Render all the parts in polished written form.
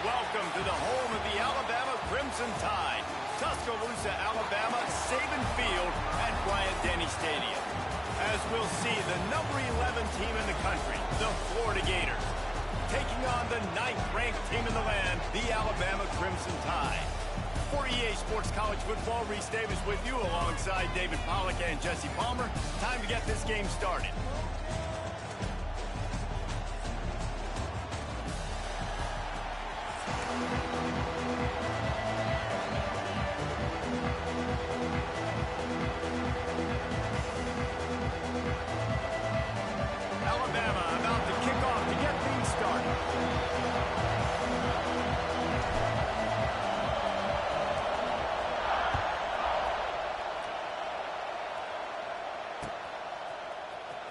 Welcome to the home of the Alabama Crimson Tide. Tuscaloosa, Alabama, Saban Field at Bryant-Denny Stadium. As we'll see, the number 11 team in the country, the Florida Gators, taking on the 9th-ranked team in the land, the Alabama Crimson Tide. For EA Sports College Football, Reese Davis with you alongside David Pollack and Jesse Palmer. Time to get this game started.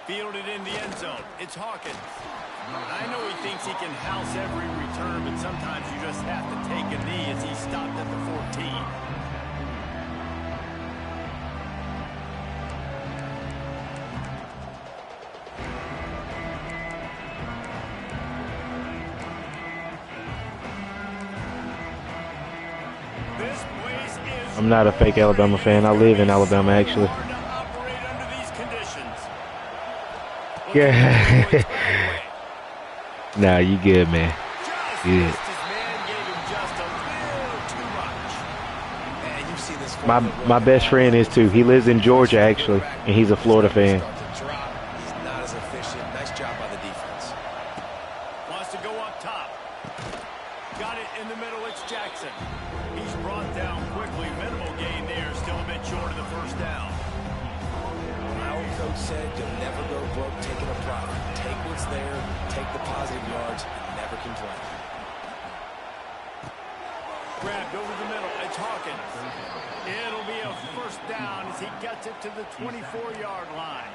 Fielded in the end zone. It's Hawkins. I know he thinks he can house every return, but sometimes you just have to take a knee as he stopped at the 14. This place is... I'm not a fake Alabama fan. I live in Alabama, actually. Yeah. Nah, you good, man. Good. My best friend is too. He lives in Georgia, actually, and he's a Florida fan. He's not as efficient. Nice job by the defense. Wants to go up top. Got it in the middle. It's Jackson. He's brought down quickly. Minimal gain there. Still a bit short of the first down. Our coach said you'll never go broke taking a profit. Take what's there, take the positive yards, and never complain. Grabbed over the middle. It's Hawkins. It'll be a first down as he gets it to the 24-yard line.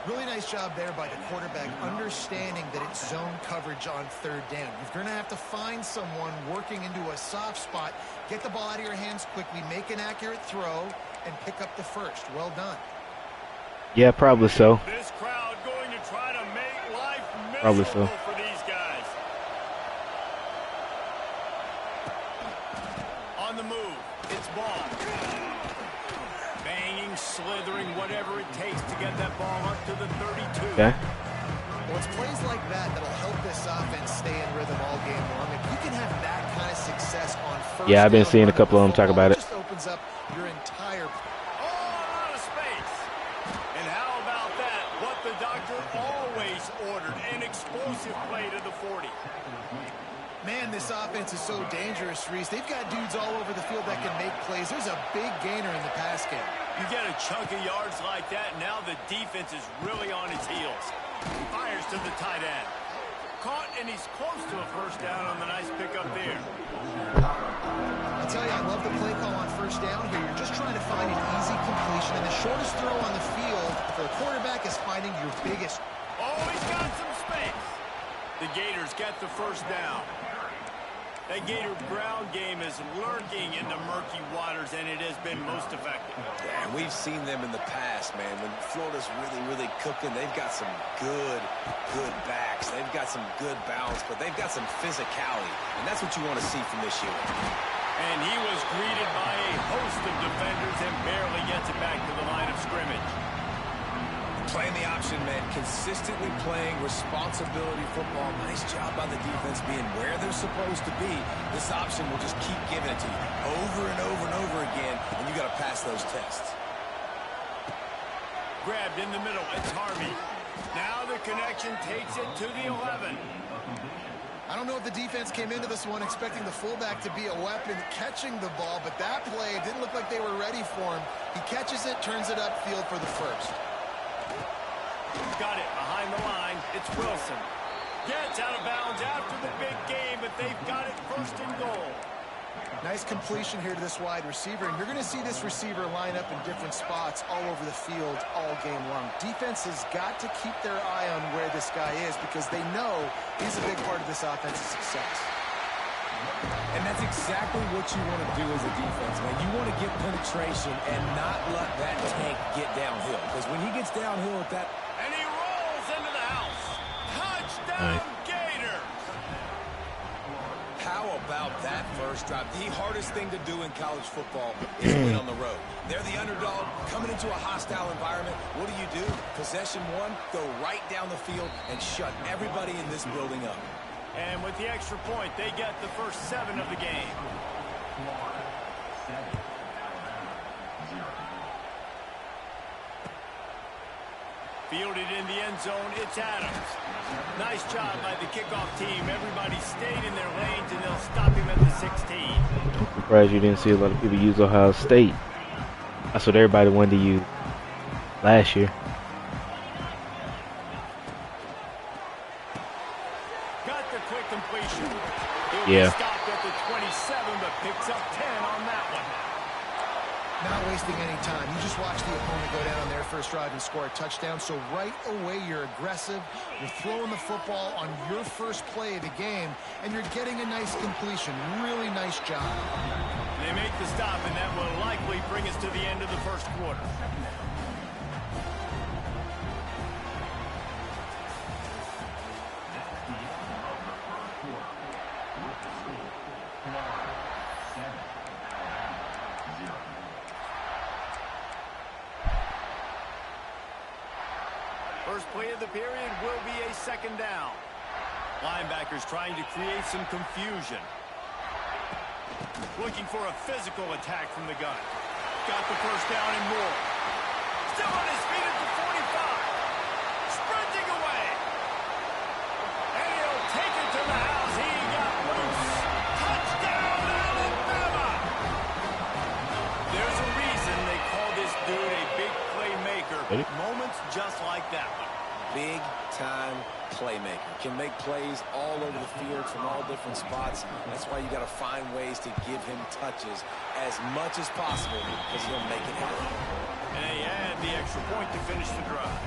Really nice job there by the quarterback, understanding that it's zone coverage on third down. You're going to have to find someone working into a soft spot, get the ball out of your hands quickly, make an accurate throw, and pick up the first. Well done. Yeah, probably so. This crowd going to try to make life Probably miserable so. for these guys. On the move, it's ball. Banging, slithering, whatever it takes to get that ball up to the 32. Okay. Well, it's plays like that that'll help this offense stay in rhythm all game long. If you can have that kind of success on first Yeah, I've been down, seeing a couple of them talk about it. just opens up your entire... Out of space. And how about that? What the doctor always ordered, an explosive play to the 40. Man, this offense is so dangerous, Reese. They've got dudes all over the field that can make plays. There's a big gainer in the pass game. You get a chunk of yards like that, now the defense is really on its heels. Fires to the tight end. Caught, and he's close to a first down on the nice pickup there. I'll tell you, I love the play call on first down here. You're just trying to find an easy completion, and the shortest throw on the field for the quarterback is finding your biggest. Oh, he's got some space. The Gators get the first down. That Gator ground game is lurking in the murky waters, and it has been most effective. Yeah, and we've seen them in the past, man. When Florida's really cooking, they've got some good backs. They've got some good balance, but they've got some physicality, and that's what you want to see from this unit. And he was greeted by a host of defenders and barely gets it back to the line of scrimmage. Playing the option, man, consistently playing responsibility football. Nice job by the defense being where they're supposed to be. This option will just keep giving it to you over and over and over again, and you got to pass those tests. Grabbed in the middle, it's Harvey. Now the connection takes it to the 11. I don't know if the defense came into this one expecting the fullback to be a weapon catching the ball, but that play didn't look like they were ready for him. He catches it, turns it upfield for the first. Got it behind the line. It's Wilson. Gets out of bounds after the big game, but they've got it first and goal. Nice completion here to this wide receiver, and you're going to see this receiver line up in different spots all over the field all game long. Defense has got to keep their eye on where this guy is because they know he's a big part of this offense's success. And that's exactly what you want to do as a defense, man. You want to get penetration and not let that tank get downhill. Because when he gets downhill with that... And he rolls into the house. Touchdown, Gators! first drive. The hardest thing to do in college football is win on the road. They're the underdog coming into a hostile environment. What do? Possession one, go right down the field and shut everybody in this building up. And with the extra point, they get the first 7 of the game. Fielded in the end zone, it's Adams. Nice job by the kickoff team. Everybody stayed in their lanes, and they'll stop him at the 16. I'm surprised you didn't see a lot of people use Ohio State. That's what everybody wanted to use last year. Got the quick completion. Yeah. Stopped at the 27, but picks up 10 on that one. Not wasting any time. You just watch the opponent go down on their first drive and score a touchdown. So right away, you're aggressive. You're throwing the football on your first play of the game, and you're getting a nice completion. Really nice job. They make the stop, and that will likely bring us to the end of the first quarter. First play of the period will be a second down. Linebackers trying to create some confusion. Looking for a physical attack from the gun. Got the first down and more. Still on his feet at the 45. Sprinting away. And he'll take it to the house. He got loose. Touchdown, Alabama. There's a reason they call this dude a big playmaker. Moments just like that one. Big-time playmaker. Can make plays all over the field from all different spots. That's why you got to find ways to give him touches as much as possible because he'll make it happen. And they add the extra point to finish the drive.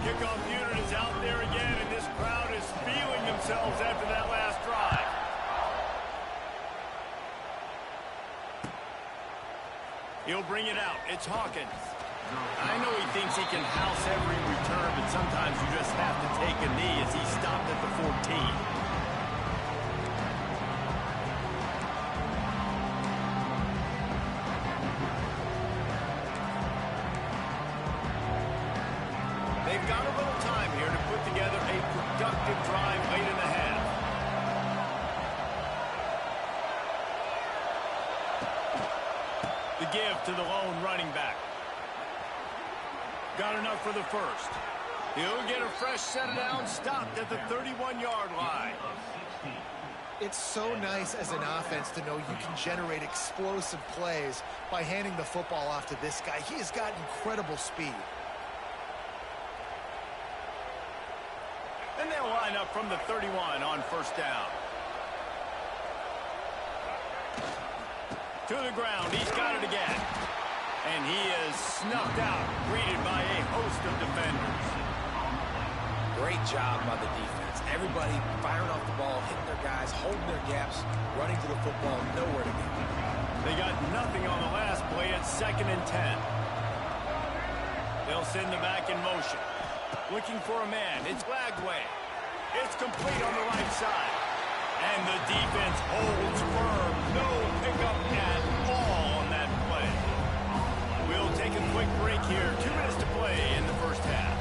Kickoff unit is out there again, and this crowd is feeling themselves after that last drive. He'll bring it out. It's Hawkins. I know he thinks he can house every return, but sometimes you just have to take a knee as he stopped at the 14. They've got a little time here to put together a productive drive late in the half. The give to the lone running back. Got enough for the first. He'll get a fresh set of downs, stopped at the 31-yard line. It's so nice as an offense to know you can generate explosive plays by handing the football off to this guy. He has got incredible speed. And they'll line up from the 31 on first down. To the ground, he's got it again. And he is snuffed out, greeted by a host of defenders. Great job by the defense. Everybody firing off the ball, hitting their guys, holding their gaps, running to the football, nowhere to go. They got nothing on the last play at 2nd and 10. They'll send the back in motion. Looking for a man. It's Lagway. It's complete on the right side. And the defense holds firm. No pickup at all on that play. We'll take a quick break here. 2 minutes to play in the first half.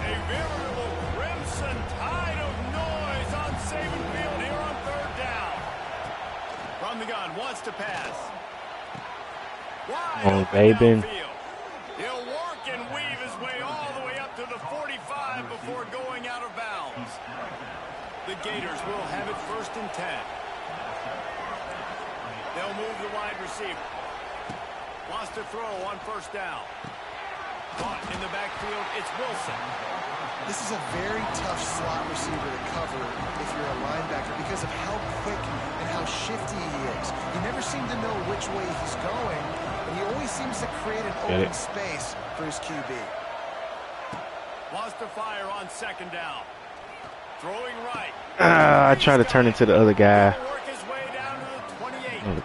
A veritable crimson tide of noise on Saban Field here on 3rd down. From the gun, wants to pass. Wide open downfield. He'll work and weave his way all the way up to the 45 before going out of bounds. The Gators will have it 1st and 10. They'll move the wide receiver. Wants to throw on 1st down. Caught in the backfield, it's Wilson. This is a very tough slot receiver to cover if you're a linebacker because of how quick and how shifty he is. You never seem to know which way he's going, and he always seems to create an open space for his QB. Wants to fire on 2nd down. Throwing right. I try to turn it to the other guy. Work his way down to the 28.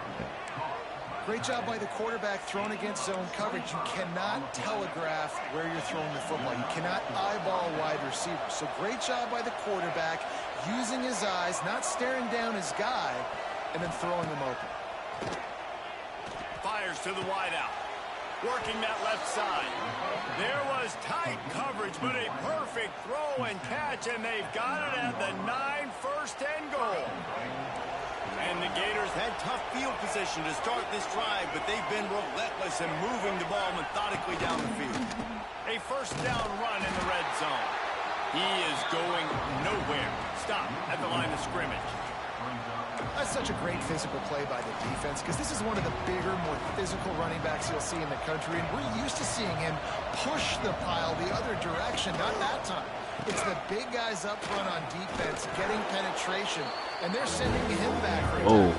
Great job by the quarterback thrown against zone coverage. You cannot telegraph where you're throwing the football. You cannot eyeball wide receivers. So great job by the quarterback. using his eyes, not staring down his guy, and then throwing him open. Fires to the wideout. Working that left side. There was tight coverage, but a perfect throw and catch, and they've got it at the 9, first and goal. And the Gators had tough field position to start this drive, but they've been relentless in moving the ball methodically down the field. A first down run in the red zone. He is going nowhere. Stop at the line of scrimmage. That's such a great physical play by the defense because this is one of the bigger, more physical running backs you'll see in the country, and we're used to seeing him push the pile the other direction. Not that time. It's the big guys up front on defense getting penetration, and they're sending him back. Oh.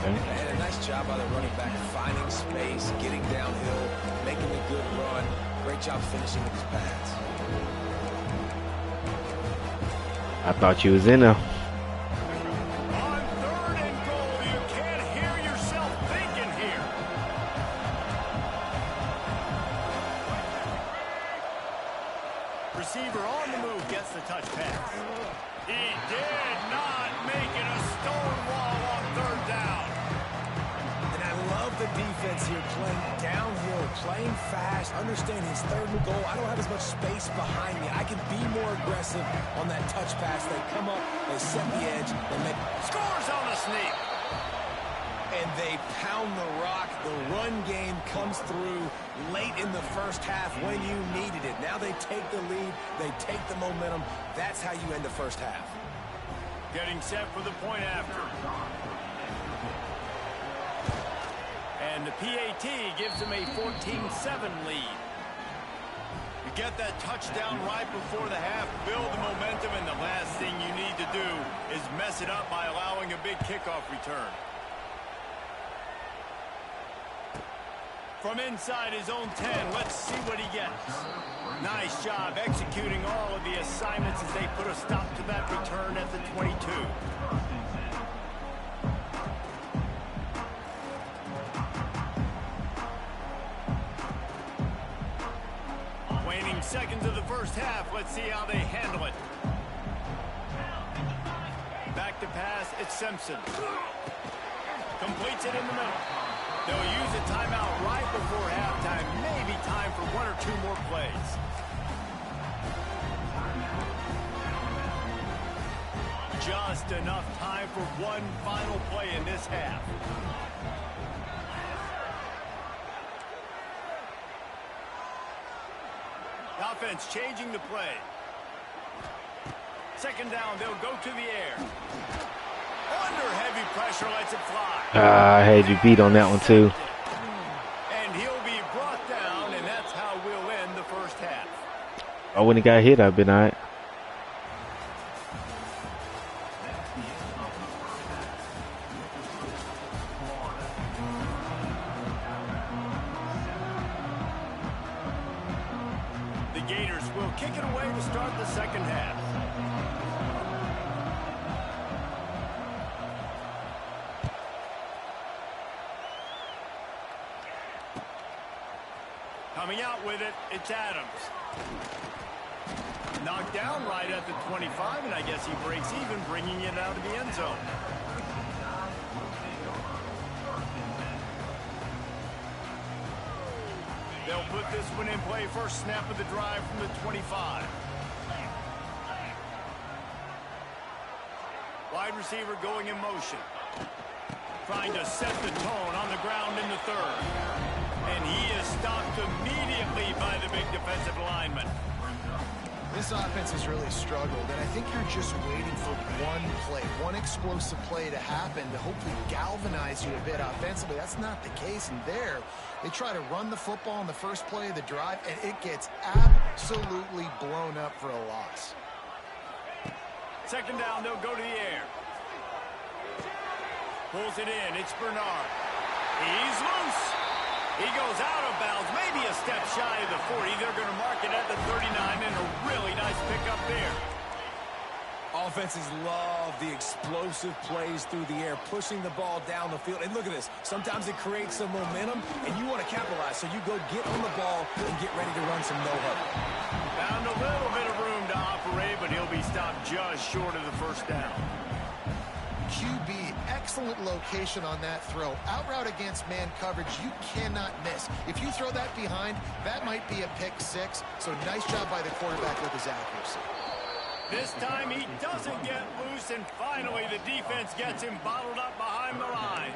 And a nice job by the running back, finding space, getting downhill, making a good run. Great job finishing with his pads. I thought you was in there. On 3rd and goal, you can't hear yourself thinking here. Receiver on the move gets the touch pass. He did not make it a stone wall on 3rd down. And I love the defense here, playing downhill, playing fast, understanding it's 3rd and goal. I don't have as much space behind me. I can be more aggressive on that touch pass. They come up, they set the edge, and they Scores on the sneak. and they pound the rock. The run game comes through late in the first half when you needed it. Now they take the lead, they take the momentum. That's how you end the first half. Getting set for the point after. And the PAT gives them a 14-7 lead. You get that touchdown right before the half, build the momentum, and the last thing you need to do is mess it up by allowing a big kickoff return. From inside his own 10, let's see what he gets. Nice job executing all of the assignments as they put a stop to that return at the 22. Waning seconds of the first half. Let's see how they handle it. Back to pass, it's Simpson. Completes it in the middle. They'll use a timeout right before halftime. Maybe time for 1 or 2 more plays. Just enough time for one final play in this half. The offense changing the play. 2nd down, they'll go to the air. Under heavy pressure, lets it fly. I had you beat on that one too. And he'll be brought down, and that's how we'll end the first half. I wouldn't have got hit, I've been all right. The Gators will kick it away to start the second half. Coming out with it, it's Adams. Knocked down right at the 25, and I guess he breaks even, bringing it out of the end zone. They'll put this one in play first snap of the drive from the 25. Wide receiver going in motion. Trying to set the tone on the ground in the 3rd. And he is stopped immediately by the big defensive lineman. This offense has really struggled, and I think you're just waiting for one play, one explosive play to happen to hopefully galvanize you a bit offensively. That's not the case, and there they try to run the football on the first play of the drive, and it gets absolutely blown up for a loss. 2nd down, they'll go to the air. Pulls it in, it's Bernard. He's loose. He goes out of bounds, maybe a step shy of the 40. They're going to mark it at the 39, and a really nice pickup there. Offenses love the explosive plays through the air, pushing the ball down the field. And look at this. Sometimes it creates some momentum, and you want to capitalize. So you go get on the ball and get ready to run some no-huddle. Found a little bit of room to operate ray, but he'll be stopped just short of the first down. QB, excellent location on that throw. Out route against man coverage, you cannot miss. If you throw that behind, that might be a pick six. So nice job by the quarterback with his accuracy. This time he doesn't get loose, and finally the defense gets him bottled up behind the line.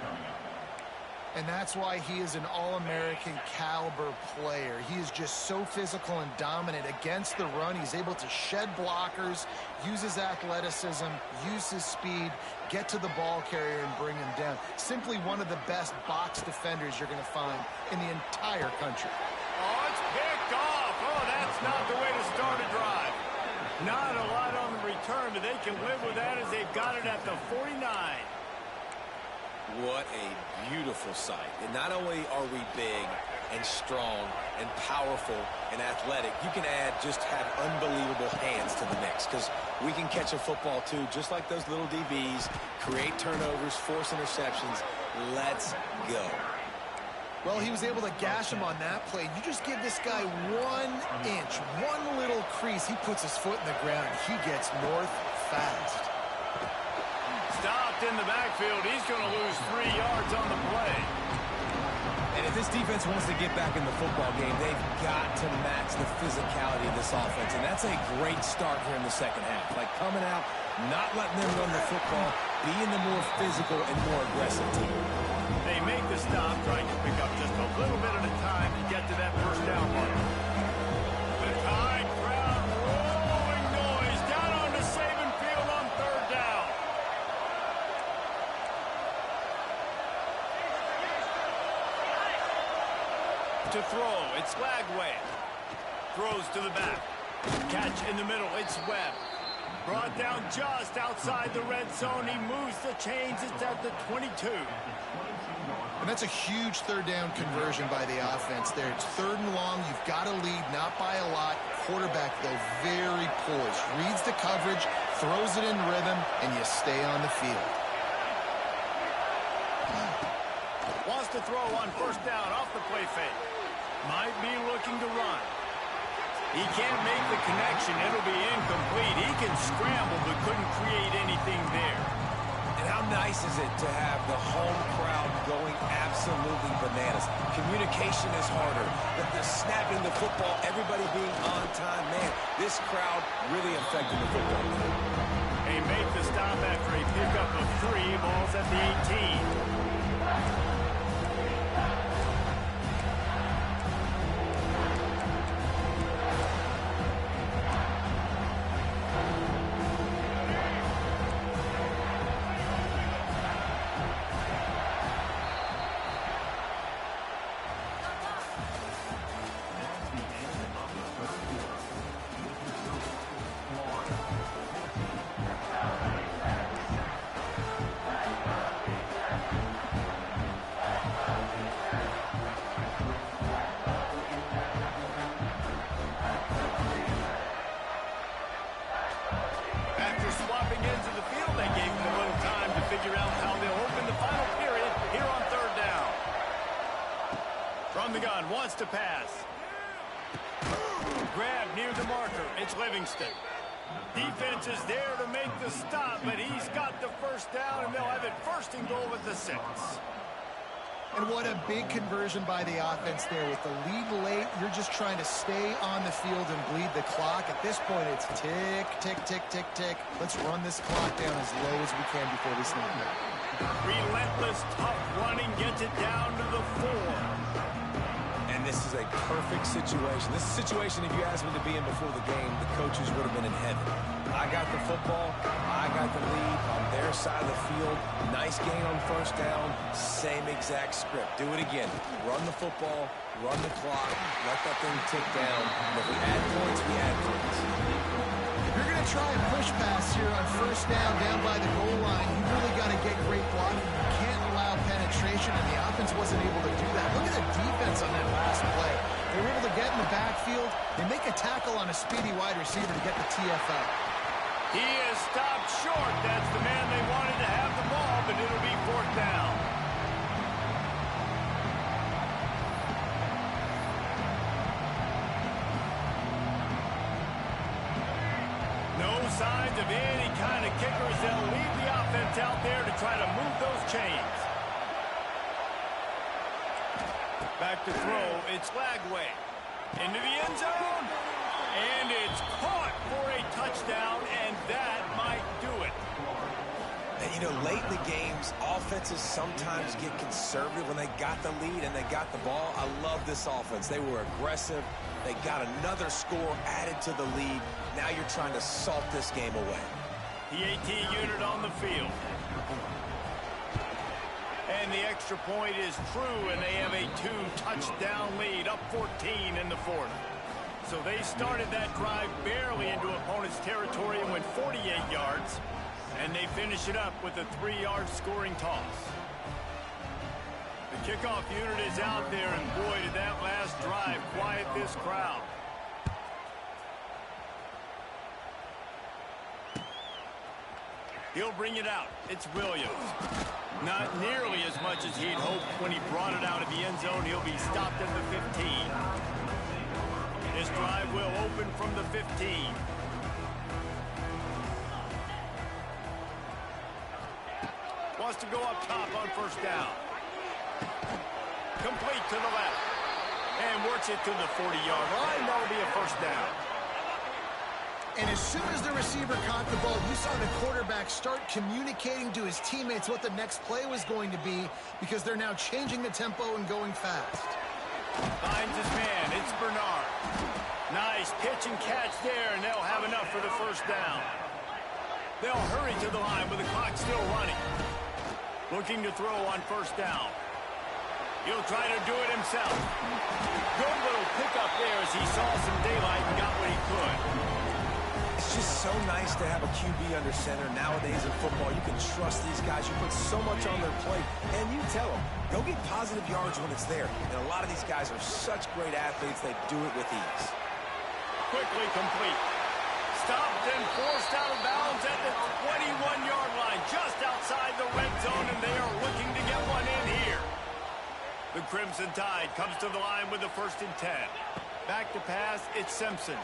And that's why he is an All-American caliber player. He is just so physical and dominant against the run. He's able to shed blockers, use his athleticism, use his speed, get to the ball carrier and bring him down. Simply one of the best box defenders you're going to find in the entire country. Oh, it's picked off. Oh, that's not the way to start a drive. Not a lot on the return, but they can live with that as they've got it at the 49. What a beautiful sight. And not only are we big and strong and powerful and athletic, you can just have unbelievable hands to the mix, because we can catch a football too, just like those little DBs, create turnovers, force interceptions. Let's go. Well, he was able to gash him on that play. You just give this guy 1 inch, one little crease, he puts his foot in the ground. He gets north fast. Stopped in the backfield. He's going to lose 3 yards on the play. And if this defense wants to get back in the football game, they've got to match the physicality of this offense. And that's a great start here in the second half. Like coming out, not letting them run the football, being the more physical and more aggressive team. They make the stop, trying to pick up just a little bit at a time to get to that first down mark. The high crowd rolling noise down onto Saban Field on third down. To throw, it's Lagway. Throws to the back. Catch in the middle, it's Webb. Brought down just outside the red zone. He moves the chains. It's at the 22. And that's a huge third down conversion by the offense there. It's 3rd and long. You've got to lead, not by a lot. Quarterback, though, very poised. Reads the coverage, throws it in rhythm, and you stay on the field. Wants to throw on first down off the play fake. Might be looking to run. He can't make the connection. It'll be incomplete. He can scramble, but couldn't create anything there. And how nice is it to have the home crowd going absolutely bananas? Communication is harder. The snapping the football, everybody being on time. Man, this crowd really affected the football game. They make the stop after a pickup of 3. Balls at the 18. From the gun, wants to pass. Grab near the marker. It's Livingston. Defense is there to make the stop, but he's got the first down, and they'll have it 1st and goal at the 6. And what a big conversion by the offense there. With the lead late, you're just trying to stay on the field and bleed the clock. At this point, it's tick, tick, tick, tick, tick. Let's run this clock down as low as we can before we snap it. Relentless, tough running gets it down to the 4. And this is a perfect situation. This is a situation, if you asked me to be in before the game, the coaches would have been in heaven. I got the football. I got the lead on their side of the field. Nice gain on first down. Same exact script. Do it again. Run the football. Run the clock. Let that thing tick down. And if we add points, we add points. If you're going to try a push pass here on first down by the goal line, you really got to get great blocking. You can't allow penetration, and the offense wasn't able to do that. Look at the defense on that last play. They were able to get in the backfield. They make a tackle on a speedy wide receiver to get the TFL. He is stopped short. That's the man they wanted to have the ball, but it'll be 4th down. signs of any kind of kickers. They'll leave the offense out there to try to move those chains. Back to throw. It's Lagway. Into the end zone. And it's caught for a touchdown, and that might do it. And, you know, late in the games, offenses sometimes get conservative when they got the lead and they got the ball. I love this offense. They were aggressive. They got another score added to the lead. Now you're trying to salt this game away. The AT unit on the field. And the extra point is true, and they have a 2-touchdown lead, up 14 in the fourth. So they started that drive barely into opponent's territory and went 48 yards. And they finish it up with a 3-yard scoring toss. The kickoff unit is out there, and boy, did that last drive quiet this crowd. He'll bring it out. It's Williams. Not nearly as much as he'd hoped when he brought it out of the end zone. He'll be stopped at the 15. This drive will open from the 15. Wants to go up top on first down. Complete to the left. And works it to the 40-yard line. That'll be a first down. And as soon as the receiver caught the ball, you saw the quarterback start communicating to his teammates what the next play was going to be, because they're now changing the tempo and going fast. Finds his man. It's Bernard. Nice pitch and catch there, and they'll have enough for the first down. They'll hurry to the line with the clock still running. Looking to throw on first down. He'll try to do it himself. Good little pickup there as he saw some daylight and got what he could. It's just so nice to have a QB under center. Nowadays in football, you can trust these guys. You put so much on their plate, and you tell them, go get positive yards when it's there. And a lot of these guys are such great athletes, they do it with ease. Quickly complete. Stopped and forced out of bounds at the 21-yard line, just outside the red zone, and they are looking to get one in here. The Crimson Tide comes to the line with the 1st and 10. Back to pass, it's Simpson.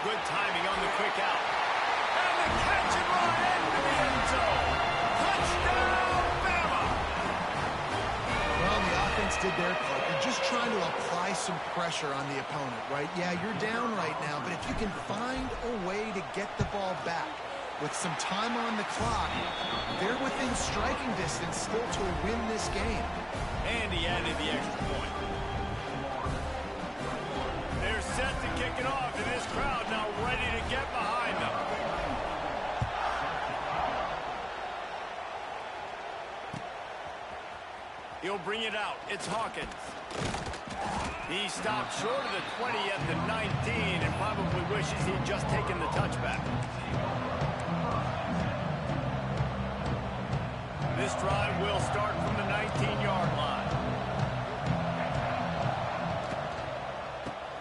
Good timing on the quick out. And the catch and run into the end zone. Touchdown, Bama! Well, the offense did their part. They're just trying to apply some pressure on the opponent, right? Yeah, you're down right now, but if you can find a way to get the ball back with some time on the clock, they're within striking distance still to win this game. And he added the extra point. They're set to kick it off, and this crowd now ready to get behind them. He'll bring it out. It's Hawkins. He stopped short of the 20 at the 19 and probably wishes he'd just taken the touchback. This drive will start from the 19-yard line.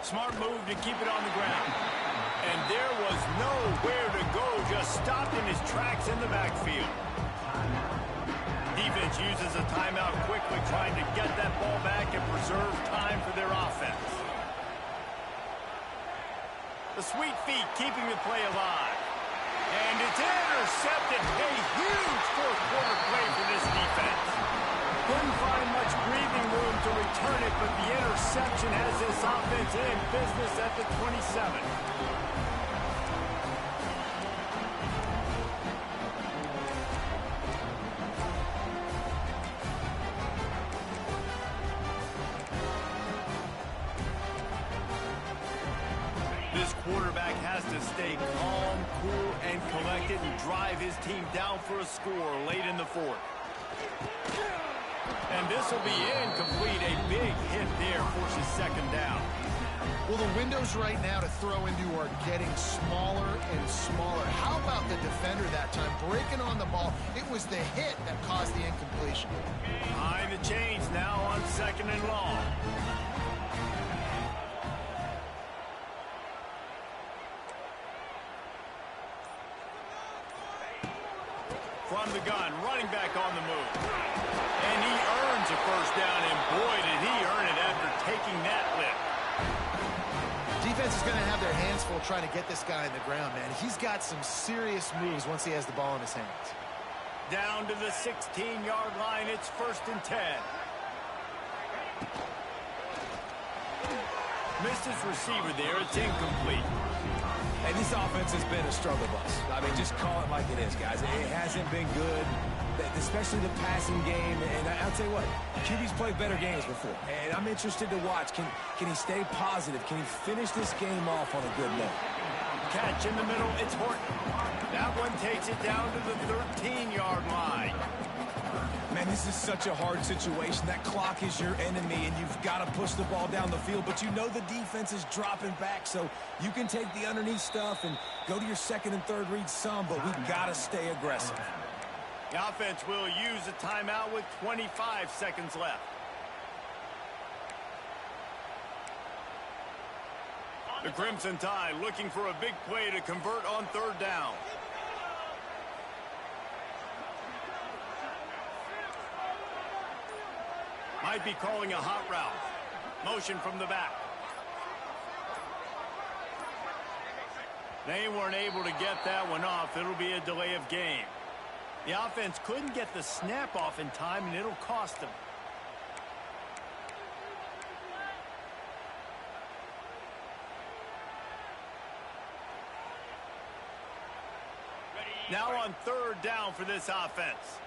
Smart move to keep it on the ground. And there was nowhere to go, just stopped in his tracks in the backfield. Defense uses a timeout quickly, trying to get that ball back and preserve time for their offense. The sweet feet keeping the play alive. And it's intercepted. A huge fourth-quarter play for this defense. Couldn't find much breathing room to return it, but the interception has this offense in business at the 27. This quarterback has to stay calm, cool, and collected and drive his team down for a score late in the fourth. And this will be incomplete. A big hit there forces second down. Well, the windows right now to throw into are getting smaller and smaller. How about the defender that time breaking on the ball? It was the hit that caused the incompletion. Behind the chains now on 2nd and long. From the gun, running back on the move. And he earns a first down, and boy, did he earn it after taking that lift. defense is going to have their hands full trying to get this guy on the ground, man. He's got some serious moves once he has the ball in his hands. Down to the 16-yard line. It's 1st and 10. Missed his receiver there. It's incomplete. Hey, this offense has been a struggle bus. I mean, just call it like it is, guys. It hasn't been good, especially the passing game. And I'll tell you what, QB's played better games before. And I'm interested to watch. Can he stay positive? Can he finish this game off on a good note? Catch in the middle. It's Horton. That one takes it down to the 13-yard line. Man, this is such a hard situation. That clock is your enemy, and you've got to push the ball down the field. But you know the defense is dropping back, so you can take the underneath stuff and go to your second and third read some, but we've got to stay aggressive. The offense will use a timeout with 25 seconds left. The Crimson Tide looking for a big play to convert on 3rd down. Might be calling a hot route. Motion from the back. They weren't able to get that one off. It'll be a delay of game. The offense couldn't get the snap off in time, and it'll cost them. Now on 3rd down for this offense.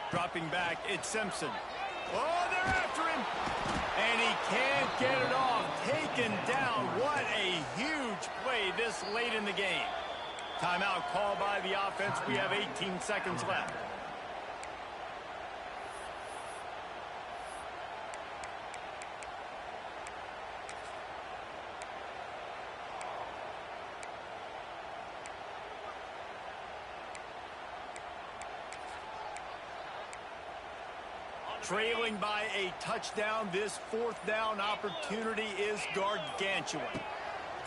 Dropping back, it's Simpson. Oh, they're after him. And he can't get it off. Taken down. What a huge play this late in the game. Timeout called by the offense. We have 18 seconds left. Trailing by a touchdown, this 4th down opportunity is gargantuan.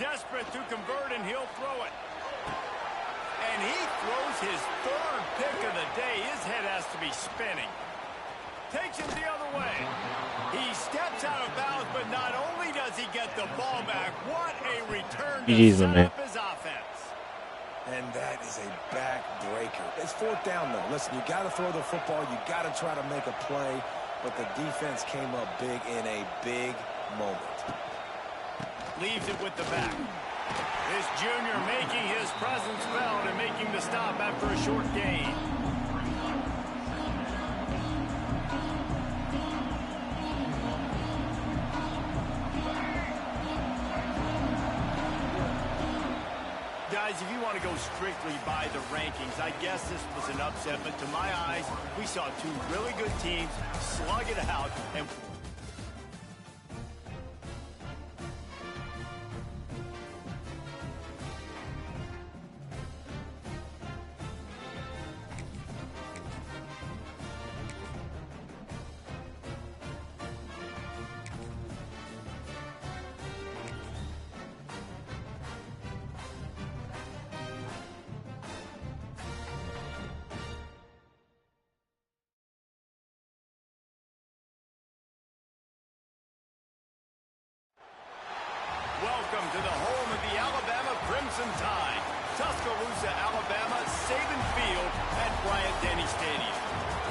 Desperate to convert, and he'll throw it. And he throws his 3rd pick of the day. His head has to be spinning. Takes him the other way. He steps out of bounds, but not only does he get the ball back, what a return to set up his offense. And that is a backbreaker. It's 4th down, though. Listen, you got to throw the football. You got to try to make a play. But the defense came up big in a big moment. Leaves it with the back. This junior making his presence felt and making the stop after a short gain. Guys, if you want to go strictly by the rankings, I guess this was an upset, but to my eyes, we saw 2 really good teams slug it out and welcome to the home of the Alabama Crimson Tide. Tuscaloosa, Alabama, Saban Field at Bryant-Denny Stadium.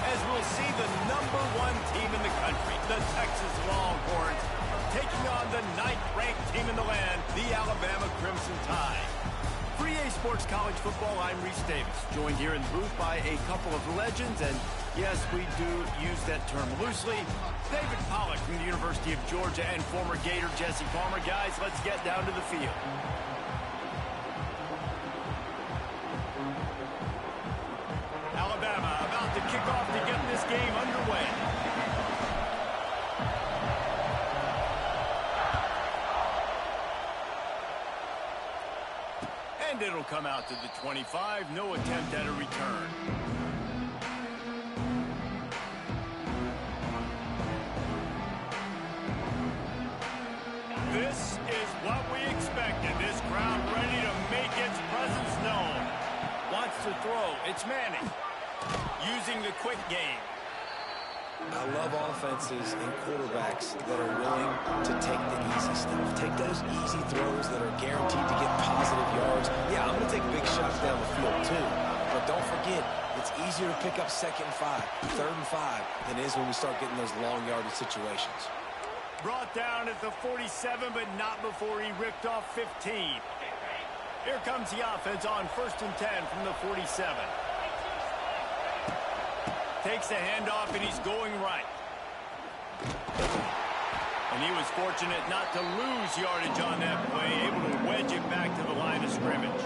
As we'll see the #1 team in the country, the Texas Longhorns, taking on the 9th-ranked team in the land, the Alabama Crimson Tide. For EA Sports College Football, I'm Reese Davis, joined here in the booth by a couple of legends, and yes, we do use that term loosely. David Pollack from the University of Georgia and former Gator Jesse Palmer. Guys, let's get down to the field. Alabama about to kick off to get this game underway. And it'll come out to the 25. No attempt at a return. This is what we expected. This crowd ready to make its presence known. Wants to throw. It's Manning. Using the quick game. I love offenses and quarterbacks that are willing to take the easy stuff. Take those easy throws that are guaranteed to get positive yards. Yeah, I'm going to take big shots down the field too. But don't forget, it's easier to pick up 2nd and 5, 3rd and 5 than it is when we start getting those long yardage situations. Brought down at the 47, but not before he ripped off 15. Here comes the offense on 1st and 10 from the 47. Takes the handoff, and he's going right. And he was fortunate not to lose yardage on that play, able to wedge it back to the line of scrimmage.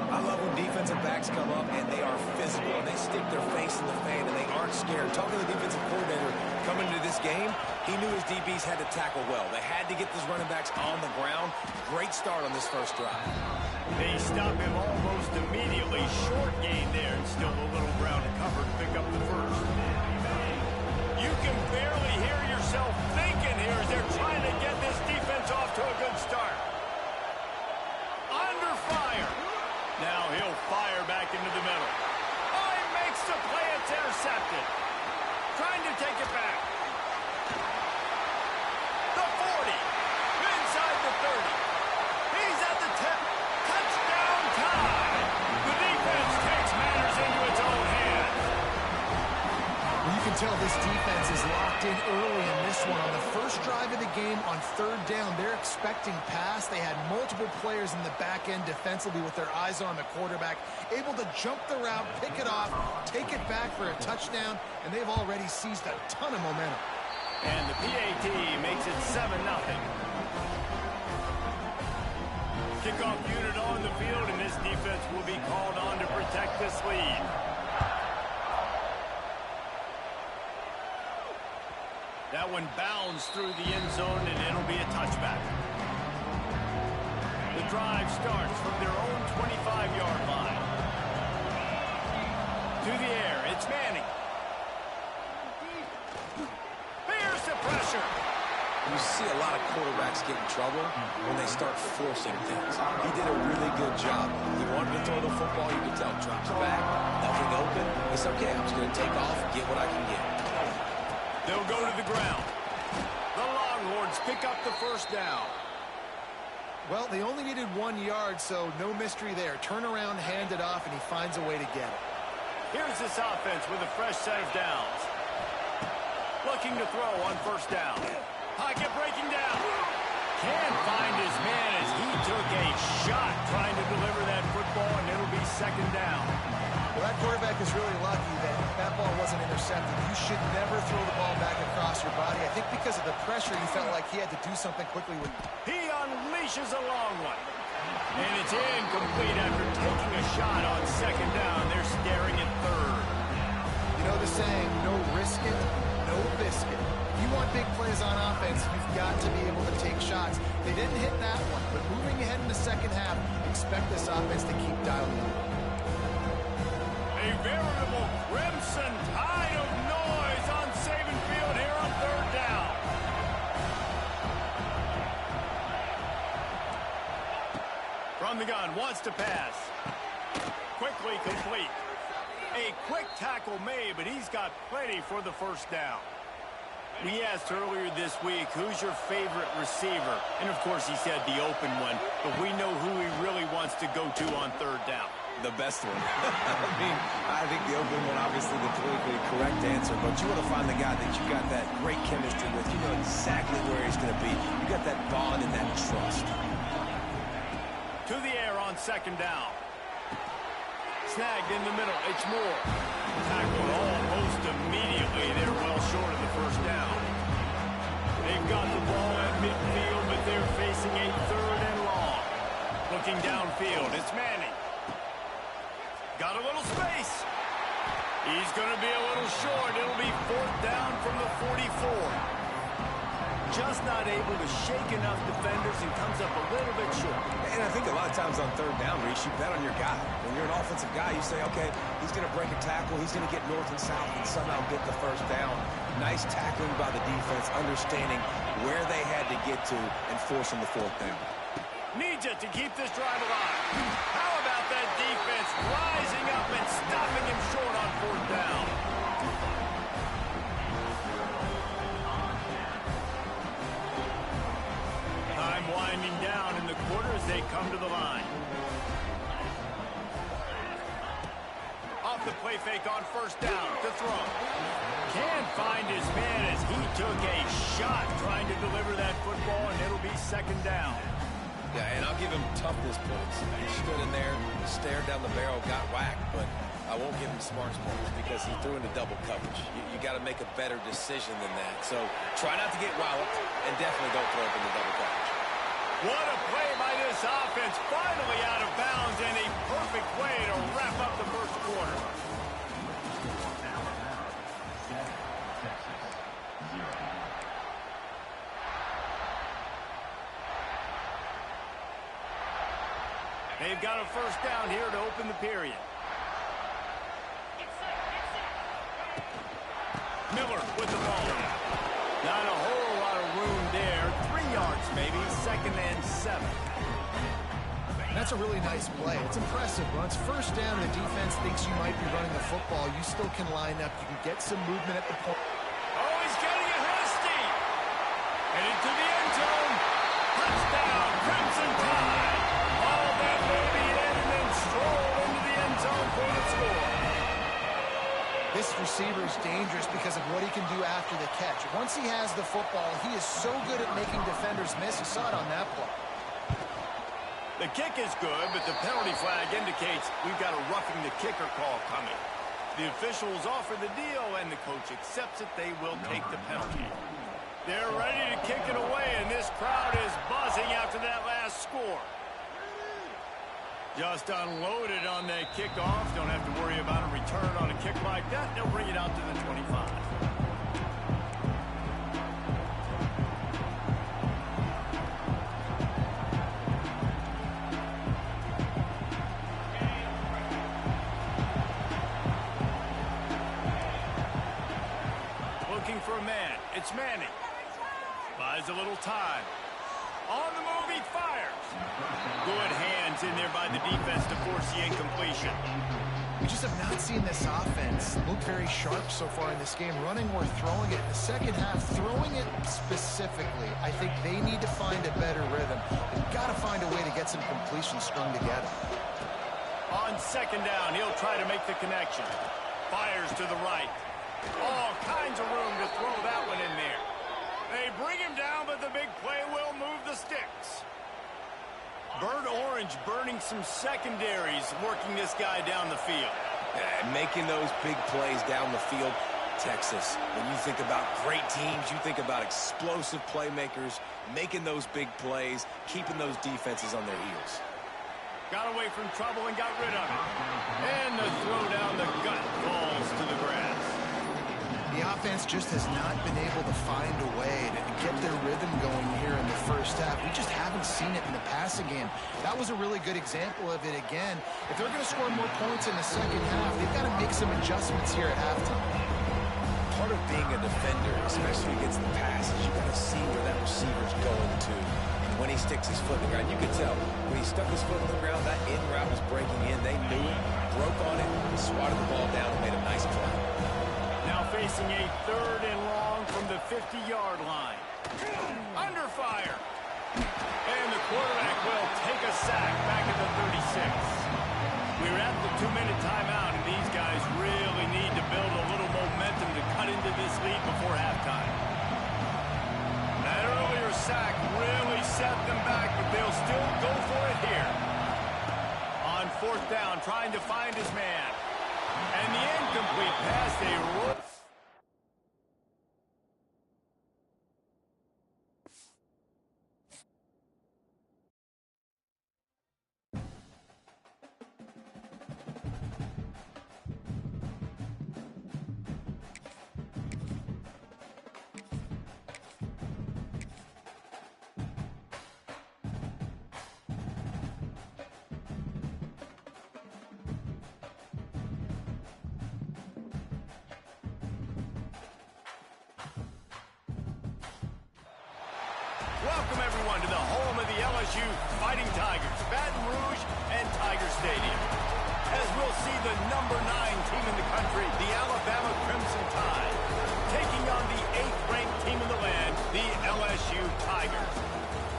I love when defensive backs come up and they are physical and they stick their face in the fan and they aren't scared. Talking to the defensive coordinator coming into this game, he knew his DBs had to tackle well. They had to get these running backs on the ground. Great start on this first drive. They stop him almost immediately. Short gain there, and still a little ground to cover to pick up the first. You can barely hear yourself thinking here as they're trying to get this defense off to a good start. Under fire. Now he'll fire back into the middle. Oh, he makes the play. It's intercepted. Trying to take it back. The 40. Inside the 30. He's at the 10. Touchdown time. The defense takes matters into its own hands. You can tell this defense is locked in early in this one. On the first drive of the game on 3rd down, they're expecting pass. They had multiple players in the back end defensively with their eyes on the quarterback, able to jump the route, pick it off, take it back for a touchdown, and they've already seized a ton of momentum. And the PAT makes it 7-0. Kickoff unit on the field, and this defense will be called on to protect this lead. That one bounds through the end zone, and it'll be a touchback. The drive starts from their own 25-yard line. To the air, it's Manning. Here's the pressure. You see a lot of quarterbacks get in trouble when they start forcing things. He did a really good job. He wanted to throw the football. You could tell. Drops it back. Nothing open. It's okay. I'm just going to take off and get what I can get. They'll go to the ground. The Longhorns pick up the first down. Well, they only needed 1 yard, so no mystery there. Turn around, hand it off, and he finds a way to get it. Here's this offense with a fresh set of downs. Looking to throw on first down. Pocket breaking down. Can't find his man as he took a shot trying to deliver that football, and it'll be 2nd down. Well, that quarterback is really lucky that that ball wasn't intercepted. You should never throw the ball back across your body. I think because of the pressure, he felt like he had to do something quickly with it. He unleashes a long one. And it's incomplete after taking a shot on 2nd down. They're staring at 3rd. You know the saying, no risk it, no biscuit. If you want big plays on offense, you've got to be able to take shots. They didn't hit that one, but moving ahead in the second half, expect this offense to keep dialing up. A veritable crimson tide of noise on Saban Field here on 3rd down. From the gun, wants to pass. Quickly complete. A quick tackle made, but he's got plenty for the first down. We asked earlier this week, who's your favorite receiver? And, of course, he said the open one, but we know who he really wants to go to on 3rd down. The best one. I think the open one, obviously the politically correct answer, but you want to find the guy that you got that great chemistry with. You know exactly where he's going to be. You got that bond and that trust. To the air on 2nd down. Snagged in the middle. It's Moore. Tackled almost immediately. They're well short of the first down. They've got the ball at midfield, but they're facing a 3rd and long. Looking downfield, it's Manning. Got a little space. He's going to be a little short. It'll be 4th down from the 44. Just not able to shake enough defenders and comes up a little bit short. And I think a lot of times on 3rd down, Reese, you bet on your guy. When you're an offensive guy, you say, okay, he's going to break a tackle. He's going to get north and south and somehow get the first down. Nice tackling by the defense, understanding where they had to get to and forcing the 4th down. Needs it to keep this drive alive. How about that defense rising up and stopping him short on 4th down? play fake on first down to throw. Can't find his man as he took a shot trying to deliver that football, and it'll be second down. Yeah, and I'll give him toughness points. He stood in there, stared down the barrel, got whacked, but I won't give him smarts points because he threw into double coverage. You got to make a better decision than that. So try not to get walloped, and definitely don't throw up into double coverage. What a play by this offense. Finally out of bounds, and a perfect way to wrap up the first quarter. They've got a first down here to open the period. Miller with the ball. Not a whole lot of room there. 3 yards maybe, second and 7. That's a really nice play. It's impressive. Once first down, the defense thinks you might be running the football. You still can line up. You can get some movement at the point. Oh, he's getting a head of steam. Headed to the end zone. Touchdown, Crimson Tide. All that baby in and then stroll into the end zone for the score. This receiver is dangerous because of what he can do after the catch. Once he has the football, he is so good at making defenders miss. You saw it on that play. The kick is good, but the penalty flag indicates we've got a roughing the kicker call coming. The officials offer the deal, and the coach accepts it. They will take the penalty. They're ready to kick it away, and this crowd is buzzing after that last score. Just unloaded on that kickoff. Don't have to worry about a return on a kick like that. They'll bring it out to the 25. Looking for a man. It's Manning. Buys a little time. On the move, he fires. Good hands in there by the defense to force the incompletion. We just have not seen this offense look very sharp so far in this game, running or throwing it. In the second half, throwing it specifically, I think they need to find a better rhythm. They've got to find a way to get some completions strung together. On second down, he'll try to make the connection. Fires to the right. All kinds of room to throw that one in there. They bring him down, but the big play will move the sticks. Bird Orange burning some secondaries, working this guy down the field. Making those big plays down the field. Texas, when you think about great teams, you think about explosive playmakers, making those big plays, keeping those defenses on their heels. Got away from trouble and got rid of it. And the throw down the gut falls to the grass. The offense just has not been able to find a way to get their rhythm going here in the first half. We just haven't seen it in the passing game. That was a really good example of it again. If they're going to score more points in the second half, they've got to make some adjustments here at halftime. Part of being a defender, especially against the pass, is you got to see where that receiver's going to. And when he sticks his foot in the ground, you can tell. When he stuck his foot in the ground, that in route was breaking in. They knew it, broke on it, swatted the ball down, and made a nice play. Now facing a third and long from the 50-yard line. Under fire. And the quarterback will take a sack back at the 36. We're at the 2-minute timeout, and these guys really need to build a little momentum to cut into this lead before halftime. That earlier sack really set them back, but they'll still go for it here. On fourth down, trying to find his man. And the incomplete pass, they roll. Welcome, everyone, to the home of the LSU Fighting Tigers, Baton Rouge and Tiger Stadium. As we'll see the number 9 team in the country, the Alabama Crimson Tide, taking on the 8th-ranked team in the land, the LSU Tigers.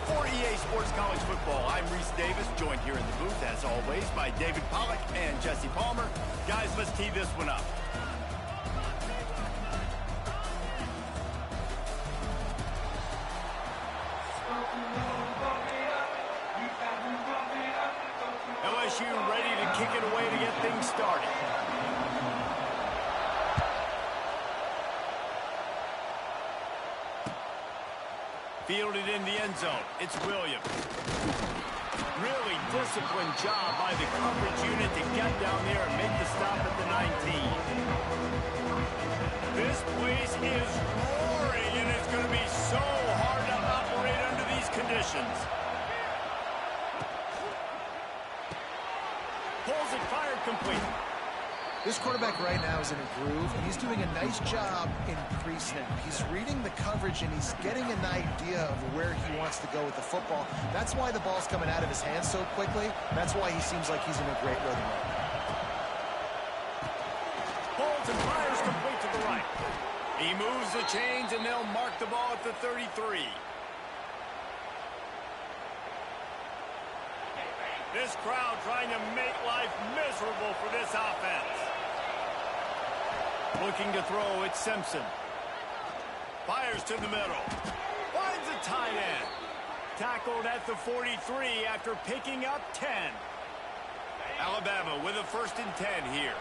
For EA Sports Sports College Football. I'm Reese Davis, joined here in the booth, as always, by David Pollack and Jesse Palmer. Guys, let's tee this one up. LSU ready to kick it away to get things started. Fielded in the end zone. It's Williams. Really disciplined job by the coverage unit to get down there and make the stop at the 19. This place is roaring, and it's going to be so hard to operate under these conditions. Pulls it, fired, complete. This quarterback right now is in a groove, and he's doing a nice job in pre-snap. He's reading the coverage, and he's getting an idea of where he wants to go with the football. That's why the ball's coming out of his hands so quickly. That's why he seems like he's in a great rhythm right now. Pulls and fires complete to the right. He moves the chains, and they'll mark the ball at the 33. This crowd trying to make life miserable for this offense. Looking to throw, it's Simpson. Fires to the middle. Finds a tight end. Tackled at the 43 after picking up 10. Alabama with a 1st and 10 here.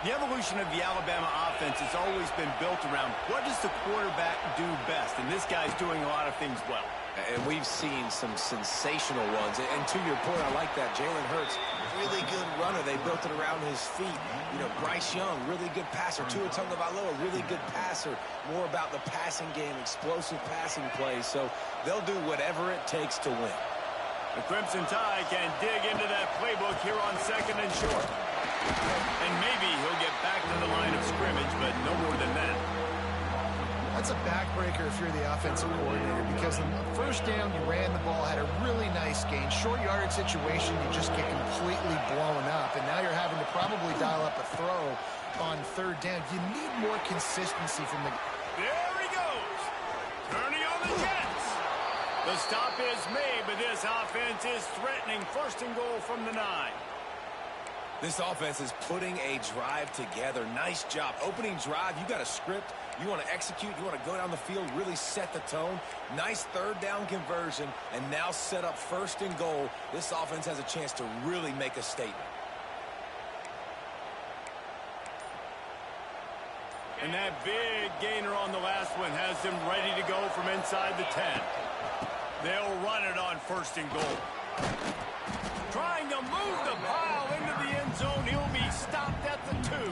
The evolution of the Alabama offense has always been built around what does the quarterback do best, and this guy's doing a lot of things well. And we've seen some sensational ones. And to your point, I like that. Jalen Hurts, really good runner. They built it around his feet. You know, Bryce Young, really good passer. Tua Tagovailoa, really good passer. More about the passing game, explosive passing plays. So they'll do whatever it takes to win. The Crimson Tide can dig into that playbook here on 2nd and short. And maybe he'll get back to the line of scrimmage, but no more than that. That's a backbreaker if you're the offensive coordinator, because on the 1st down, you ran the ball, had a really nice gain. Short yardage situation, you just get completely blown up, and now you're having to probably dial up a throw on 3rd down. You need more consistency from the... There he goes. Turning on the Jets. The stop is made, but this offense is threatening 1st and goal from the 9. This offense is putting a drive together. Nice job. Opening drive, you got a script. You want to execute. You want to go down the field, really set the tone. Nice 3rd down conversion, and now set up 1st and goal. This offense has a chance to really make a statement. And that big gainer on the last one has them ready to go from inside the 10. They'll run it on 1st and goal. Trying to move the pile into the end zone. He'll be stopped at the 2.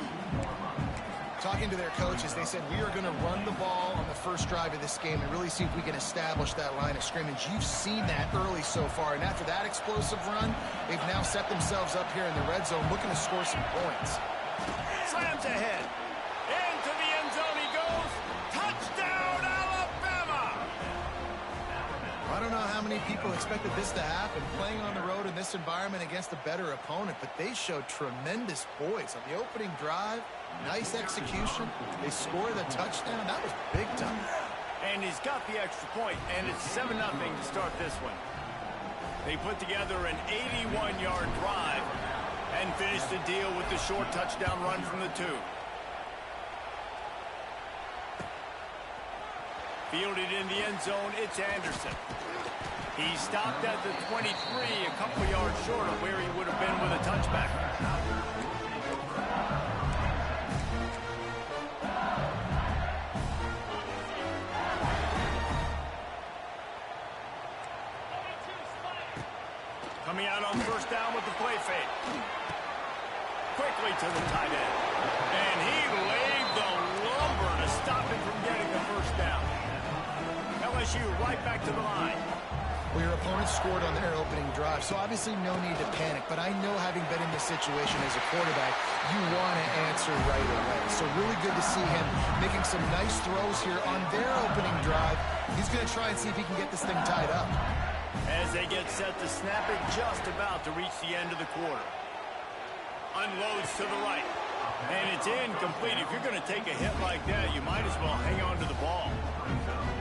Talking to their coaches, they said, we are going to run the ball on the 1st drive of this game and really see if we can establish that line of scrimmage. You've seen that early so far, and after that explosive run, they've now set themselves up here in the red zone looking to score some points. Slams ahead. Into the end zone he goes. Touchdown, Alabama! I don't know how many people expected this to happen, playing on the road in this environment against a better opponent, but they showed tremendous poise on the opening drive. Nice execution. They scored a touchdown. That was big time. And he's got the extra point, and it's 7-0 to start this one. They put together an 81-yard drive and finished the deal with the short touchdown run from the 2. Fielded in the end zone, it's Anderson. He stopped at the 23, a couple yards short of where he would have been with a touchback. Coming out on 1st down with the play fake. Quickly to the tight end. And he laid the lumber to stop him from getting the 1st down. LSU right back to the line. Well, your opponent scored on their opening drive, so obviously no need to panic. But I know, having been in this situation as a quarterback, you want to answer right away. So really good to see him making some nice throws here on their opening drive. He's going to try and see if he can get this thing tied up. As they get set to snap it, just about to reach the end of the quarter. Unloads to the right. And it's incomplete. If you're going to take a hit like that, you might as well hang on to the ball.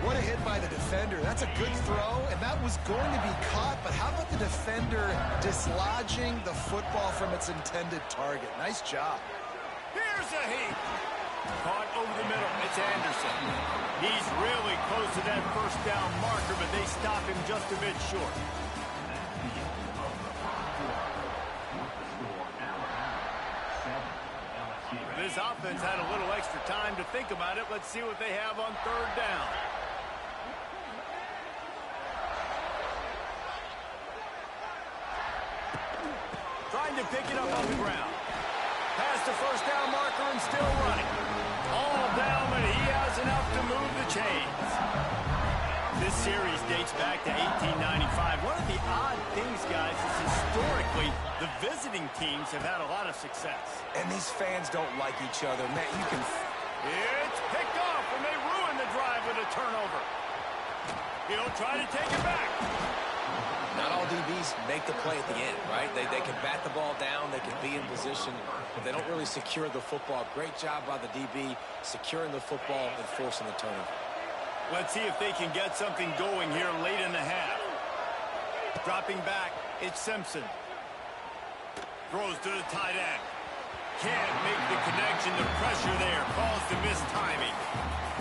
What a hit by the defense. defender. That's a good throw, and that was going to be caught, but how about the defender dislodging the football from its intended target? Nice job. Here's a heat. Caught over the middle. It's Anderson. He's really close to that first down marker, but they stop him just a bit short. This offense had a little extra time to think about it. Let's see what they have on third down. Trying to pick it up on the ground. Past the first down marker and still running. All down, but he has enough to move the chains. This series dates back to 1895. One of the odd things, guys, is historically the visiting teams have had a lot of success. And these fans don't like each other. Matt, you can... It's picked off, and they ruin the drive with a turnover. He'll try to take it back. Not all DBs make the play at the end, right? They can bat the ball down, they can be in position, but they don't really secure the football. Great job by the DB securing the football and forcing the turnover. Let's see if they can get something going here late in the half. Dropping back, it's Simpson. Throws to the tight end. Can't make the connection. The pressure there caused the missed timing.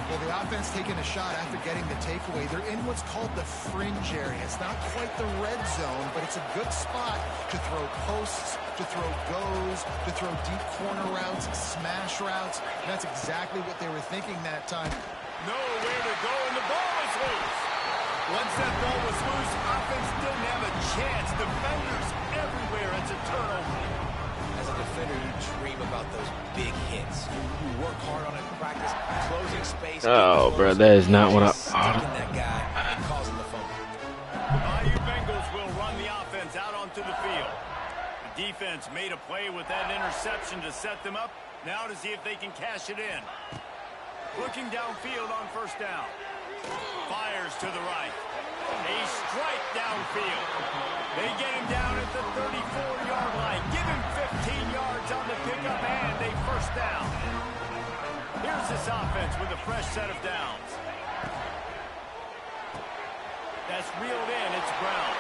Well, the offense taking a shot after getting the takeaway. They're in what's called the fringe area. It's not quite the red zone, but it's a good spot to throw posts, to throw goes, to throw deep corner routes, smash routes. That's exactly what they were thinking that time. Nowhere to go, and the ball is loose. Once that ball was loose, offense didn't have a chance. Defenders everywhere. It's a turnover. As a defender, you dream about those big hits. You work hard on it in practice, closing space. Oh, bro, that is not what I... Sticking that guy and causing the fumble. The Bengals will run the offense out onto the field. The defense made a play with that interception to set them up. Now to see if they can cash it in. Looking downfield on first down. Fires to the right. A strike downfield. They get him down at the 34-yard line. Give him 15 yards on the pickup and a first down. Here's this offense with a fresh set of downs. That's reeled in. It's Brown.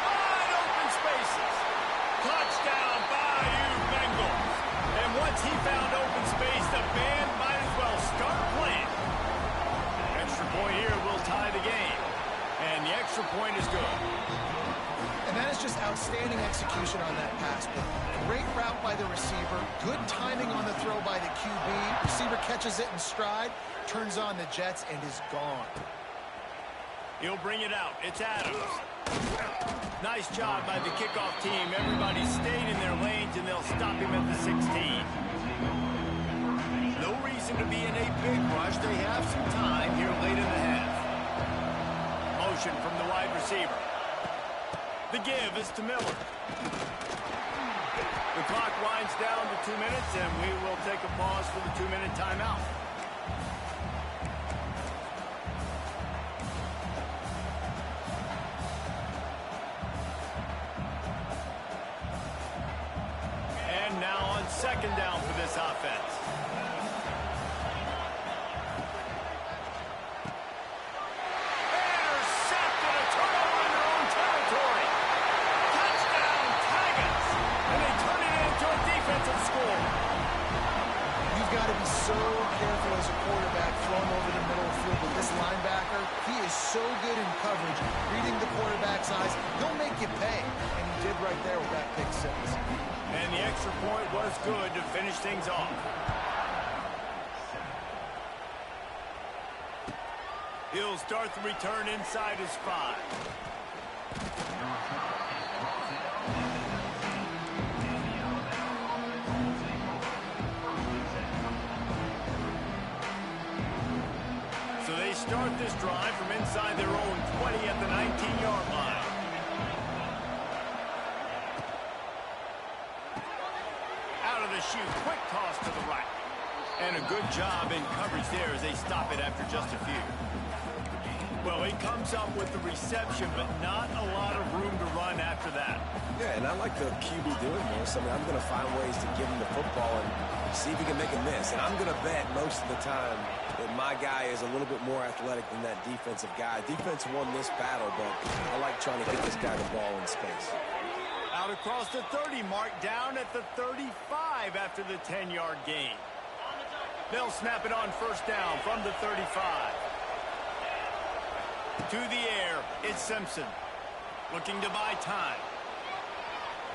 Wide open spaces. Touchdown, Bayou Bengals. And once he found open space, the band might as well start playing. Extra point here will tie the game. And the extra point is good. And that is just outstanding execution on that pass play. Great route by the receiver. Good timing on the throw by the QB. Receiver catches it in stride, turns on the jets, and is gone. He'll bring it out. It's Adams. Nice job by the kickoff team. Everybody stayed in their lanes, and they'll stop him at the 16. No reason to be in a big rush. They have some time here late in the half. Motion from the wide receiver. The give is to Miller. The clock winds down to 2 minutes, and we will take a pause for the 2-minute timeout. And now on second down for this offense. So careful as a quarterback throwing over the middle of the field, but this linebacker, he is so good in coverage, reading the quarterback's eyes. He'll make you pay, and he did right there with that pick six. And the extra point was good to finish things off. He'll start the return inside his 5. Start this drive from inside their own 20 at the 19-yard line. Out of the chute, quick toss to the right. And a good job in coverage there as they stop it after just a few. Well, he comes up with the reception, but not a lot of room to run after that. Yeah, and I like the QB doing this. I mean, I'm going to find ways to give him the football and see if he can make a miss. And I'm going to bet most of the time it my guy is a little bit more athletic than that defensive guy. Defense won this battle, but I like trying to get this guy the ball in space. Out across the 30 mark, down at the 35 after the 10-yard gain. They'll snap it on first down from the 35. To the air, it's Simpson. Looking to buy time.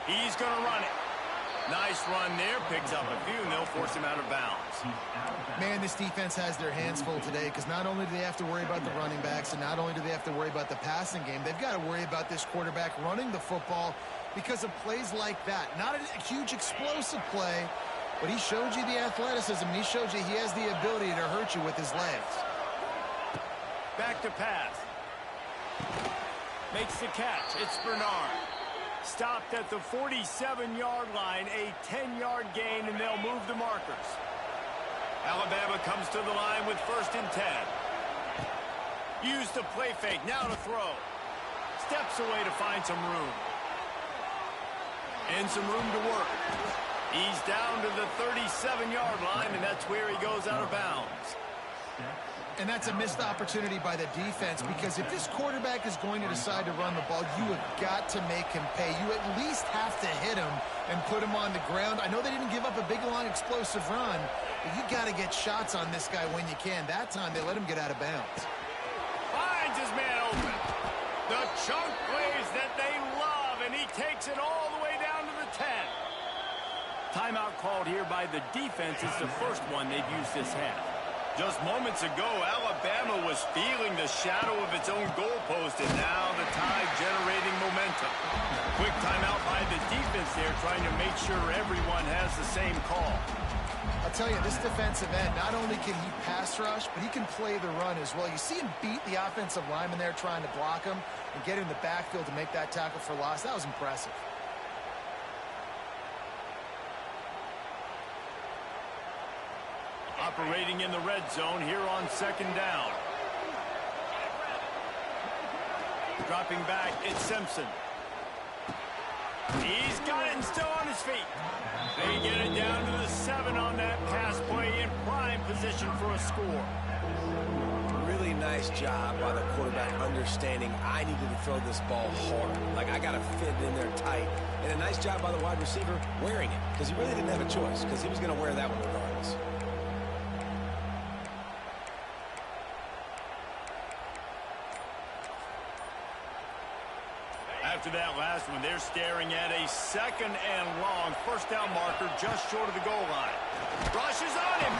He's going to run it. Nice run there. Picks up a few, and they'll force him out of bounds. Man, this defense has their hands full today because not only do they have to worry about the running backs and not only do they have to worry about the passing game, they've got to worry about this quarterback running the football because of plays like that. Not a huge explosive play, but he showed you the athleticism, and he showed you he has the ability to hurt you with his legs. Back to pass. Makes the catch. It's Bernard. Stopped at the 47-yard line, a 10-yard gain, and they'll move the markers. Alabama comes to the line with 1st and 10. Used the play fake, now to throw. Steps away to find some room. And some room to work. He's down to the 37-yard line, and that's where he goes out of bounds. And that's a missed opportunity by the defense because if this quarterback is going to decide to run the ball, you have got to make him pay. You at least have to hit him and put him on the ground. I know they didn't give up a big, long, explosive run, but you got to get shots on this guy when you can. That time, they let him get out of bounds. Finds his man open. The chunk plays that they love, and he takes it all the way down to the 10. Timeout called here by the defense. It's the first one they've used this half. Just moments ago, Alabama was feeling the shadow of its own goalpost, and now the Tide generating momentum. Quick timeout by the defense there, trying to make sure everyone has the same call. I'll tell you, this defensive end, not only can he pass rush, but he can play the run as well. You see him beat the offensive lineman there trying to block him and get in the backfield to make that tackle for loss. That was impressive. Operating in the red zone here on 2nd down. Dropping back, it's Simpson. He's got it and still on his feet. They get it down to the 7 on that pass play in prime position for a score. Really nice job by the quarterback understanding I needed to throw this ball hard. Like, I got to fit in there tight. And a nice job by the wide receiver wearing it because he really didn't have a choice because he was going to wear that one regardless. After that last one, they're staring at a 2nd and long. 1st down marker just short of the goal line. Rushes on him.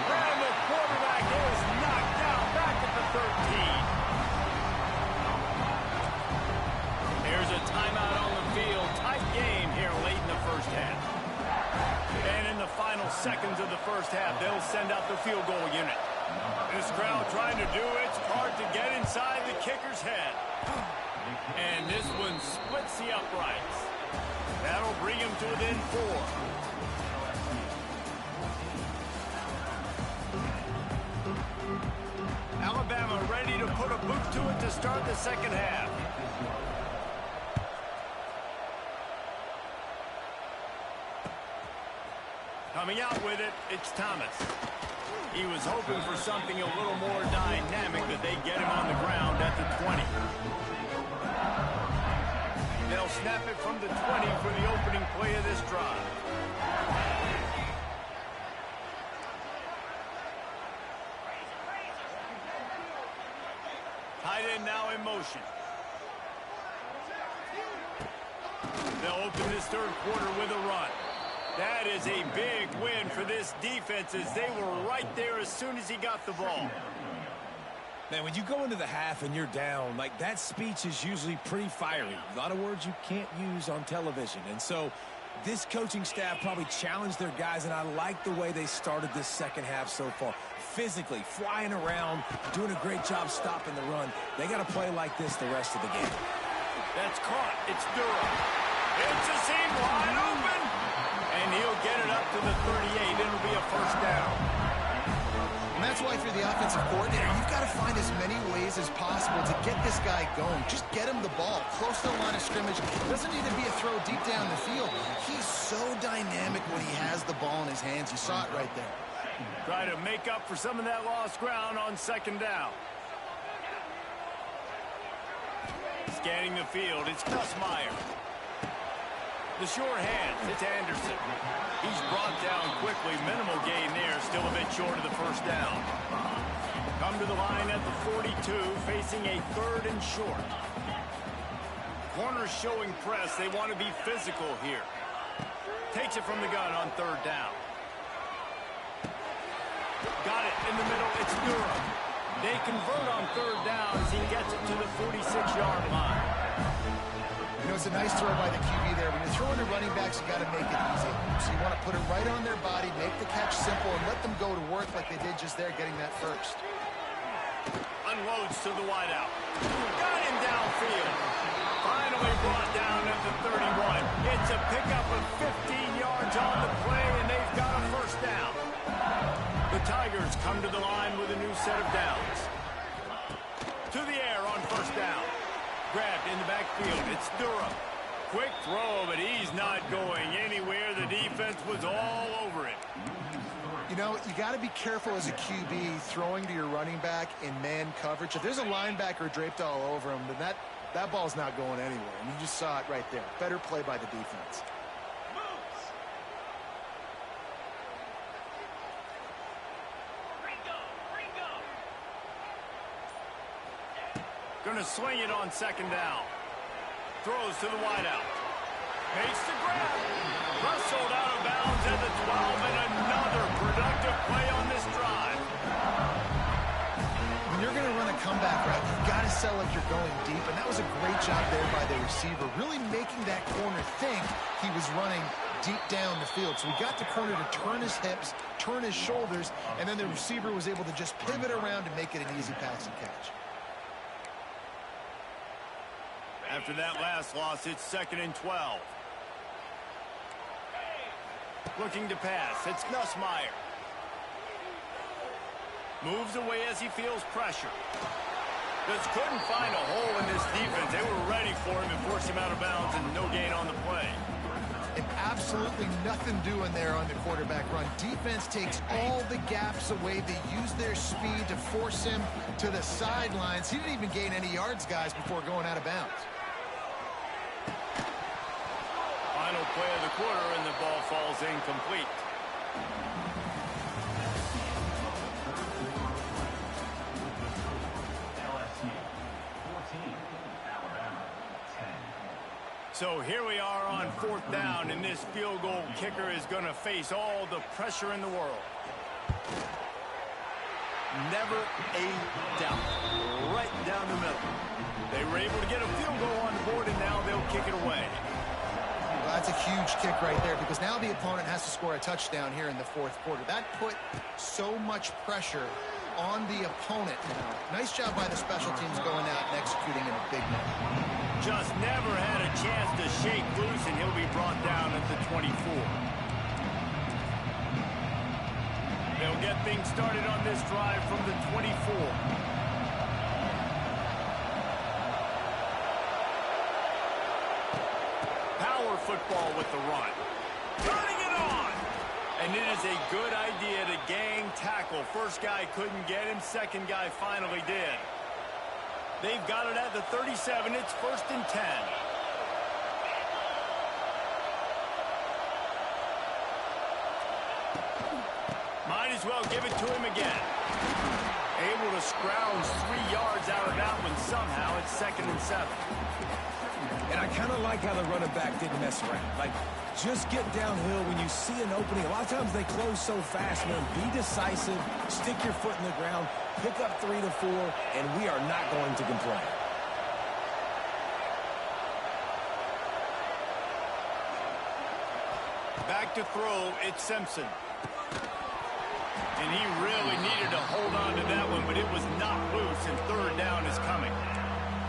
And the quarterback is knocked down back at the 13. There's a timeout on the field. Tight game here late in the first half. And in the final seconds of the first half, they'll send out the field goal unit. This crowd trying to do its part to get inside the kicker's head. And this one splits the uprights. That'll bring him to within 4. Alabama ready to put a boot to it to start the 2nd half. Coming out with it, it's Thomas. He was hoping for something a little more dynamic, but they get him on the ground at the 20. They'll snap it from the 20 for the opening play of this drive. Tight end now in motion. They'll open this 3rd quarter with a run. That is a big win for this defense as they were right there as soon as he got the ball. Man, when you go into the half and you're down, like, that speech is usually pretty fiery. A lot of words you can't use on television. And so this coaching staff probably challenged their guys, and I like the way they started this 2nd half so far. Physically, flying around, doing a great job stopping the run. They got to play like this the rest of the game. That's caught. It's Durham. It's a seam wide open. And he'll get it up to the 38. It'll be a 1st down. And that's why if you're the offensive coordinator, you've got to find as many ways as possible to get this guy going. Just get him the ball close to the line of scrimmage. Doesn't need to be a throw deep down the field. He's so dynamic when he has the ball in his hands. You saw it right there. Try to make up for some of that lost ground on second down. Scanning the field, it's Nussmeier. The sure hands, it's Anderson. He's brought down quickly. Minimal gain there, still a bit short of the first down. Come to the line at the 42, facing a 3rd and short. Corners showing press. They want to be physical here. Takes it from the gun on 3rd down. Got it in the middle. It's Durham. They convert on 3rd down as he gets it to the 46-yard line. You know, it's a nice throw by the QB there. When you're throwing to running backs, you got to make it easy. So you want to put it right on their body, make the catch simple, and let them go to work like they did just there, getting that first. Unloads to the wideout. Got him downfield. Finally brought down at the 31. It's a pickup of 15 yards on the play, and they've got a first down. The Tigers come to the line with a new set of downs. To the air on first down. Grabbed in the backfield. It's Durham. Quick throw, but he's not going anywhere. The defense was all over it. You know, you got to be careful as a QB throwing to your running back in man coverage. If there's a linebacker draped all over him, then that ball's not going anywhere. And you just saw it right there. Better play by the defense. Going to swing it on second down. Throws to the wideout. Makes the grab. Rustled out of bounds at the 12, and another productive play on this drive. When you're going to run a comeback route, you've got to sell if you're going deep, and that was a great job there by the receiver, really making that corner think he was running deep down the field. So we got the corner to turn his hips, turn his shoulders, and then the receiver was able to just pivot around and make it an easy pass and catch. After that last loss, it's 2nd and 12. Looking to pass. It's Nussmeier. Moves away as he feels pressure. Just couldn't find a hole in this defense. They were ready for him and forced him out of bounds, and no gain on the play. And absolutely nothing doing there on the quarterback run. Defense takes all the gaps away. They use their speed to force him to the sidelines. He didn't even gain any yards, guys, before going out of bounds. Final play of the quarter, and the ball falls incomplete. So here we are on 4th down, and this field goal kicker is going to face all the pressure in the world. Never a doubt. Right down the middle. They were able to get a field goal on the board, and now they'll kick it away. Well, that's a huge kick right there, because now the opponent has to score a touchdown here in the 4th quarter. That put so much pressure on the opponent now. Nice job by the special teams going out and executing in a big way. Just never had a chance to shake loose, and he'll be brought down at the 24. They'll get things started on this drive from the 24. Power football with the run. Turning it on! And it is a good idea to gang tackle. First guy couldn't get him. Second guy finally did. They've got it at the 37. It's 1st and 10. Might as well give it to him again. Able to scrounge 3 yards out of that one somehow. It's 2nd and 7. And I kind of like how the running back didn't mess around. Like, just get downhill when you see an opening. A lot of times they close so fast, man. Be decisive, stick your foot in the ground, pick up 3 to 4, and we are not going to complain. Back to throw, it's Simpson. And he really needed to hold on to that one, but it was not loose, and 3rd down is coming.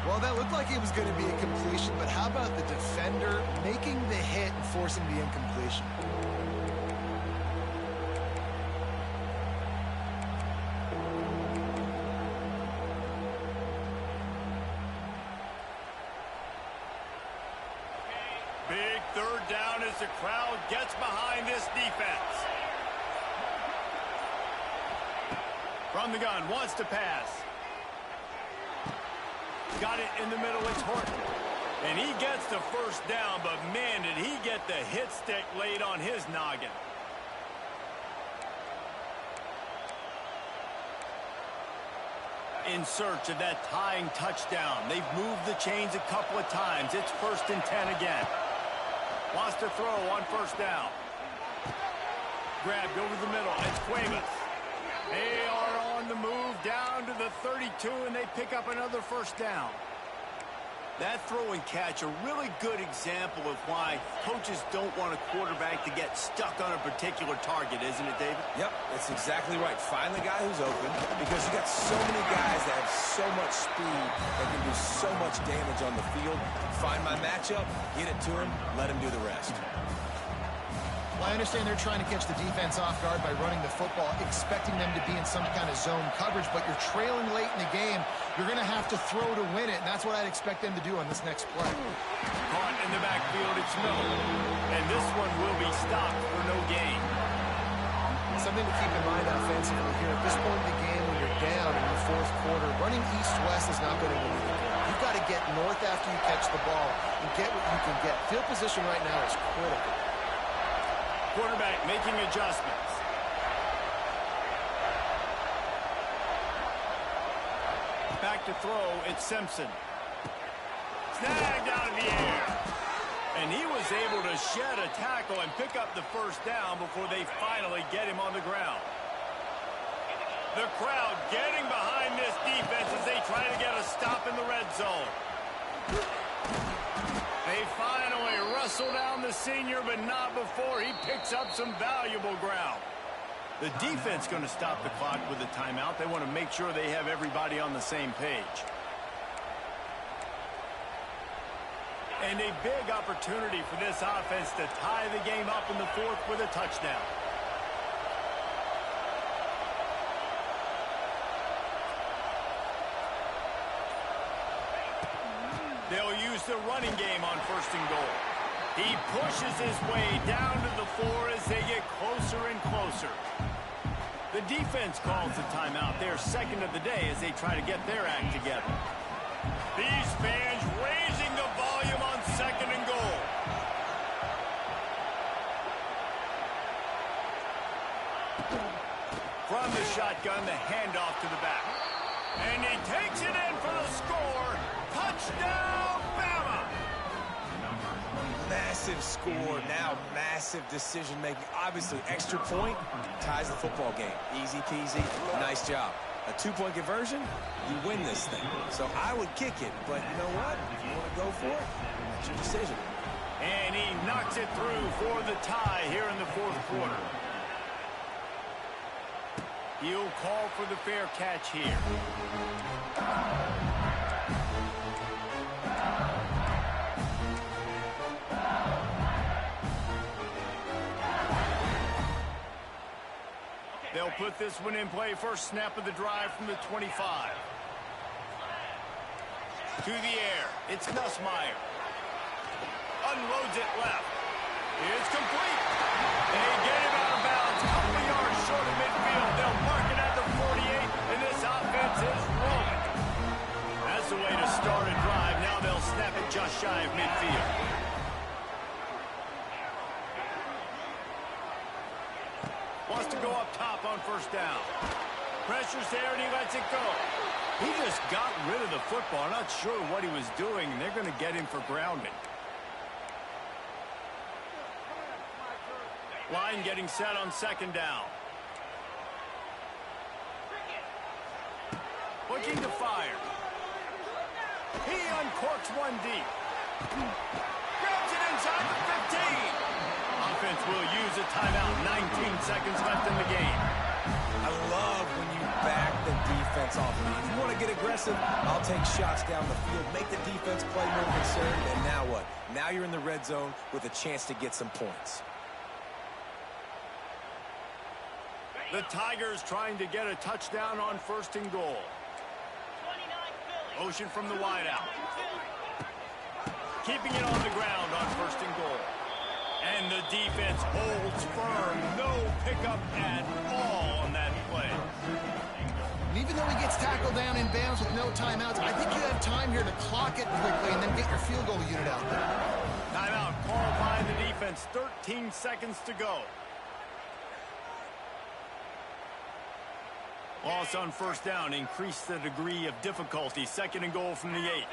Well, that looked like it was going to be a completion, but how about the defender making the hit and forcing the incompletion? Big 3rd down as the crowd gets behind this defense. From the gun, wants to pass. Got it in the middle, it's Horton. And he gets the first down, but man, did he get the hit stick laid on his noggin. In search of that tying touchdown. They've moved the chains a couple of times. It's 1st and 10 again. Wants to throw on 1st down. Grabbed over the middle. It's Cuevas. They are on the move down to the 32, and they pick up another 1st down. That throw and catch, a really good example of why coaches don't want a quarterback to get stuck on a particular target, isn't it, David? Yep, that's exactly right. Find the guy who's open, because you got so many guys that have so much speed that can do so much damage on the field. Find my matchup, get it to him, let him do the rest. Well, I understand they're trying to catch the defense off guard by running the football, expecting them to be in some kind of zone coverage, but you're trailing late in the game. You're going to have to throw to win it, and that's what I'd expect them to do on this next play. Caught in the backfield, it's Miller. And this one will be stopped for no gain. Something to keep in mind offensively here. At this point in the game, when you're down in the 4th quarter, running east-west is not going to win the game. You've got to get north after you catch the ball and get what you can get. Field position right now is critical. Quarterback making adjustments. Back to throw, it's Simpson. Snagged out of the air. And he was able to shed a tackle and pick up the 1st down before they finally get him on the ground. The crowd getting behind this defense as they try to get a stop in the red zone. They finally wrestle down the senior, but not before he picks up some valuable ground. The defense going to stop the clock with a timeout. They want to make sure they have everybody on the same page. And a big opportunity for this offense to tie the game up in the 4th with a touchdown. They'll use the running game on 1st and goal. He pushes his way down to the 4 as they get closer and closer. The defense calls the timeout. They're 2nd of the day as they try to get their act together. These fans raising the volume on 2nd and goal. From the shotgun, the handoff to the back. And he takes it in for the score. Touchdown, Bama! Massive score, now massive decision-making. Obviously, extra point ties the football game. Easy peasy, nice job. A 2-point conversion, you win this thing. So I would kick it, but you know what? If you want to go for it, that's your decision. And he knocks it through for the tie here in the 4th quarter. He'll call for the fair catch here. They'll put this one in play. First snap of the drive from the 25. To the air. It's Nussmeier. Unloads it left. It's complete. They get him out of bounds. Couple of yards short of midfield. They'll mark it at the 48, and this offense is rolling. That's the way to start a drive. Now they'll snap it just shy of midfield. Wants to go up top on 1st down. Pressure's there, and he lets it go. He just got rid of the football. Not sure what he was doing, and they're going to get him for grounding. Line getting set on 2nd down. Looking to fire. He uncorks one deep. Grabs it inside the 15. Offense will use a timeout. 19 seconds left in the game. I love when you back the defense off of me. If you want to get aggressive, I'll take shots down the field, make the defense play more concerned, and now what? Now you're in the red zone with a chance to get some points. The Tigers trying to get a touchdown on 1st and goal. Motion from the wideout. Keeping it on the ground on 1st and goal. And the defense holds firm. No pickup at all on that play. And even though he gets tackled down in bounds with no timeouts, I think you have time here to clock it quickly and then get your field goal unit out there. Timeout called by the defense. 13 seconds to go. Loss on first down. Increase the degree of difficulty. Second and goal from the 8.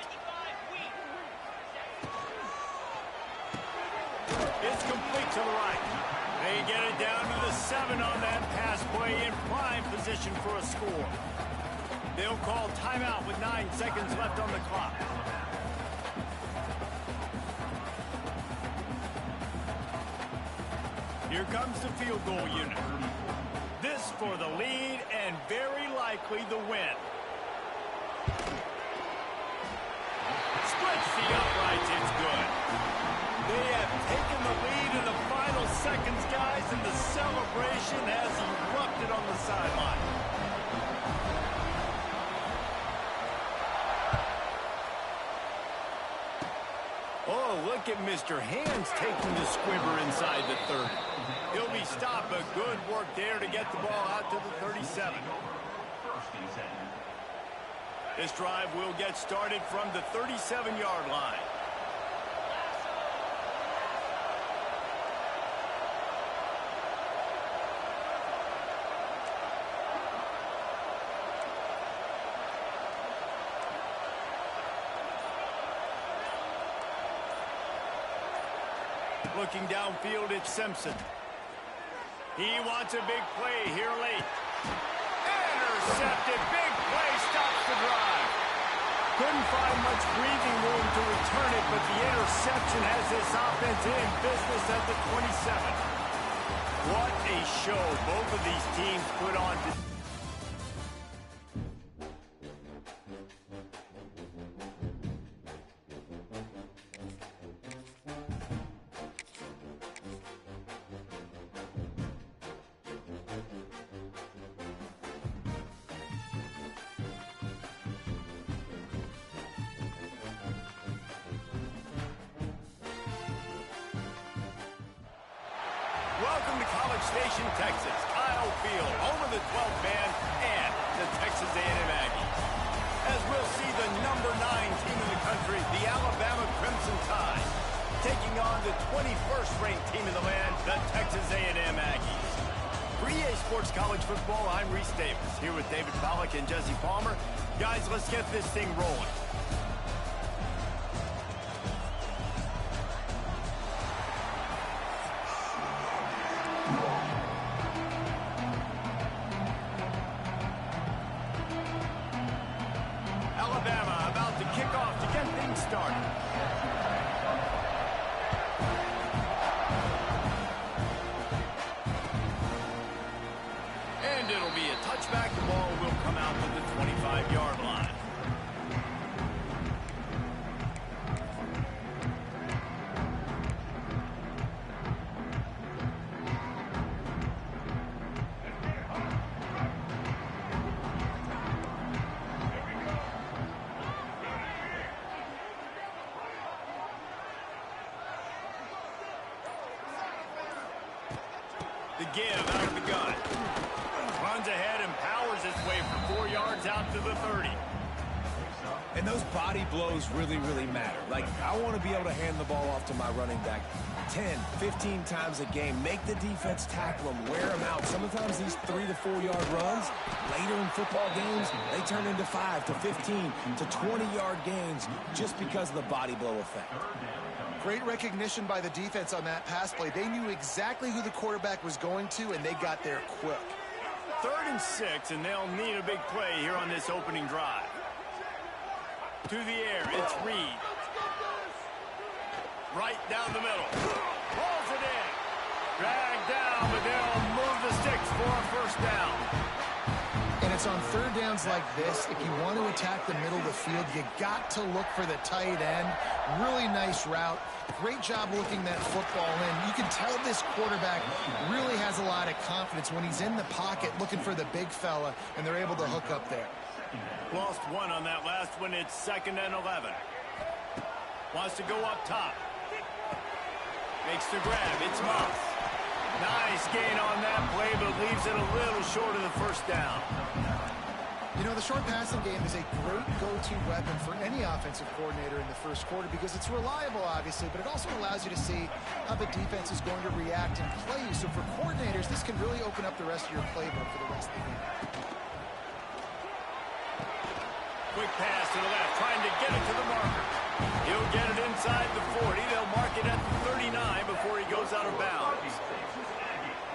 It's complete to the right. They get it down to the 7 on that pass play in prime position for a score. They'll call timeout with 9 seconds left on the clock. Here comes the field goal unit. This for the lead and very likely the win. Splits the uprights, it's good. They have taken the lead in the final seconds, guys, and the celebration has erupted on the sideline. Oh, look at Mr. Hands taking the squibber inside the 30. He'll be stopped, but good work there to get the ball out to the 37. This drive will get started from the 37-yard line. Looking downfield, it's Simpson. He wants a big play here late. Intercepted. Big play stops the drive. Couldn't find much breathing room to return it, but the interception has this offense in business at the 27. What a show both of these teams put on today. Welcome to College Station, Texas. Kyle Field, home of the 12th man and the Texas A&M Aggies. As we'll see the number 9 team in the country, the Alabama Crimson Tide, taking on the 21st ranked team in the land, the Texas A&M Aggies. For EA Sports College Football, I'm Reese Davis, here with David Pollack and Jesse Palmer. Guys, let's get this thing rolling. Alabama about to kick off to get things started. And it'll be a touchback. The ball will come out to the 25-yard line. The give out of the gun. Runs ahead and powers his way for 4 yards out to the 30. And those body blows really, really matter. Like, I want to be able to hand the ball off to my running back 10, 15 times a game. Make the defense tackle them, wear them out. Sometimes these 3 to 4 yard runs, later in football games, they turn into 5 to 15 to 20-yard gains just because of the body blow effect. Great recognition by the defense on that pass play. They knew exactly who the quarterback was going to, and they got there quick. 3rd and 6, and they'll need a big play here on this opening drive. To the air, it's Reed. Right down the middle. Pulls it in. Dragged down, but they'll move the sticks for a first down. And it's on 3rd downs like this. If you want to attack the middle of the field, you got to look for the tight end. Really nice route. Great job looking that football in. You can tell this quarterback really has a lot of confidence when he's in the pocket looking for the big fella, and they're able to hook up there. Lost 1 on that last one. It's 2nd and 11. Wants to go up top. Makes the grab. It's Moss. Nice gain on that play, but leaves it a little short of the first down. You know, the short passing game is a great go-to weapon for any offensive coordinator in the first quarter because it's reliable, obviously, but it also allows you to see how the defense is going to react and play you. So for coordinators, this can really open up the rest of your playbook for the rest of the game. Quick pass to the left, trying to get it to the marker. He'll get it inside the 40. They'll mark it at the 39 before he goes out of bounds.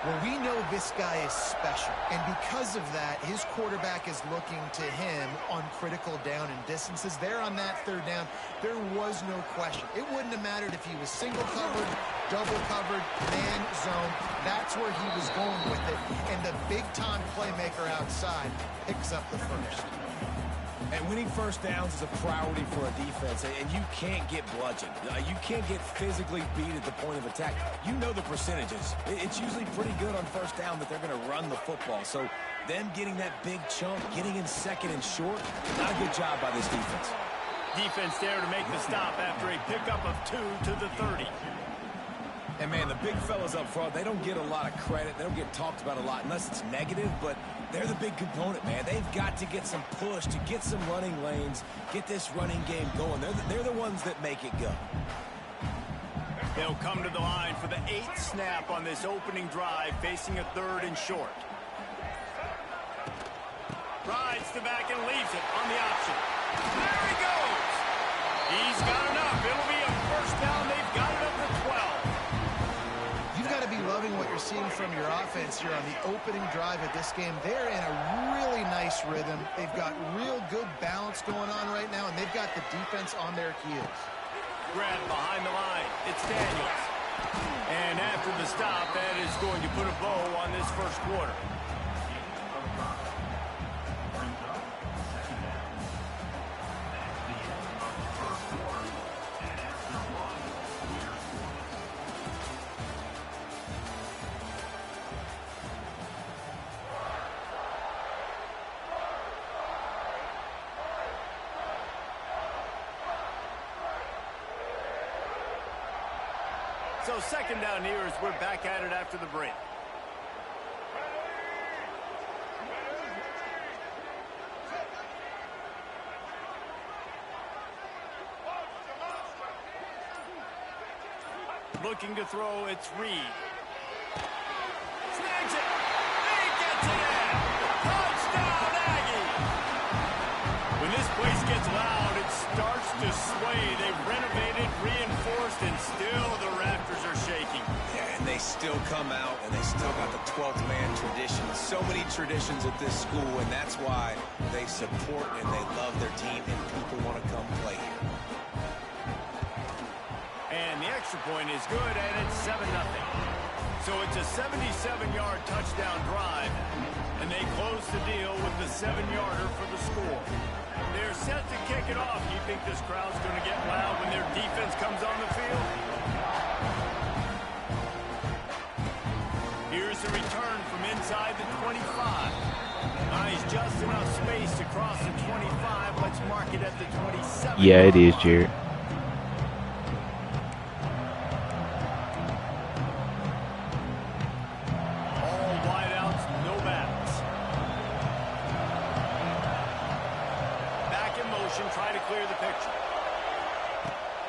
Well, we know this guy is special, and because of that, his quarterback is looking to him on critical down and distances. There on that third down, there was no question. It wouldn't have mattered if he was single covered, double covered, man zone. That's where he was going with it, and the big-time playmaker outside picks up the first. And winning first downs is a priority for a defense, and you can't get bludgeoned. You can't get physically beat at the point of attack. You know the percentages. It's usually pretty good on first down that they're going to run the football. So them getting that big chunk, getting in second and short, not a good job by this defense. Defense there to make the stop after a pickup of 2 to the 30. And, man, the big fellas up front, they don't get a lot of credit. They don't get talked about a lot unless it's negative, but they're the big component, man. They've got to get some push, to get some running lanes, get this running game going. They're the ones that make it go. They'll come to the line for the 8th snap on this opening drive, facing a 3rd and short. Rides the back and leaves it on the option. There he goes! He's got enough. It'll be a first down. They've got it up to 12. You've got to be loving what you're seeing from your offense here on the opening drive of this game. They're in a really nice rhythm. They've got real good balance going on right now, and they've got the defense on their heels. Grab behind the line. It's Daniels. And after the stop, that is going to put a bow on this first quarter. So second down here as we're back at it after the break. Looking to throw, it's Reed. Snags it. He gets it in. Touchdown, Aggie. When this place gets loud, it starts to sway. They've renovated, reinforced, and still the rafters are shaking. Yeah, and they still come out, and they still got the 12th man tradition. So many traditions at this school, and that's why they support and they love their team, and people want to come play here. And the extra point is good, and it's 7-0. So it's a 77-yard touchdown drive, and they close the deal with the 7-yarder for the score. They're set to kick it off. Do you think this crowd's going to get loud when their defense comes on the field? Here's the return from inside the 25. Nice, just enough space to cross the 25. Let's mark it at the 27. Yeah, it is, Jared.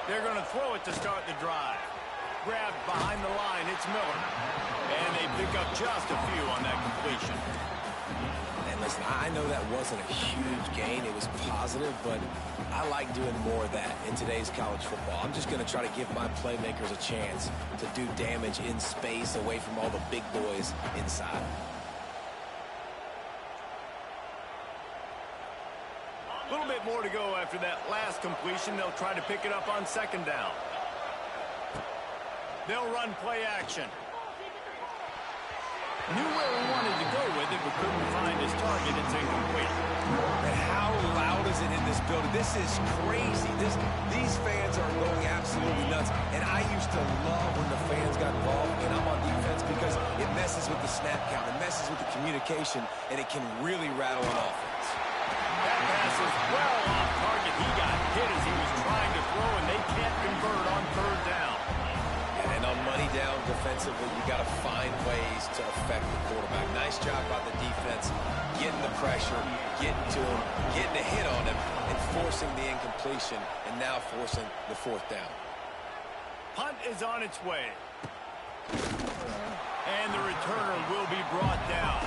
They're going to throw it to start the drive. Grabbed behind the line, it's Miller. And they pick up just a few on that completion. And listen, I know that wasn't a huge gain. It was positive, but I like doing more of that in today's college football. I'm just going to try to give my playmakers a chance to do damage in space away from all the big boys inside. A little bit more to go after that last completion. They'll try to pick it up on second down. They'll run play action. Knew where he wanted to go with it, but couldn't find his target. It's incomplete. And how loud is it in this building? This is crazy. These fans are going absolutely nuts. And I used to love when the fans got involved and I'm on defense because it messes with the snap count. It messes with the communication, and it can really rattle an offense. That pass is well off target. He got hit as he was trying to throw, and they can't convert on third down. And on money down defensively, you got to find ways to affect the quarterback. Nice job by the defense. getting the pressure, getting to him, getting a hit on him, and forcing the incompletion, and now forcing the fourth down. Punt is on its way. And the returner will be brought down.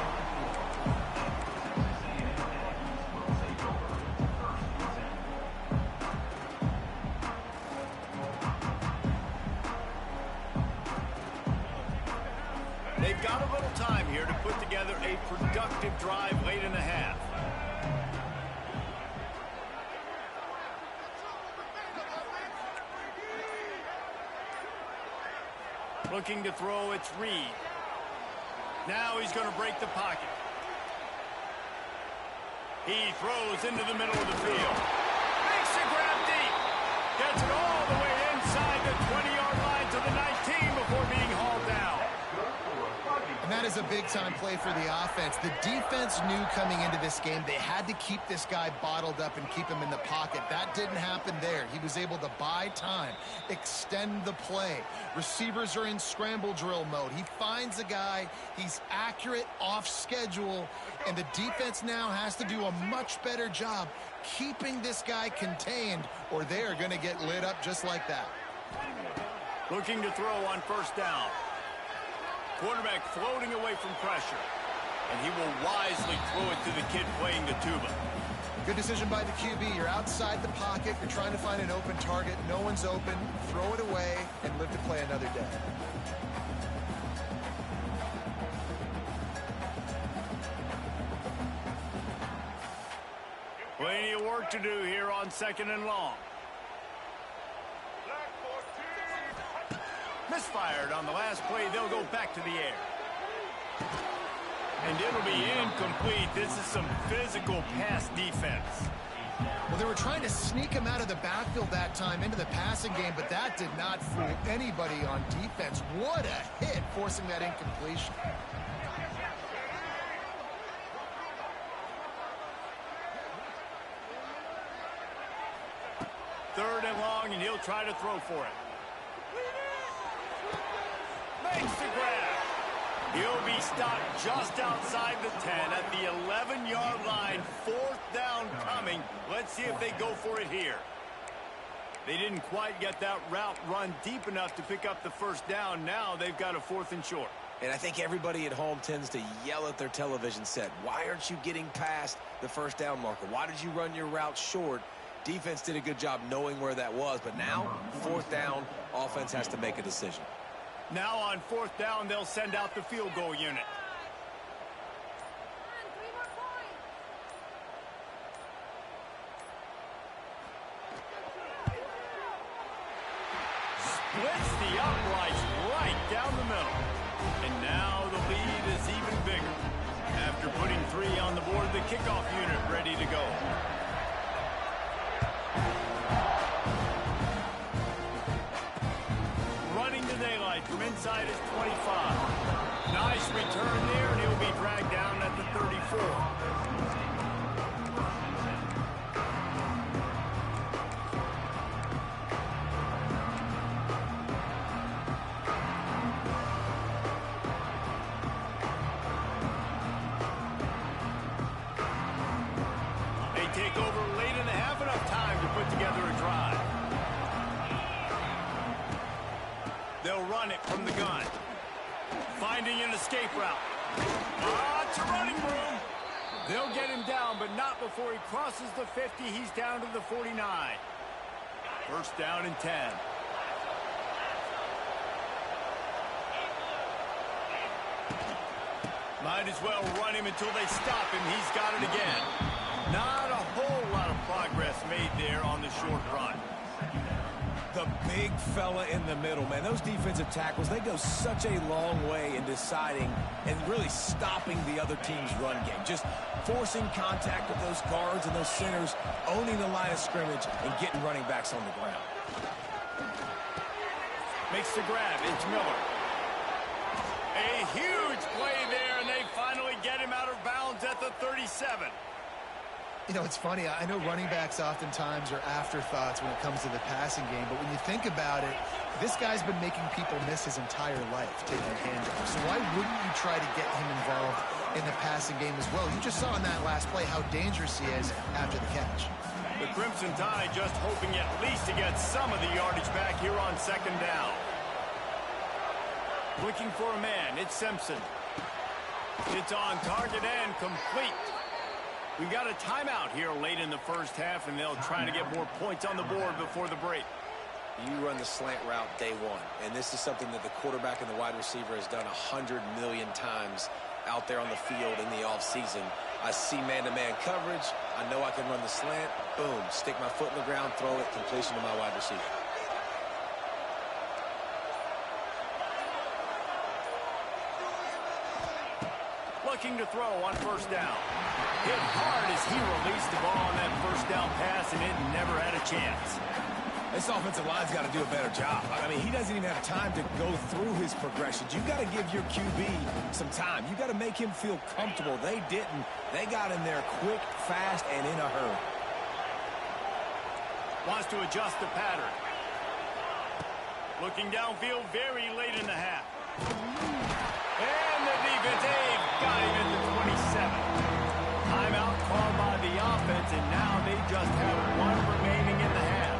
They've got a little time here to put together a productive drive late in the half. Looking to throw, it's Reed. Now he's going to break the pocket. He throws into the middle of the field. Makes the grab deep. Gets it all the way inside the 20-yard line to the 19 before being hauled down. And that is a big-time play for the offense. The defense knew coming into this game they had to keep this guy bottled up and keep him in the pocket. That didn't happen there. He was able to buy time, extend the play. Receivers are in scramble drill mode. He finds a guy, he's accurate, off schedule, and the defense now has to do a much better job keeping this guy contained, or they're going to get lit up just like that. Looking to throw on first down. Quarterback floating away from pressure. And he will wisely throw it to the kid playing the tuba. Good decision by the QB. You're outside the pocket. You're trying to find an open target. No one's open. Throw it away and live to play another day. Plenty of work to do here on 2nd and long. Misfired on the last play. They'll go back to the air. And it'll be incomplete. This is some physical pass defense. Well, they were trying to sneak him out of the backfield that time into the passing game, but that did not fool anybody on defense. What a hit, forcing that incompletion. Third and long, and he'll try to throw for it. Makes the grab. He'll be stopped just outside the 10 at the 11-yard line. Fourth down coming. Let's see if they go for it here. They didn't quite get that route run deep enough to pick up the first down. Now they've got a 4th and short. And I think everybody at home tends to yell at their television set. Why aren't you getting past the first down marker? Why did you run your route short? Defense did a good job knowing where that was. But now, 4th down, offense has to make a decision. Now on 4th down, they'll send out the field goal unit. Splits the uprights right down the middle. And now the lead is even bigger. After putting 3 on the board, the kickoff unit ready to go. From inside his 25. Nice return there, and he'll be dragged down at the 34. They take over late in the half, enough time to put together a drive. They'll run it from the gun. Finding an escape route. It's a running room. They'll get him down, but not before he crosses the 50. He's down to the 49. First down and 10. Might as well run him until they stop him. He's got it again. Not a whole lot of progress made there on the short run. The big fella in the middle, man. Those defensive tackles, they go such a long way in deciding and really stopping the other team's run game. Just forcing contact with those guards and those centers, owning the line of scrimmage, and getting running backs on the ground. Makes the grab. It's Miller. A huge play there, and they finally get him out of bounds at the 37. You know, it's funny. I know running backs oftentimes are afterthoughts when it comes to the passing game, but when you think about it, this guy's been making people miss his entire life taking handoffs. So why wouldn't you try to get him involved in the passing game as well. You just saw in that last play how dangerous he is after the catch. The Crimson Tide just hoping at least to get some of the yardage back here on second down. Looking for a man, it's Simpson. It's on target and complete. We've got a timeout here late in the first half, and they'll try to get more points on the board before the break. You run the slant route day one, and this is something that the quarterback and the wide receiver has done 100 million times out there on the field in the offseason. I see man-to-man coverage. I know I can run the slant. Boom, stick my foot in the ground, throw it, completion to my wide receiver. Looking to throw on first down. Hit hard as he released the ball on that first down pass, and it never had a chance. This offensive line's got to do a better job. I mean, he doesn't even have time to go through his progressions. You've got to give your QB some time. You've got to make him feel comfortable. They didn't. They got in there quick, fast, and in a hurry. Wants to adjust the pattern. Looking downfield very late in the half. And the defense, they've got him at the 27. Timeout called by the offense, and now they just have one remaining in the half.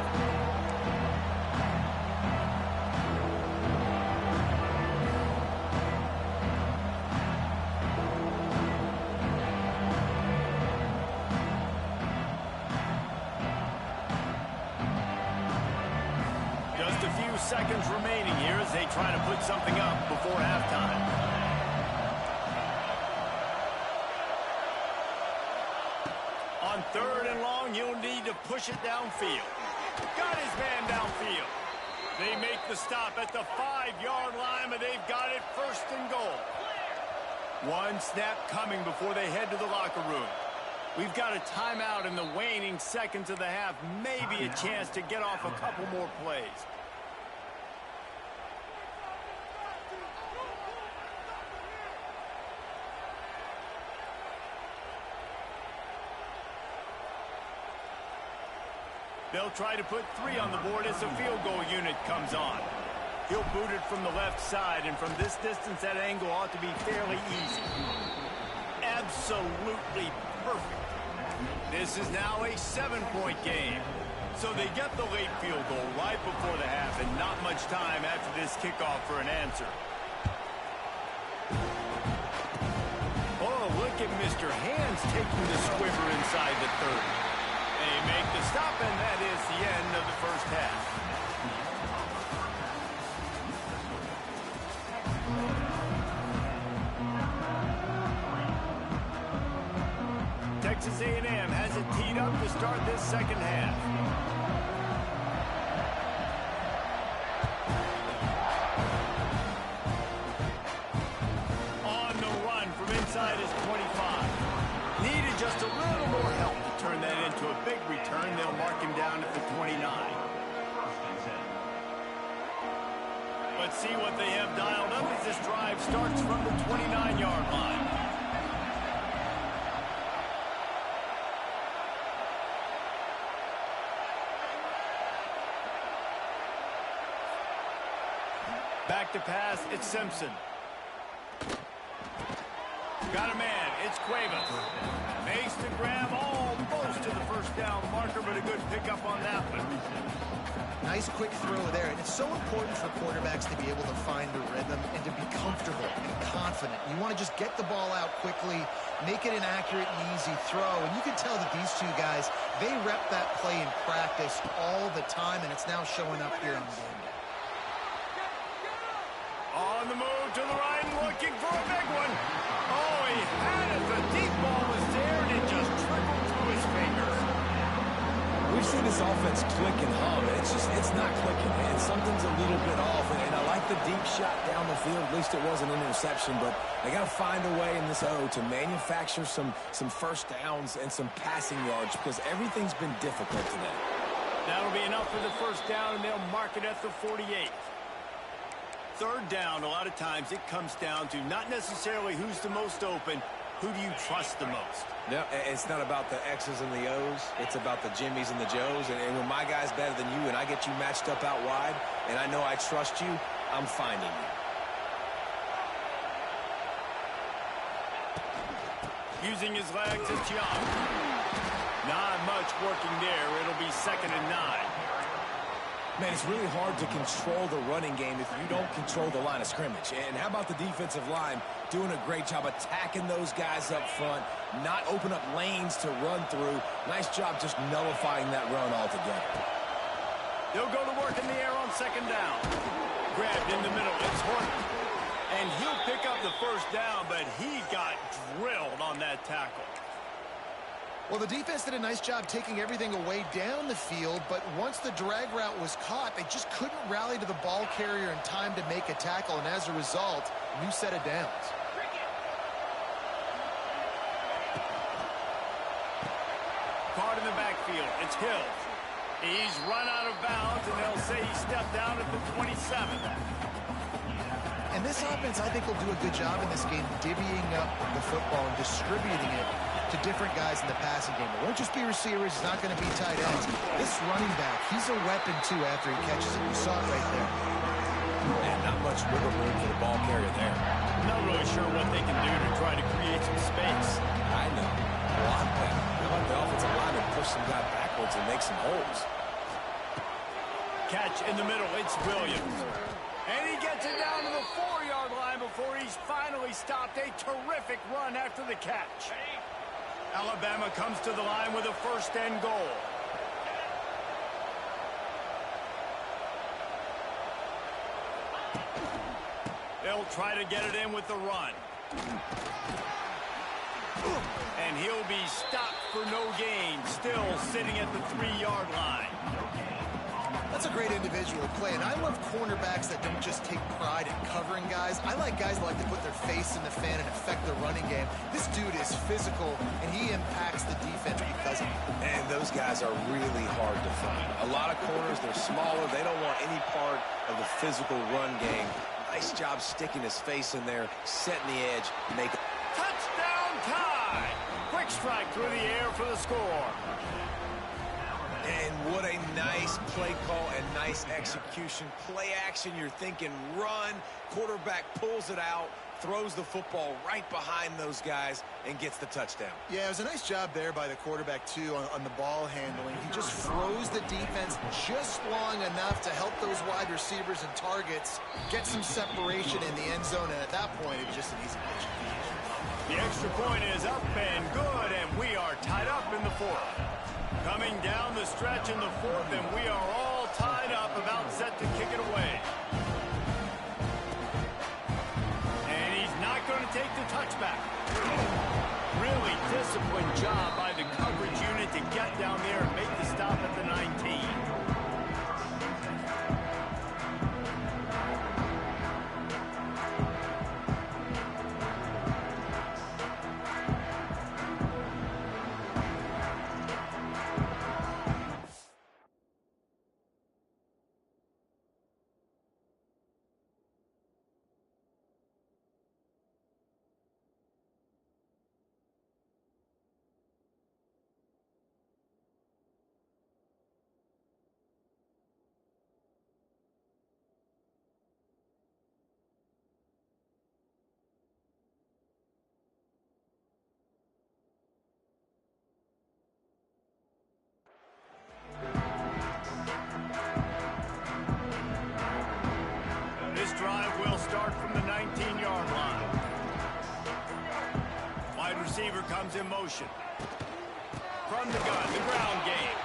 Just a few seconds remaining here as they try to put something up before halftime. On third and long, you'll need to push it downfield. Got his man downfield. They make the stop at the 5-yard line, but they've got it first and goal. One snap coming before they head to the locker room. We've got a timeout in the waning seconds of the half. Maybe a chance to get off a couple more plays. They'll try to put 3 on the board as the field goal unit comes on. He'll boot it from the left side, and from this distance, that angle ought to be fairly easy. Absolutely perfect. This is now a 7-point game. So they get the late field goal right before the half, and not much time after this kickoff for an answer. Oh, look at Mr. Hands taking the squibber inside the 30. They make the stop, and that is the end of the first half. Texas A&M has it teed up to start this second half. On the run from inside his 25. Needed just a little more help to turn that into a big return. They'll mark him down at the 29. Let's see what they have dialed up as this drive starts from the 29-yard line. Back to pass, it's Simpson. Got a man, it's Cuevas. Makes the grab almost to the first down marker, but a good pickup on that one. Nice quick throw there, and it's so important for quarterbacks to be able to find the rhythm and to be comfortable and confident. You want to just get the ball out quickly, make it an accurate and easy throw, and you can tell that these two guys, they rep that play in practice all the time, and it's now showing up here on game day. On the move to the right, looking for a big one. Oh, he had it. The deep ball was there, and it just trickled through his fingers. We've seen this offense click and hum, and it's not clicking, and something's a little bit off. And I like the deep shot down the field. At least it wasn't an interception, but they got to find a way in this O to manufacture some first downs and some passing yards because everything's been difficult today. That'll be enough for the first down, and they'll mark it at the 48. Third down, a lot of times it comes down to not necessarily who's the most open, who do you trust the most? No, it's not about the X's and the O's. It's about the Jimmys and the Joes. And when my guy's better than you and I get you matched up out wide and I know I trust you, I'm finding you. Using his legs, it's Young. Not much working there. It'll be 2nd and 9. Man, it's really hard to control the running game if you don't control the line of scrimmage. And how about the defensive line doing a great job attacking those guys up front, not open up lanes to run through. Nice job just nullifying that run altogether. They'll go to work in the air on 2nd down. Grabbed in the middle. It's Horton. And he'll pick up the 1st down, but he got drilled on that tackle. Well, the defense did a nice job taking everything away down the field, but once the drag route was caught, they just couldn't rally to the ball carrier in time to make a tackle, and as a result, new set of downs. Caught in the backfield. It's Hill. He's run out of bounds, and they'll say he stepped down at the 27. And this offense, I think, will do a good job in this game divvying up the football and distributing it to different guys in the passing game. It won't just be receivers. It's not going to be tight ends. This running back, he's a weapon, too, after he catches it. You saw it right there. And not much wiggle room for the ball carrier there. I'm not really sure what they can do to try to create some space. I know. A lot better. How about the offensive lineman push some guy backwards and make some holes? Catch in the middle. It's Williams. And he gets it down to the 4-yard line before he's finally stopped. A terrific run after the catch. Alabama comes to the line with a 1st and goal. They'll try to get it in with the run. And he'll be stopped for no gain, still sitting at the 3-yard line. That's a great individual play, and I love cornerbacks that don't just take pride in covering guys. I like guys that like to put their face in the fan and affect the running game. This dude is physical, and he impacts the defense because of it. And those guys are really hard to find. A lot of corners, they're smaller. They don't want any part of the physical run game. Nice job sticking his face in there, setting the edge, make it. Touchdown tie! Quick strike through the air for the score. And what a nice play call and nice execution. Play action, you're thinking run. Quarterback pulls it out, throws the football right behind those guys, and gets the touchdown. Yeah, it was a nice job there by the quarterback, too, on the ball handling. He just froze the defense just long enough to help those wide receivers and targets get some separation in the end zone, and at that point, it was just an easy pitch. The extra point is up and good, and we are tied up in the 4th. Coming down the stretch in the 4th, and we are all tied up, about set to kick it away. And he's not going to take the touchback. Really disciplined job by the coverage unit to get down there and make the stop at the 19. This drive will start from the 19-yard line. Wide receiver comes in motion. From the gun, the ground game.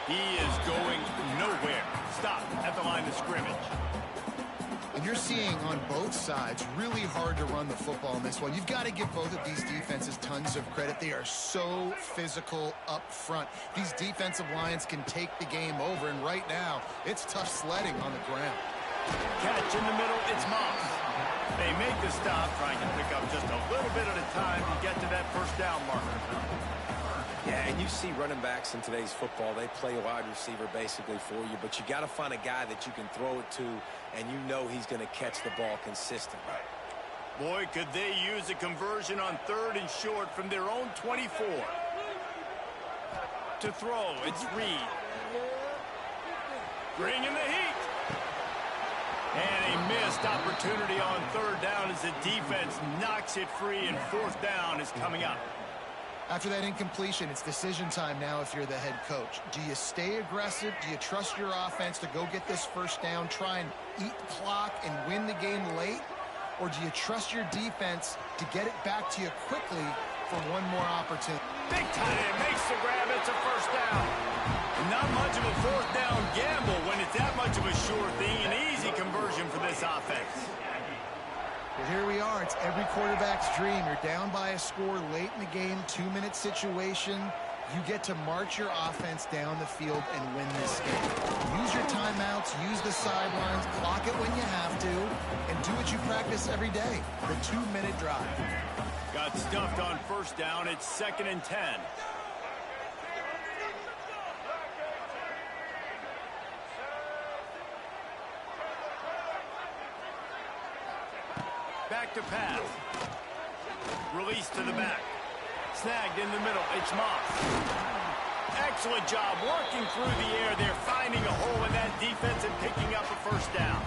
He is going nowhere. Stop at the line of scrimmage. And you're seeing on both sides really hard to run the football in this one. You've got to give both of these defenses tons of credit. They are so physical up front. These defensive lines can take the game over, and right now, it's tough sledding on the ground. Catch in the middle, it's Moss. They make the stop, trying to pick up just a little bit at a time to get to that 1st down marker. Yeah, and you see running backs in today's football, they play a wide receiver basically for you, but you got to find a guy that you can throw it to, and you know he's going to catch the ball consistently. Boy, could they use a conversion on 3rd and short from their own 24. To throw, it's Reed. Bringing the heat. And a missed opportunity on 3rd down as the defense knocks it free, and 4th down is coming up. After that incompletion, it's decision time now if you're the head coach. Do you stay aggressive? Do you trust your offense to go get this first down, try and eat the clock and win the game late? Or do you trust your defense to get it back to you quickly for one more opportunity? Big tight end makes the grab. It's a first down. Not much of a fourth down gamble when it's that much of a sure thing. An easy conversion for this offense. Well, here we are. It's every quarterback's dream. You're down by a score late in the game, 2-minute situation. You get to march your offense down the field and win this game. Use your timeouts, use the sidelines, clock it when you have to, and do what you practice every day, the 2-minute drive. Got stuffed on first down. It's 2nd and 10. Back to pass. Release to the back. Snagged in the middle. It's Moss. Excellent job working through the air there, finding a hole in that defense and picking up a first down.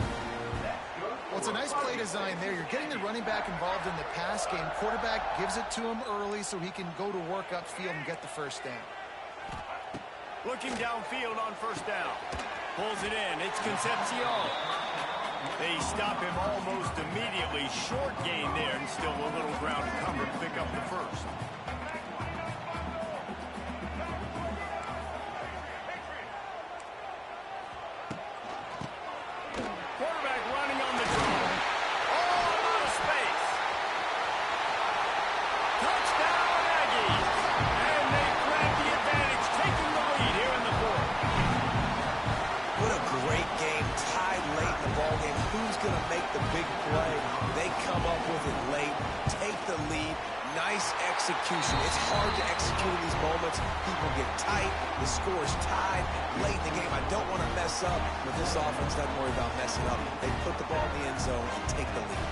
Well, it's a nice play design there. You're getting the running back involved in the pass game. Quarterback gives it to him early so he can go to work upfield and get the first down. Looking downfield on first down. Pulls it in. It's Concepcion. They stop him almost immediately. Short gain there, and still a little ground to cover to pick up the first. Quarterback running on the draw. All out of space. Touchdown, Aggies. And they grab the advantage, taking the lead here in the fourth. What a great game, tied late in the ballgame. Who's going to make the big play? They come up with it late, take the lead. Nice execution. It's hard to execute in these moments. People get tight. The score's tied late in the game. I don't want to mess up, but this offense doesn't worry about messing up. They put the ball in the end zone and take the lead.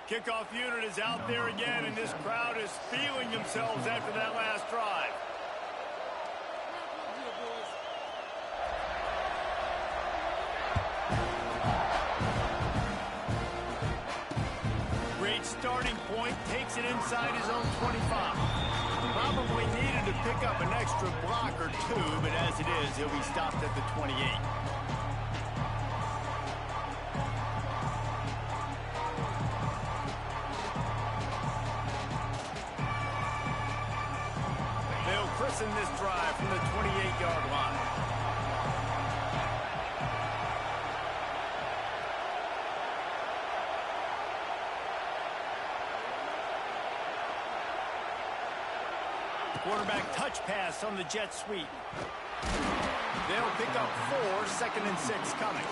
Kickoff unit is out there again, and this crowd is feeling themselves after that last drive. Great starting point, takes it inside his own 25. Probably needed to pick up an extra block or two, but as it is, he'll be stopped at the 28. In this drive from the 28-yard line. Quarterback touch pass on the jet sweep. They'll pick up 4, 2nd and 6 coming.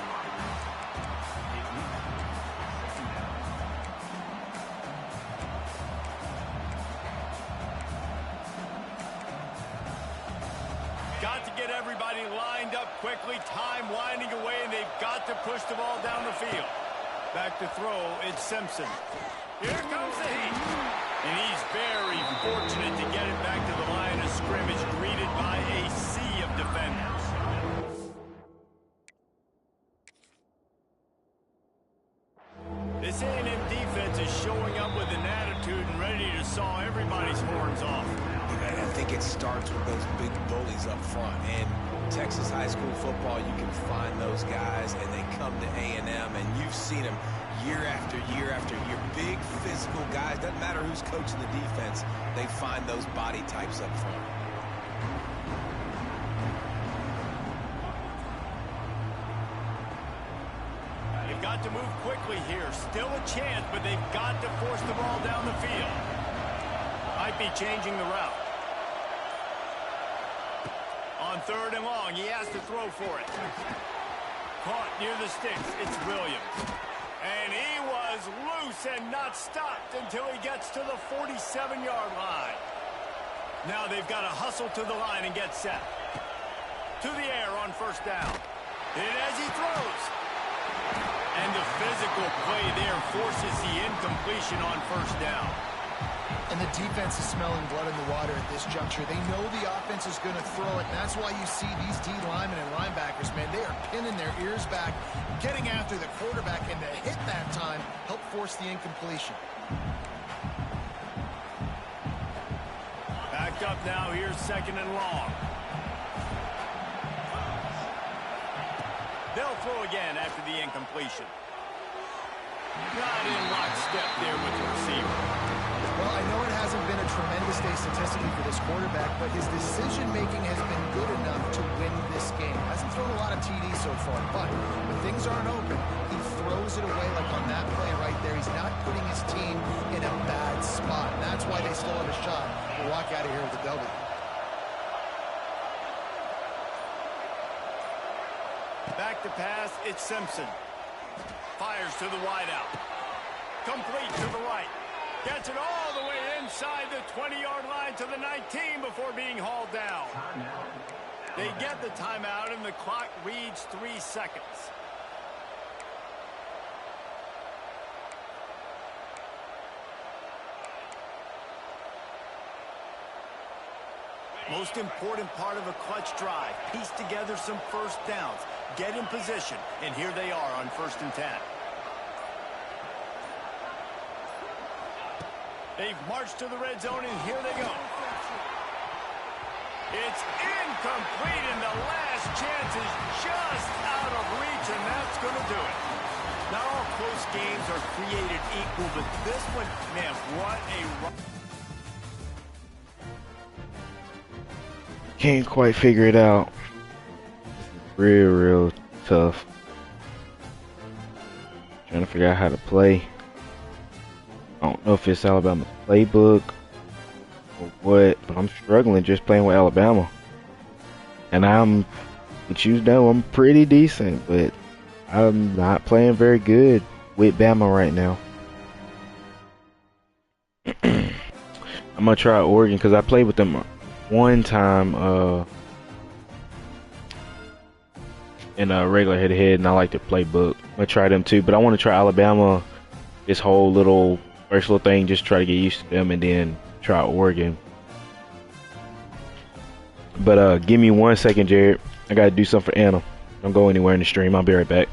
Got to get everybody lined up quickly, time winding away, and they've got to push the ball down the field. Back to throw, it's Simpson. Here comes the heat. And he's very fortunate to get it back to the line of scrimmage, greeted by a sea of defenders. This A&M defense is showing up with an attitude and ready to saw everybody's horns off. And I think it starts with those big bullies up front. And Texas high school football, you can find those guys, and they come to A&M, and you've seen them year after year after year. Big physical guys. Doesn't matter who's coaching the defense. They find those body types up front. They've got to move quickly here. Still a chance, but they've got to force the ball down the field. Might be changing the route. On 3rd and long, he has to throw for it. Caught near the sticks. It's Williams. And he was loose and not stopped until he gets to the 47-yard line. Now they've got to hustle to the line and get set. To the air on first down. And as he throws. And the physical play there forces the incompletion on first down. And the defense is smelling blood in the water at this juncture. They know the offense is going to throw it, and that's why you see these D linemen and linebackers, man, they are pinning their ears back, getting after the quarterback, and the hit that time helped force the incompletion. Back up now, here's second and long. They'll throw again after the incompletion. Not in lockstep there with the receiver. Well, I know it hasn't been a tremendous day statistically for this quarterback, but his decision-making has been good enough to win this game. Hasn't thrown a lot of TDs so far, but when things aren't open, he throws it away like on that play right there. He's not putting his team in a bad spot, and that's why they still have a shot to walk out of here with a W. Back to pass, it's Simpson. Fires to the wideout. Complete to the right. Gets it all the way inside the 20-yard line to the 19 before being hauled down. They get the timeout, and the clock reads 3 seconds. Most important part of a clutch drive. Piece together some first downs. Get in position. And here they are on 1st and 10. They've marched to the red zone, and here they go. It's incomplete, and the last chance is just out of reach, and that's going to do it. Not all close games are created equal, but this one, man, what a... Can't quite figure it out. Real tough. Trying to figure out how to play. I don't know if it's Alabama's playbook or what, but I'm struggling just playing with Alabama. And but you know, I'm pretty decent, but I'm not playing very good with Bama right now. I'm gonna try Oregon because I played with them one time in a regular head-to-head, and I like their playbook. I'm gonna try them too, but I want to try Alabama. This whole little first little thing, just try to get used to them, and then try Oregon. But give me 1 second, Jared. I gotta do something for Anna. Don't go anywhere in the stream. I'll be right back.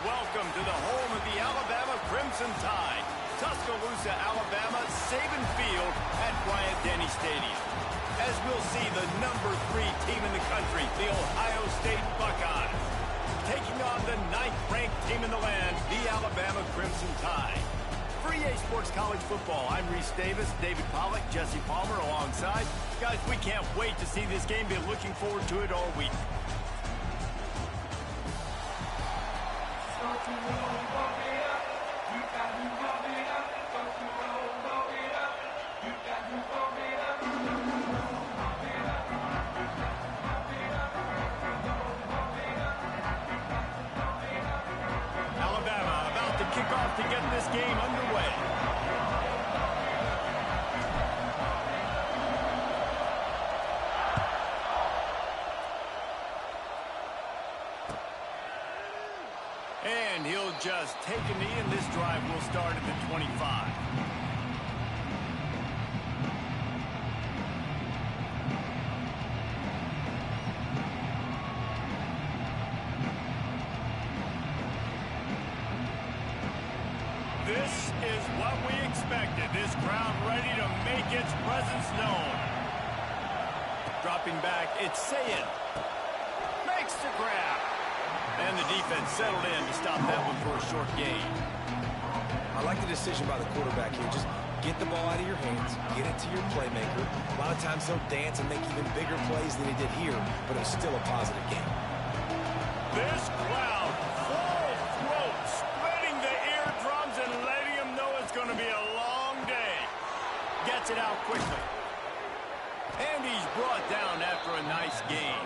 Welcome to the home of the Alabama Crimson Tide, Tuscaloosa, Alabama, Saban Field at Bryant-Denny Stadium. As we'll see the #3 team in the country, the Ohio State Buckeyes, taking on the 9th-ranked team in the land, the Alabama Crimson Tide. For EA Sports College Football, I'm Reese Davis, David Pollack, Jesse Palmer alongside. Guys, we can't wait to see this game. Been looking forward to it all week. Alabama about to kick off to get this game underway. And he'll just take a knee, and this drive will start at the 25. This is what we expected. This crowd ready to make its presence known. Dropping back, it's Sayin. Makes the grab. And the defense settled in to stop that one for a short gain. I like the decision by the quarterback here. Just get the ball out of your hands, get it to your playmaker. A lot of times he'll dance and make even bigger plays than he did here, but it was still a positive game. This crowd, full throat, spreading the eardrums and letting them know it's going to be a long day. Gets it out quickly. And he's brought down after a nice gain.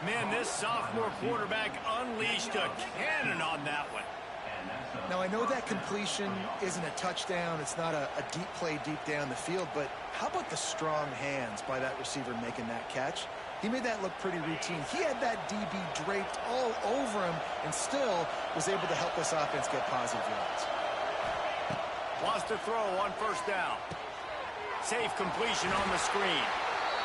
Man, this sophomore quarterback unleashed a cannon on that one. Now, I know that completion isn't a touchdown. It's not a deep play deep down the field, but how about the strong hands by that receiver making that catch? He made that look pretty routine. He had that DB draped all over him and still was able to help this offense get positive yards. Wants to throw on first down. Safe completion on the screen.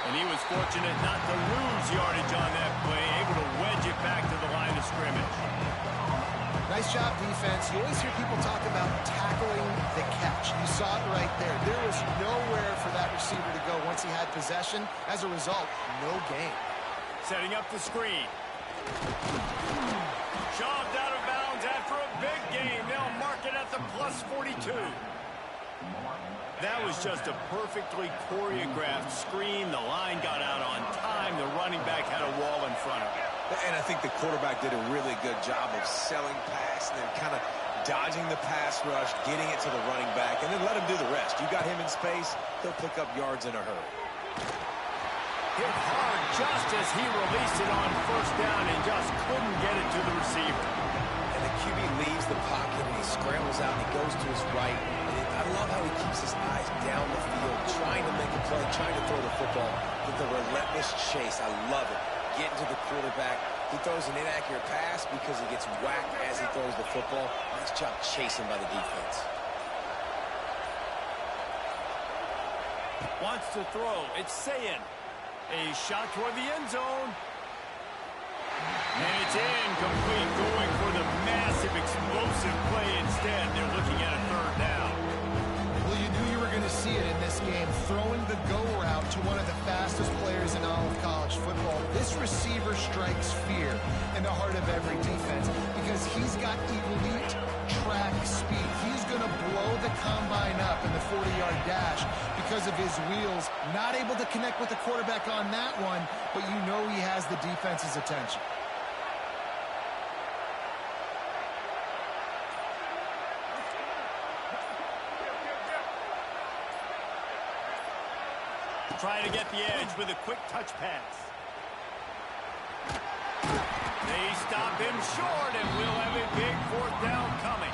And he was fortunate not to lose yardage on that play, able to wedge it back to the line of scrimmage. Nice job, defense. You always hear people talk about tackling the catch. You saw it right there. There was nowhere for that receiver to go once he had possession. As a result, no gain. Setting up the screen. Shoved out of bounds after a big gain. They'll mark it at the +42. That was just a perfectly choreographed screen. The line got out on time. The running back had a wall in front of him. And I think the quarterback did a really good job of selling pass and then kind of dodging the pass rush, getting it to the running back, and then let him do the rest. You got him in space, he'll pick up yards in a hurry. Hit hard just as he released it on first down and just couldn't get it to the receiver. And the QB leaves the pocket and he scrambles out and he goes to his right. And I love how he keeps his eyes down the field, trying to make a play, trying to throw the football with the relentless chase. I love it. Getting to the quarterback. He throws an inaccurate pass because he gets whacked as he throws the football. Nice job chasing by the defense. Wants to throw. It's Sayin. A shot toward the end zone. And it's incomplete, going for the massive, explosive play instead. They're looking at a third down. Well, you knew you were going to see it in this game. go route to one of the fastest players in all of college football. This receiver strikes fear in the heart of every defense because he's got elite track speed. He's going to blow the combine up in the 40-yard dash because of his wheels. Not able to connect with the quarterback on that one, but you know he has the defense's attention. Trying to get the edge with a quick touch pass. They stop him short, and we'll have a big fourth down coming.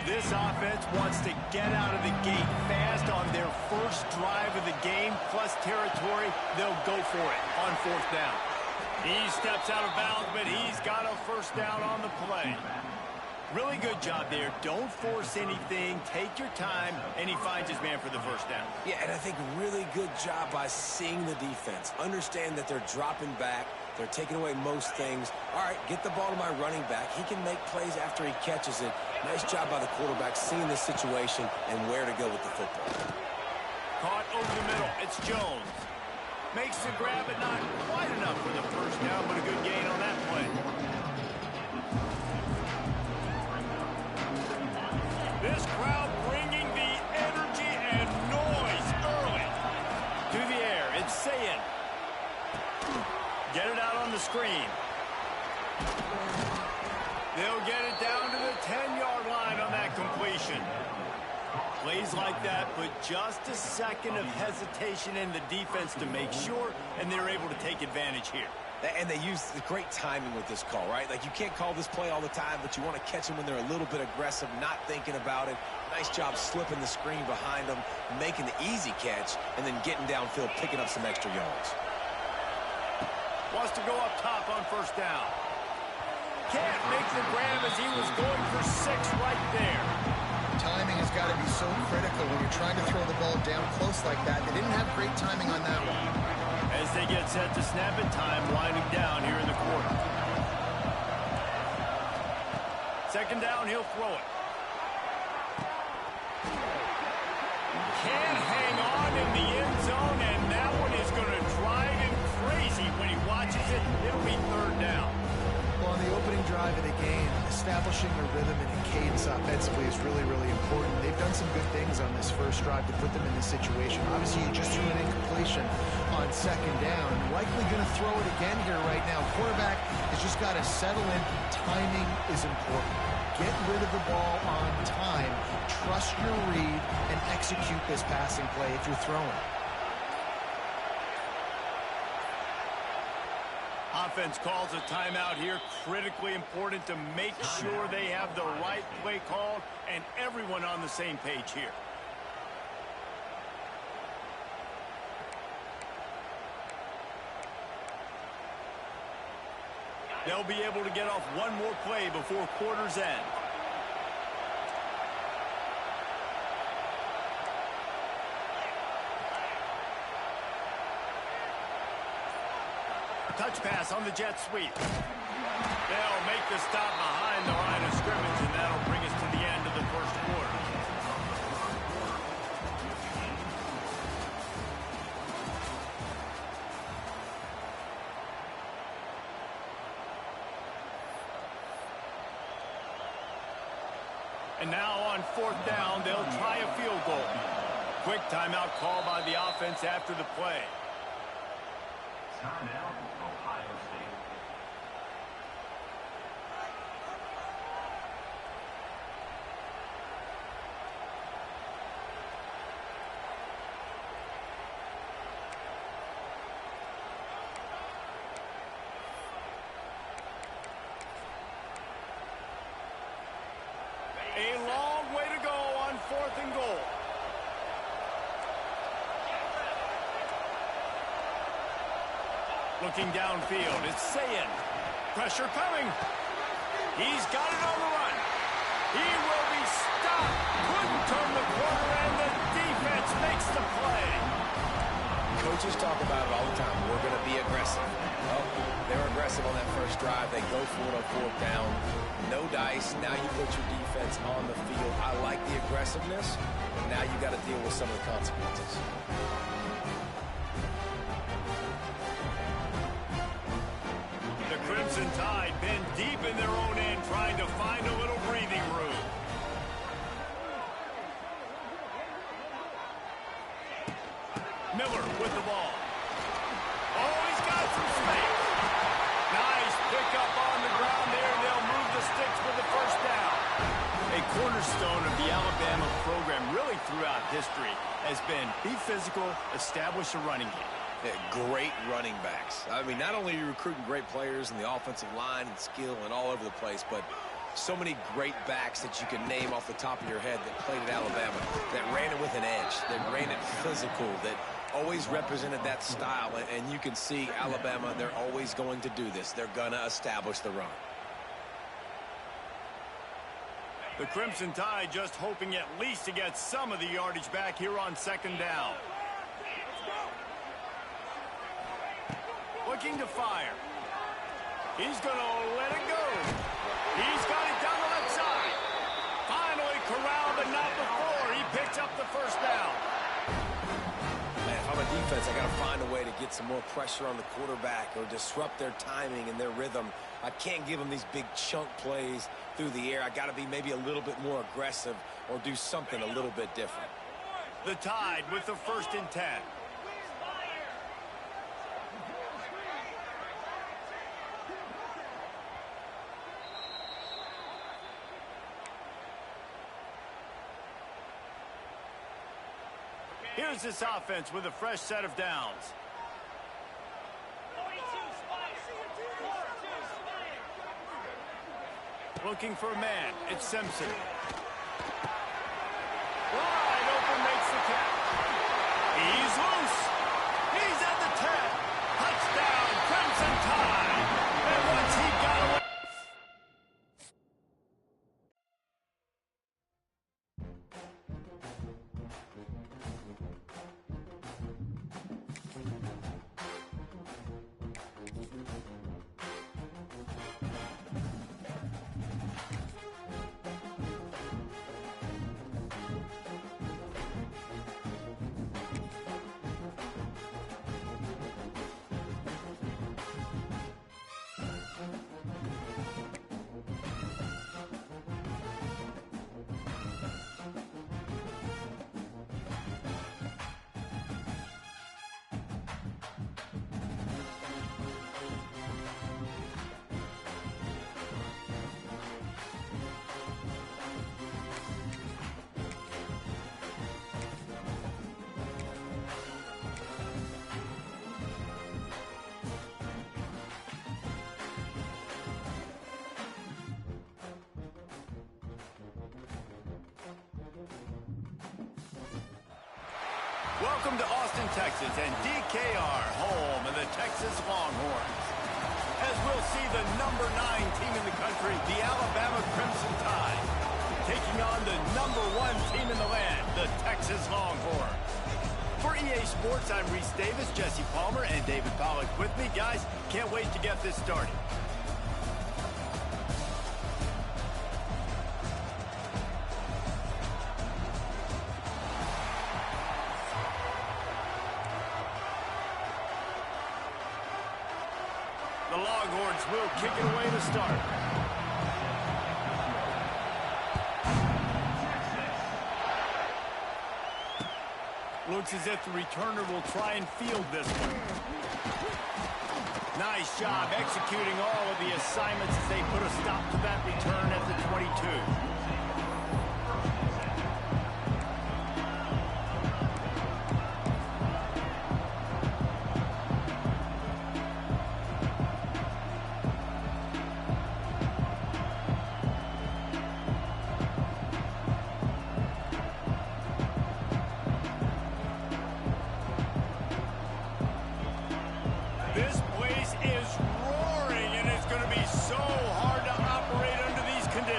This offense wants to get out of the gate fast on their first drive of the game, plus territory. They'll go for it on fourth down. He steps out of bounds, but he's got a first down on the play. Really good job there. Don't force anything. Take your time, and he finds his man for the first down. Yeah, and I think really good job by seeing the defense. Understand that they're dropping back. They're taking away most things. All right, get the ball to my running back. He can make plays after he catches it. Nice job by the quarterback seeing the situation and where to go with the football. Caught over the middle. It's Jones. Makes the grab, but not quite enough for the first down, but a good gain on that play. This crowd bringing the energy and noise early. To the air, it's Sayin. Get it out on the screen. They'll get it down to the 10-yard line on that completion. Plays like that put just a second of hesitation in the defense to make sure, and they're able to take advantage here. And they use the great timing with this call, right? Like, you can't call this play all the time, but you want to catch them when they're a little bit aggressive, not thinking about it. Nice job slipping the screen behind them, making the easy catch, and then getting downfield, picking up some extra yards. Wants to go up top on first down. Can't make the grab as he was going for 6 right there. Timing has got to be so critical when you're trying to throw the ball down close like that. They didn't have great timing on that one. As they get set to snap it, time winding down here in the quarter. Second down, he'll throw it. Can't hang on in the end zone, and that one is going to drive him crazy when he watches it. It'll be third down. Well, on the opening drive of the game, establishing a rhythm and a cadence offensively is really, really important. They've done some good things on this first drive to put them in this situation. Obviously, you just threw an incompletion on second down. Likely going to throw it again here right now. Quarterback has just got to settle in. Timing is important. Get rid of the ball on time. Trust your read and execute this passing play if you're throwing. Offense calls a timeout here. Critically important to make sure they have the right play called and everyone on the same page here. They'll be able to get off one more play before quarter's end. Touch pass on the jet sweep. They'll make the stop behind the line of scrimmage, and that'll bring us to the end of the first quarter. And now on fourth down, they'll try a field goal. Quick timeout call by the offense after the play. Timeout, Ohio State. A long way to go on fourth and goal. Looking downfield, it's Sayin. Pressure coming. He's got it on the run. He will be stopped. Couldn't turn the corner, and the defense makes the play. Coaches talk about it all the time. We're going to be aggressive. Well, they're aggressive on that first drive. They go for it on fourth down. No dice. Now you put your defense on the field. I like the aggressiveness, but now you got to deal with some of the consequences. The Crimson Tide been deep in their own end, trying to find a little breathing room. Miller with the ball. Oh, he's got some space. Nice pickup on the ground there. They'll move the sticks with the first down. A cornerstone of the Alabama program really throughout history has been be physical, establish a running game. Yeah, great running backs. I mean, not only are you recruiting great players in the offensive line and skill and all over the place, but so many great backs that you can name off the top of your head that played at Alabama, that ran it with an edge, that ran it physical, that always represented that style. And you can see Alabama, they're always going to do this. They're going to establish the run. The Crimson Tide just hoping at least to get some of the yardage back here on second down. Looking to fire. He's going to let it go. He's got it down the left side. Finally corralled, but not before. He picks up the first down. Man, if I'm a defense, I got to find a way to get some more pressure on the quarterback or disrupt their timing and their rhythm. I can't give them these big chunk plays through the air. I got to be maybe a little bit more aggressive or do something a little bit different. The Tide with the 1st and 10. Here's this offense with a fresh set of downs. Looking for a man. It's Simpson. Wide open makes the catch. He's loose. He's at the 10. Touchdown, Crimson Tide. And once he got away. Welcome to Austin, Texas, and DKR, home of the Texas Longhorns. As we'll see the number 9 team in the country, the Alabama Crimson Tide, taking on the number 1 team in the land, the Texas Longhorns. For EA Sports, I'm Reese Davis, Jesse Palmer, and David Pollack with me. Guys, can't wait to get this started. The Longhorns will kick it away to start. Looks as if the returner will try and field this one. Nice job executing all of the assignments as they put a stop to that return at the 22. This plays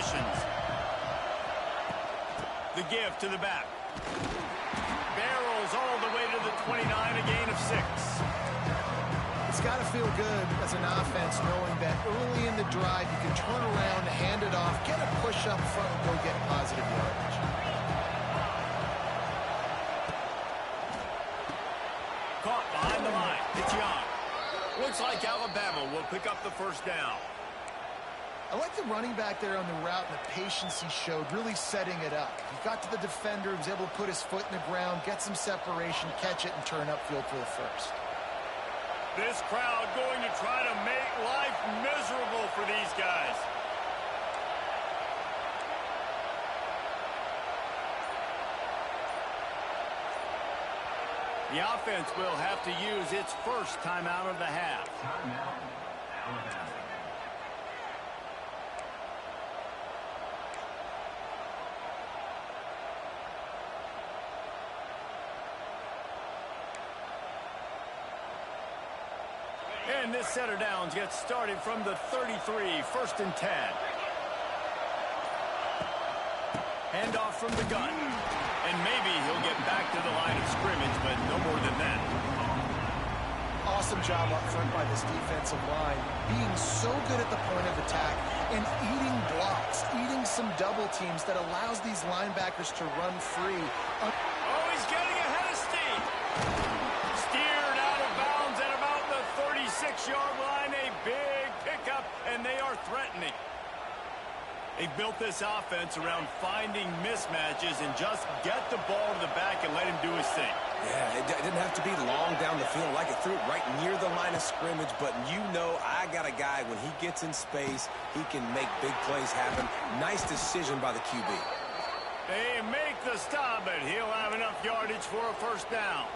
possessions. The give to the back. Barrels all the way to the 29, a gain of 6. It's got to feel good as an offense knowing that early in the drive you can turn around, hand it off, get a push up front, and go get positive yardage. Caught behind the line. It's Young. Looks like Alabama will pick up the first down. I like the running back there on the route and the patience he showed, really setting it up. He got to the defender, was able to put his foot in the ground, get some separation, catch it, and turn upfield for the first. This crowd going to try to make life miserable for these guys. The offense will have to use its first timeout of the half. Timeout, Alabama. And this set of downs gets started from the 33, 1st and 10. Handoff from the gun. And maybe he'll get back to the line of scrimmage, but no more than that. Awesome job up front by this defensive line, being so good at the point of attack and eating blocks, eating some double teams that allows these linebackers to run free. Oh, he's getting ahead of steam. Steered out of bounds at about the 36-yard line. A big pickup, and they are threatening. They've built this offense around finding mismatches and just get the ball to the back and let him do his thing. Yeah, it didn't have to be long down the field. Like it threw it right near the line of scrimmage, but you know I got a guy, when he gets in space, he can make big plays happen. Nice decision by the QB. They make the stop, but he'll have enough yardage for a first down.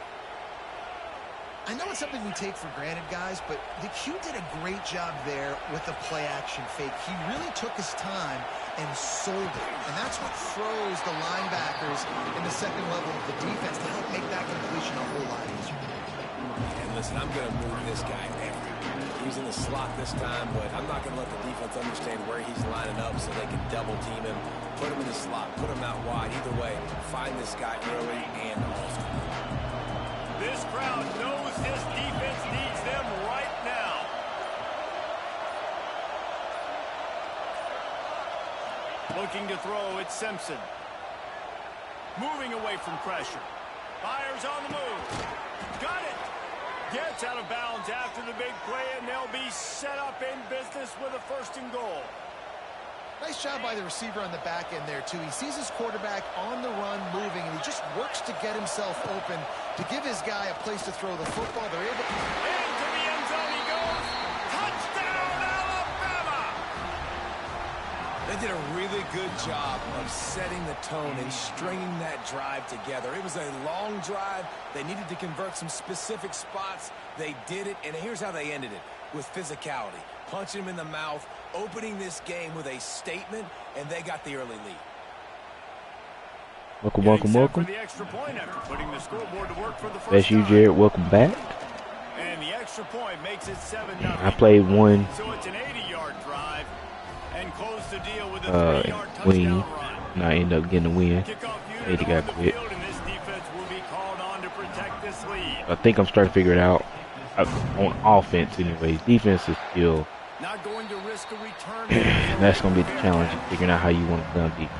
I know it's something we take for granted, guys, but the Q did a great job there with the play-action fake. He really took his time and sold it, and that's what throws the linebackers in the second level of the defense to help make that completion a whole lot easier. And listen, I'm going to move this guy everywhere. He's in the slot this time, but I'm not going to let the defense understand where he's lining up so they can double-team him, put him in the slot, put him out wide. Either way, find this guy early and often. This crowd knows this defense needs them right now. Looking to throw, it's Simpson. Moving away from pressure. Fires on the move. Got it. Gets out of bounds after the big play, and they'll be set up in business with a 1st and goal. Nice job by the receiver on the back end there, too. He sees his quarterback on the run moving, and he just works to get himself open to give his guy a place to throw the football. They're able to... Into the end zone he goes. Touchdown, Alabama! They did a really good job of setting the tone and stringing that drive together. It was a long drive. They needed to convert some specific spots. They did it, and here's how they ended it, with physicality. Punching him in the mouth, opening this game with a statement, and they got the early lead. Welcome, welcome, welcome. The extra point after putting the scoreboard to work for the first That's you, time. Jared. Welcome back. And the extra point makes it 7-0. I played one. So it's an 80-yard drive and close the deal with a 3-yard win, touchdown run. and I ended up getting a win. Kickoff unit 80 got on the quit. field, and this defense will be called on to protect this lead. I think I'm starting to figure it out. On offense, anyways. Defense is still. Not going to risk a return. That's going to be the challenge, figuring out how you want to gun defense.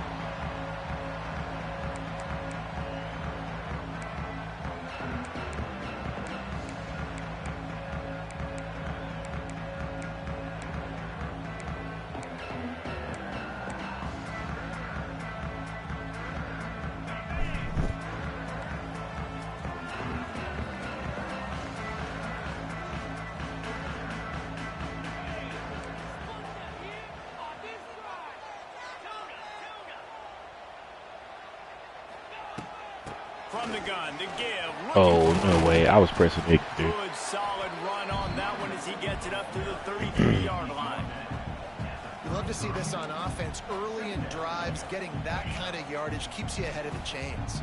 From the gun to give. Oh, no way. I was pressing victory. Good solid run on that one as he gets it up to the 33-yard line. You love to see this on offense. Early in drives, getting that kind of yardage keeps you ahead of the chains.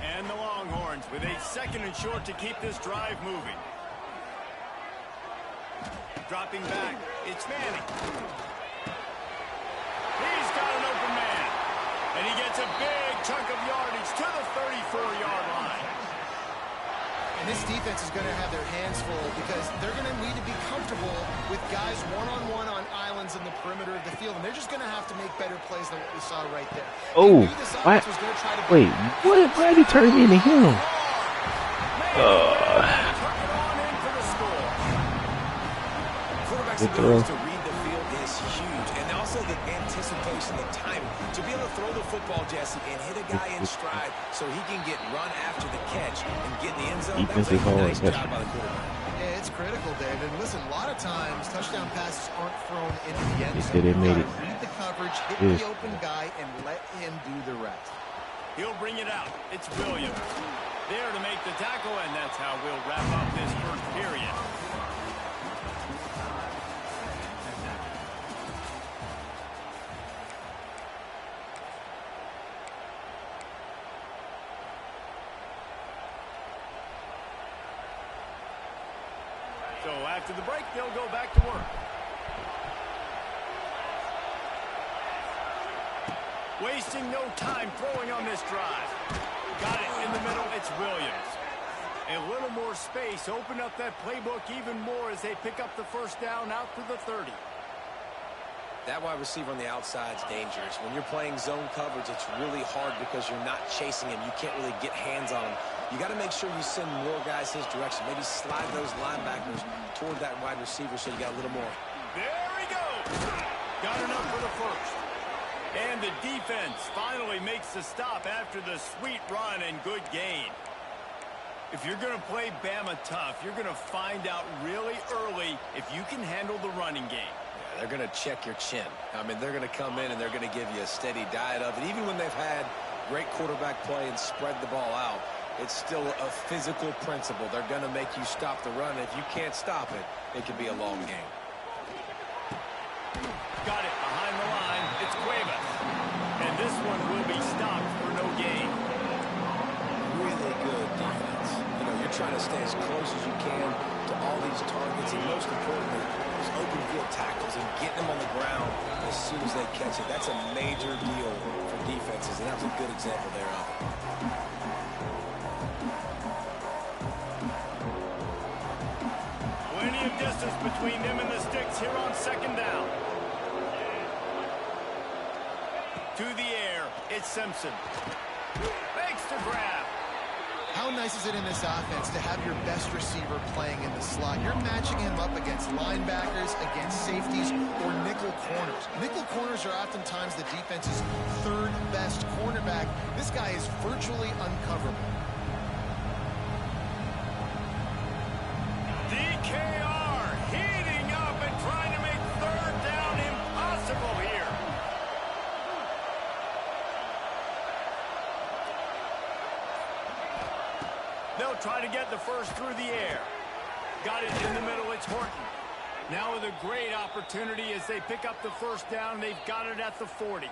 And the Longhorns with a 2nd and short to keep this drive moving. Dropping back, it's Manning. He's got an That's a big chunk of yardage to the 34-yard line. And this defense is going to have their hands full because they're going to need to be comfortable with guys one-on-one on islands in the perimeter of the field. And they're just going to have to make better plays than what we saw right there. Oh, what? Wait, what? Why did he turn me into him? Quarterback's ability to read the field is huge. And also the anticipation, the timing. To be able to throw the football, Jesse, and hit a guy in stride so he can get run after the catch and get in the end zone. That's a nice job by the quarterback. Yeah, it's critical, David. Listen, a lot of times touchdown passes aren't thrown into the end zone. They made it. Read the coverage, hit the open guy, and let him do the rest. He'll bring it out. It's Williams there to make the tackle, and that's how we'll wrap up this first period. So after the break, they'll go back to work. Wasting no time throwing on this drive. Got it in the middle. It's Williams. A little more space. Open up that playbook even more as they pick up the first down out to the 30. That wide receiver on the outside is dangerous. When you're playing zone coverage, it's really hard because you're not chasing him. You can't really get hands on him. You got to make sure you send more guys his direction. Maybe slide those linebackers toward that wide receiver so you got a little more. There he goes. Got enough for the first. And the defense finally makes the stop after the sweet run and good gain. If you're going to play Bama tough, you're going to find out really early if you can handle the running game. Yeah, they're going to check your chin. I mean, they're going to come in and they're going to give you a steady diet of it. Even when they've had great quarterback play and spread the ball out, it's still a physical principle. They're going to make you stop the run. If you can't stop it, it can be a long game. Got it behind the line. It's Cuevas. And this one will be stopped for no gain. Really good defense. You know, you're trying to stay as close as you can to all these targets, and most importantly, those open field tackles and getting them on the ground as soon as they catch it. That's a major deal for defenses, and that was a good example there of it. Plenty of distance between them and the sticks here on second down. To the air, it's Simpson. Makes the grab. How nice is it in this offense to have your best receiver playing in the slot? You're matching him up against linebackers, against safeties, or nickel corners. Nickel corners are oftentimes the defense's third best cornerback. This guy is virtually uncoverable. DKR heating up and trying to make third down impossible here. They'll try to get the first through the air. Got it in the middle. It's Horton. Now with a great opportunity as they pick up the first down. They've got it at the 40.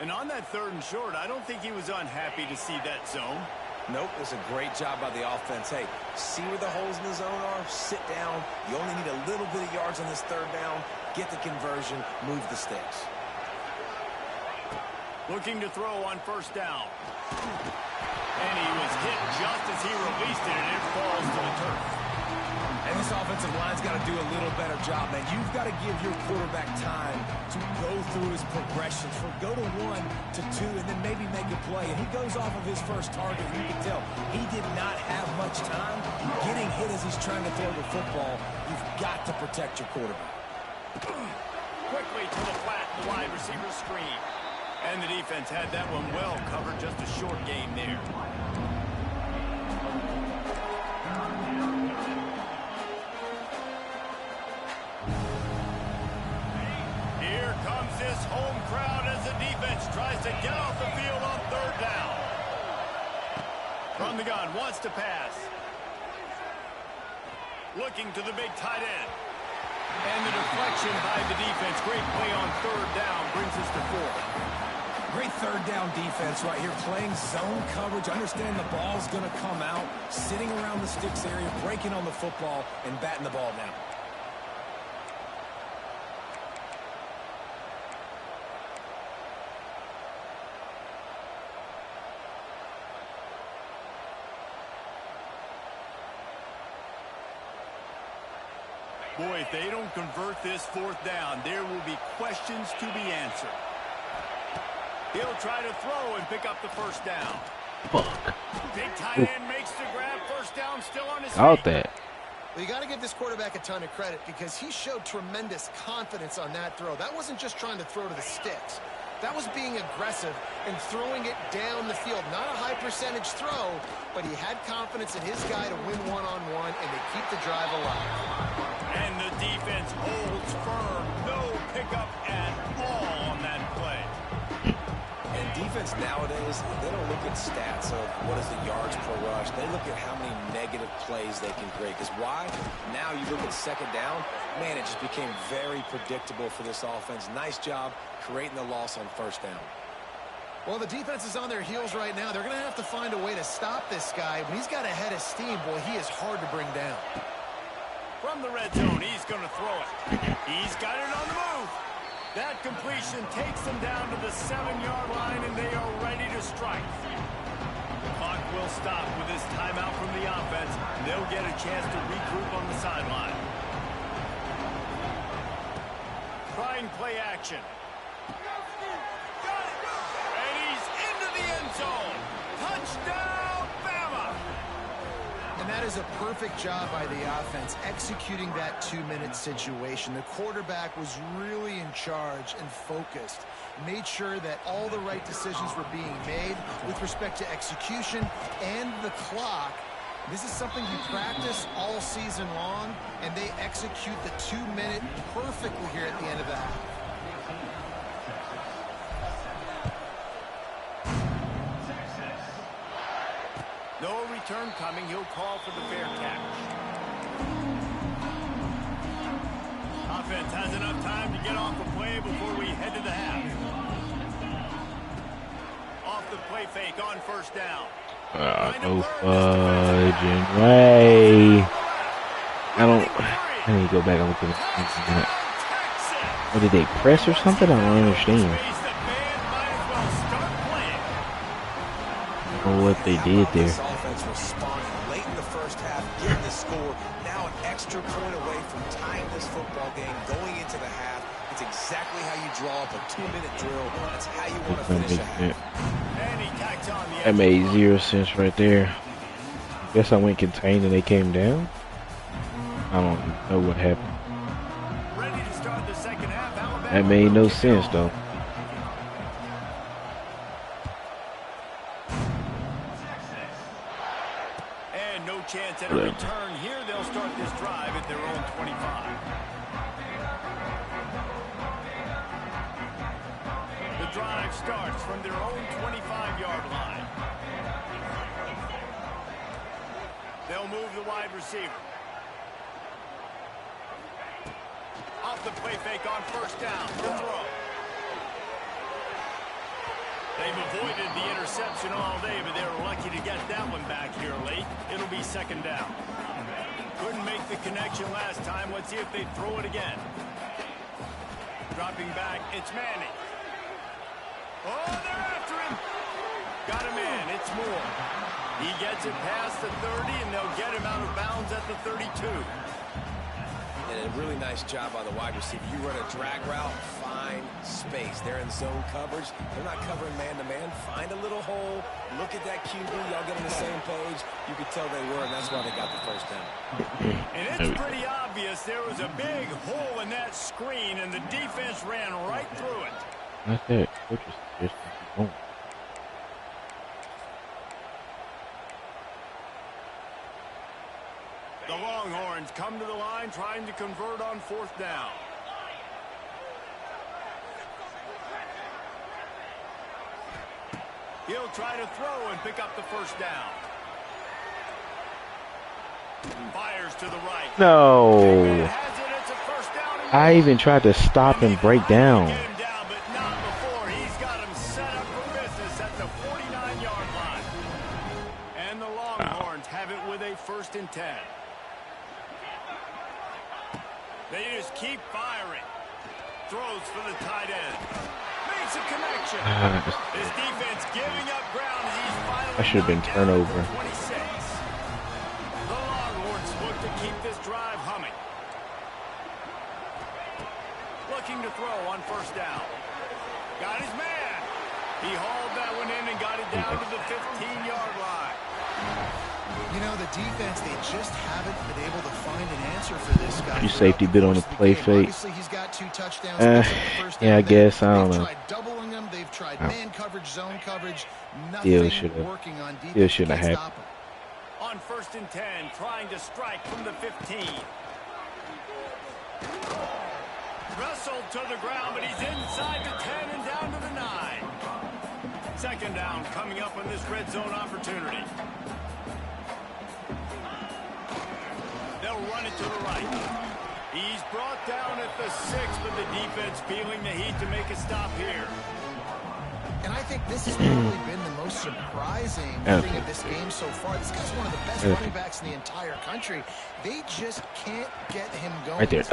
And on that third and short, I don't think he was unhappy to see that zone. Nope, it was a great job by the offense. Hey, see where the holes in the zone are? Sit down. You only need a little bit of yards on this third down. Get the conversion. Move the sticks. Looking to throw on first down. And he was hit just as he released it, and it falls to the turf. And this offensive line's got to do a little better job, man. You've got to give your quarterback time to go through his progressions from go to 1 to 2 and then maybe make a play. And he goes off of his first target. You can tell he did not have much time getting hit as he's trying to throw the football. You've got to protect your quarterback. Quickly to the flat, the wide receiver screen. And the defense had that one well covered, just a short game there. Here comes this home crowd as the defense tries to get off the field on third down. From the gun, wants to pass. Looking to the big tight end. And the deflection by the defense. Great play on third down brings us to 4. Great third down defense right here, playing zone coverage, understand the ball's going to come out, sitting around the sticks area, breaking on the football, and batting the ball down. Boy, if they don't convert this fourth down, there will be questions to be answered. He'll try to throw and pick up the first down. Fuck. Big tight end makes the grab. First down still on his Caught feet. that. Well, you got to give this quarterback a ton of credit because he showed tremendous confidence on that throw. That wasn't just trying to throw to the sticks. That was being aggressive and throwing it down the field. Not a high percentage throw, but he had confidence in his guy to win one-on-one, and they keep the drive alive. And the defense holds firm. No pickup at all on that play. And defense nowadays, they don't look at stats of what is the yards per rush. They look at how many negative plays they can create. Because why? Now you look at second down, man, it just became very predictable for this offense. Nice job creating the loss on first down. Well, the defense is on their heels right now. They're going to have to find a way to stop this guy. When he's got a head of steam, boy, he is hard to bring down. From the red zone, he's going to throw it. He's got it on the move. That completion takes them down to the 7-yard line, and they are ready to strike. The clock will stop with this timeout from the offense. They'll get a chance to regroup on the sideline. Trying play action. And he's into the end zone. Touchdown, Bama! And that is a perfect job by the offense, executing that 2-minute situation. The quarterback was really in charge and focused. Made sure that all the right decisions were being made with respect to execution and the clock. This is something we practice all season long, and they execute the 2-minute perfectly here at the end of the half. No return coming. He'll call for the fair catch. Offense has enough time to get off the play before we head to the half. Off the play fake on first down. No fudging way. I need to go back and look at that. What, did they press or something? I don't understand. Or what they did there. This offense responded late in the first half, getting the score. Now an extra point away from tying this football game, going into the half. It's exactly how you draw up a 2-minute drill. That's how you want to finish a half. And he tacks on the That made 0 sense right there. Guess I went contained and they came down. I don't know what happened. Ready to start the second half. Alabama That made no sense though. And no chance at a return here. They'll start this drive at their own 25. The drive starts from their own 25-yard line. They'll move the wide receiver. Off the play fake on first down. The throw. They've avoided the interception all day, but they were lucky to get that one back here late. It'll be second down. Couldn't make the connection last time. Let's see if they throw it again. Dropping back, it's Manning. Oh, they're after him. Got a man, it's Moore. He gets it past the 30, and they'll get him out of bounds at the 32. And a really nice job by the wide receiver. You run a drag route, find space. They're in zone coverage. They're not covering man-to-man. Find a little hole. Look at that QB. Y'all get on the same page. You could tell they were, and that's why they got the first down. And it's pretty obvious there was a big hole in that screen, and the defense ran right through it. That's it. Coach is just going. The Longhorns come to the line trying to convert on fourth down. He'll try to throw and pick up the first down. Fires to the right. No. Has it. It's a first down. I even tried to stop and break down. Get him down, but not before. He's got him set up for business at the 49-yard line. And the Longhorns have it with a 1st and 10. They just keep firing. Throws for the tight end. Makes a connection. His defense giving up ground as he's finally That should have been knocked down turnover. for 26. The Longhorns look to keep this drive humming. throw on first down. Got his man. He hauled that one in and got it down to the 15-yard line. You know, the defense, they just haven't been able to find an answer for this guy. You safety bit on the play fake. Obviously, he's got 2 touchdowns. Yeah, I guess. I don't know. They've tried doubling him. They've tried man coverage, zone coverage. Nothing working on defense. Still shouldn't have happened. On 1st and 10, trying to strike from the 15. Wrestled to the ground, but he's inside the 10 and down to the 9. 2nd down coming up on this red zone opportunity. They'll run it to the right. He's brought down at the 6, but the defense feeling the heat to make a stop here. And I think this has probably been the most surprising thing of this game so far. This guy's one of the best running backs in the entire country. They just can't get him going. Right there.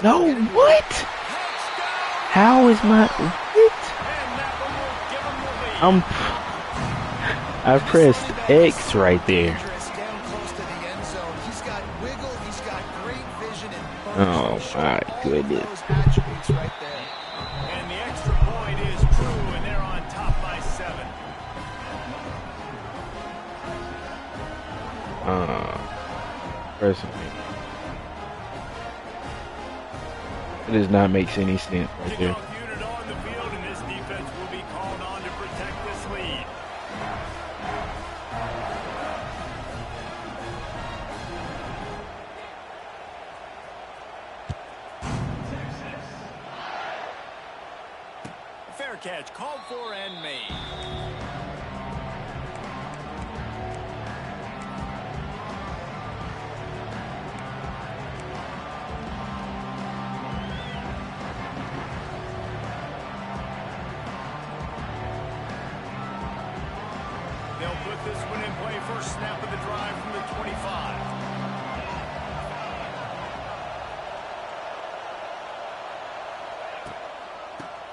No, what? How is my... What? I pressed X right there. Oh my goodness. And the extra point is true, and they're on top by 7. Personally, it does not make any sense right there. Unit on the field, and this defense will be called on to protect this lead. Fair catch, called for and made. They'll put this one in play first snap of the drive from the 25.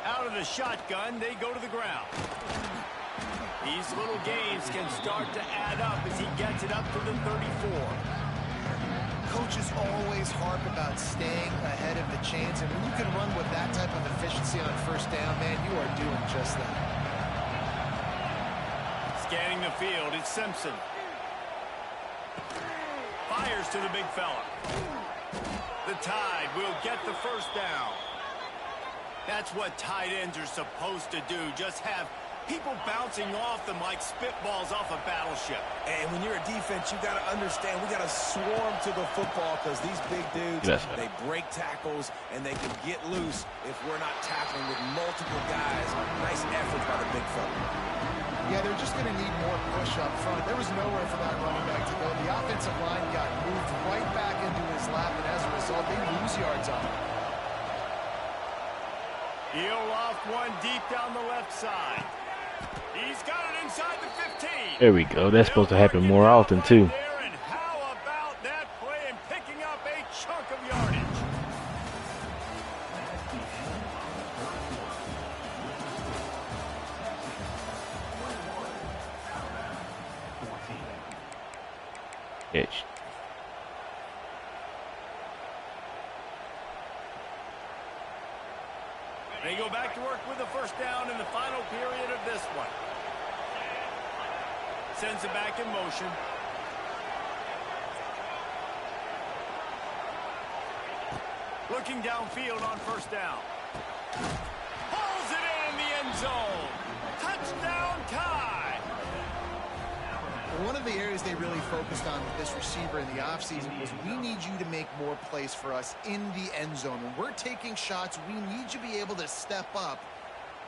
Out of the shotgun, they go to the ground. These little gains can start to add up as he gets it up to the 34. Coaches always harp about staying ahead of the chains, and when you can run with that type of efficiency on first down, man, you are doing just that. Scanning the field, it's Simpson. Fires to the big fella. The Tide will get the first down. That's what tight ends are supposed to do. Just have people bouncing off them like spitballs off a battleship. And when you're a defense, you got to understand, we got to swarm to the football because these big dudes, they break tackles and they can get loose if we're not tackling with multiple guys. Nice effort by the big fella. Yeah, they're just going to need more push up front. There was nowhere for that running back to go. The offensive line got moved right back into his lap, and as a result, they lose yards on him. He'll loft one deep down the left side. He's got it inside the 15. There we go. That's supposed to happen more often, too. And how about that play and picking up a chunk of yardage? Catch. They go back to work with the first down in the final period of this one. Sends it back in motion. Looking downfield on first down. Pulls it in the end zone. Touchdown Tide. One of the areas they really focused on with this receiver in the offseason was we need you to make more plays for us in the end zone. When we're taking shots, we need you to be able to step up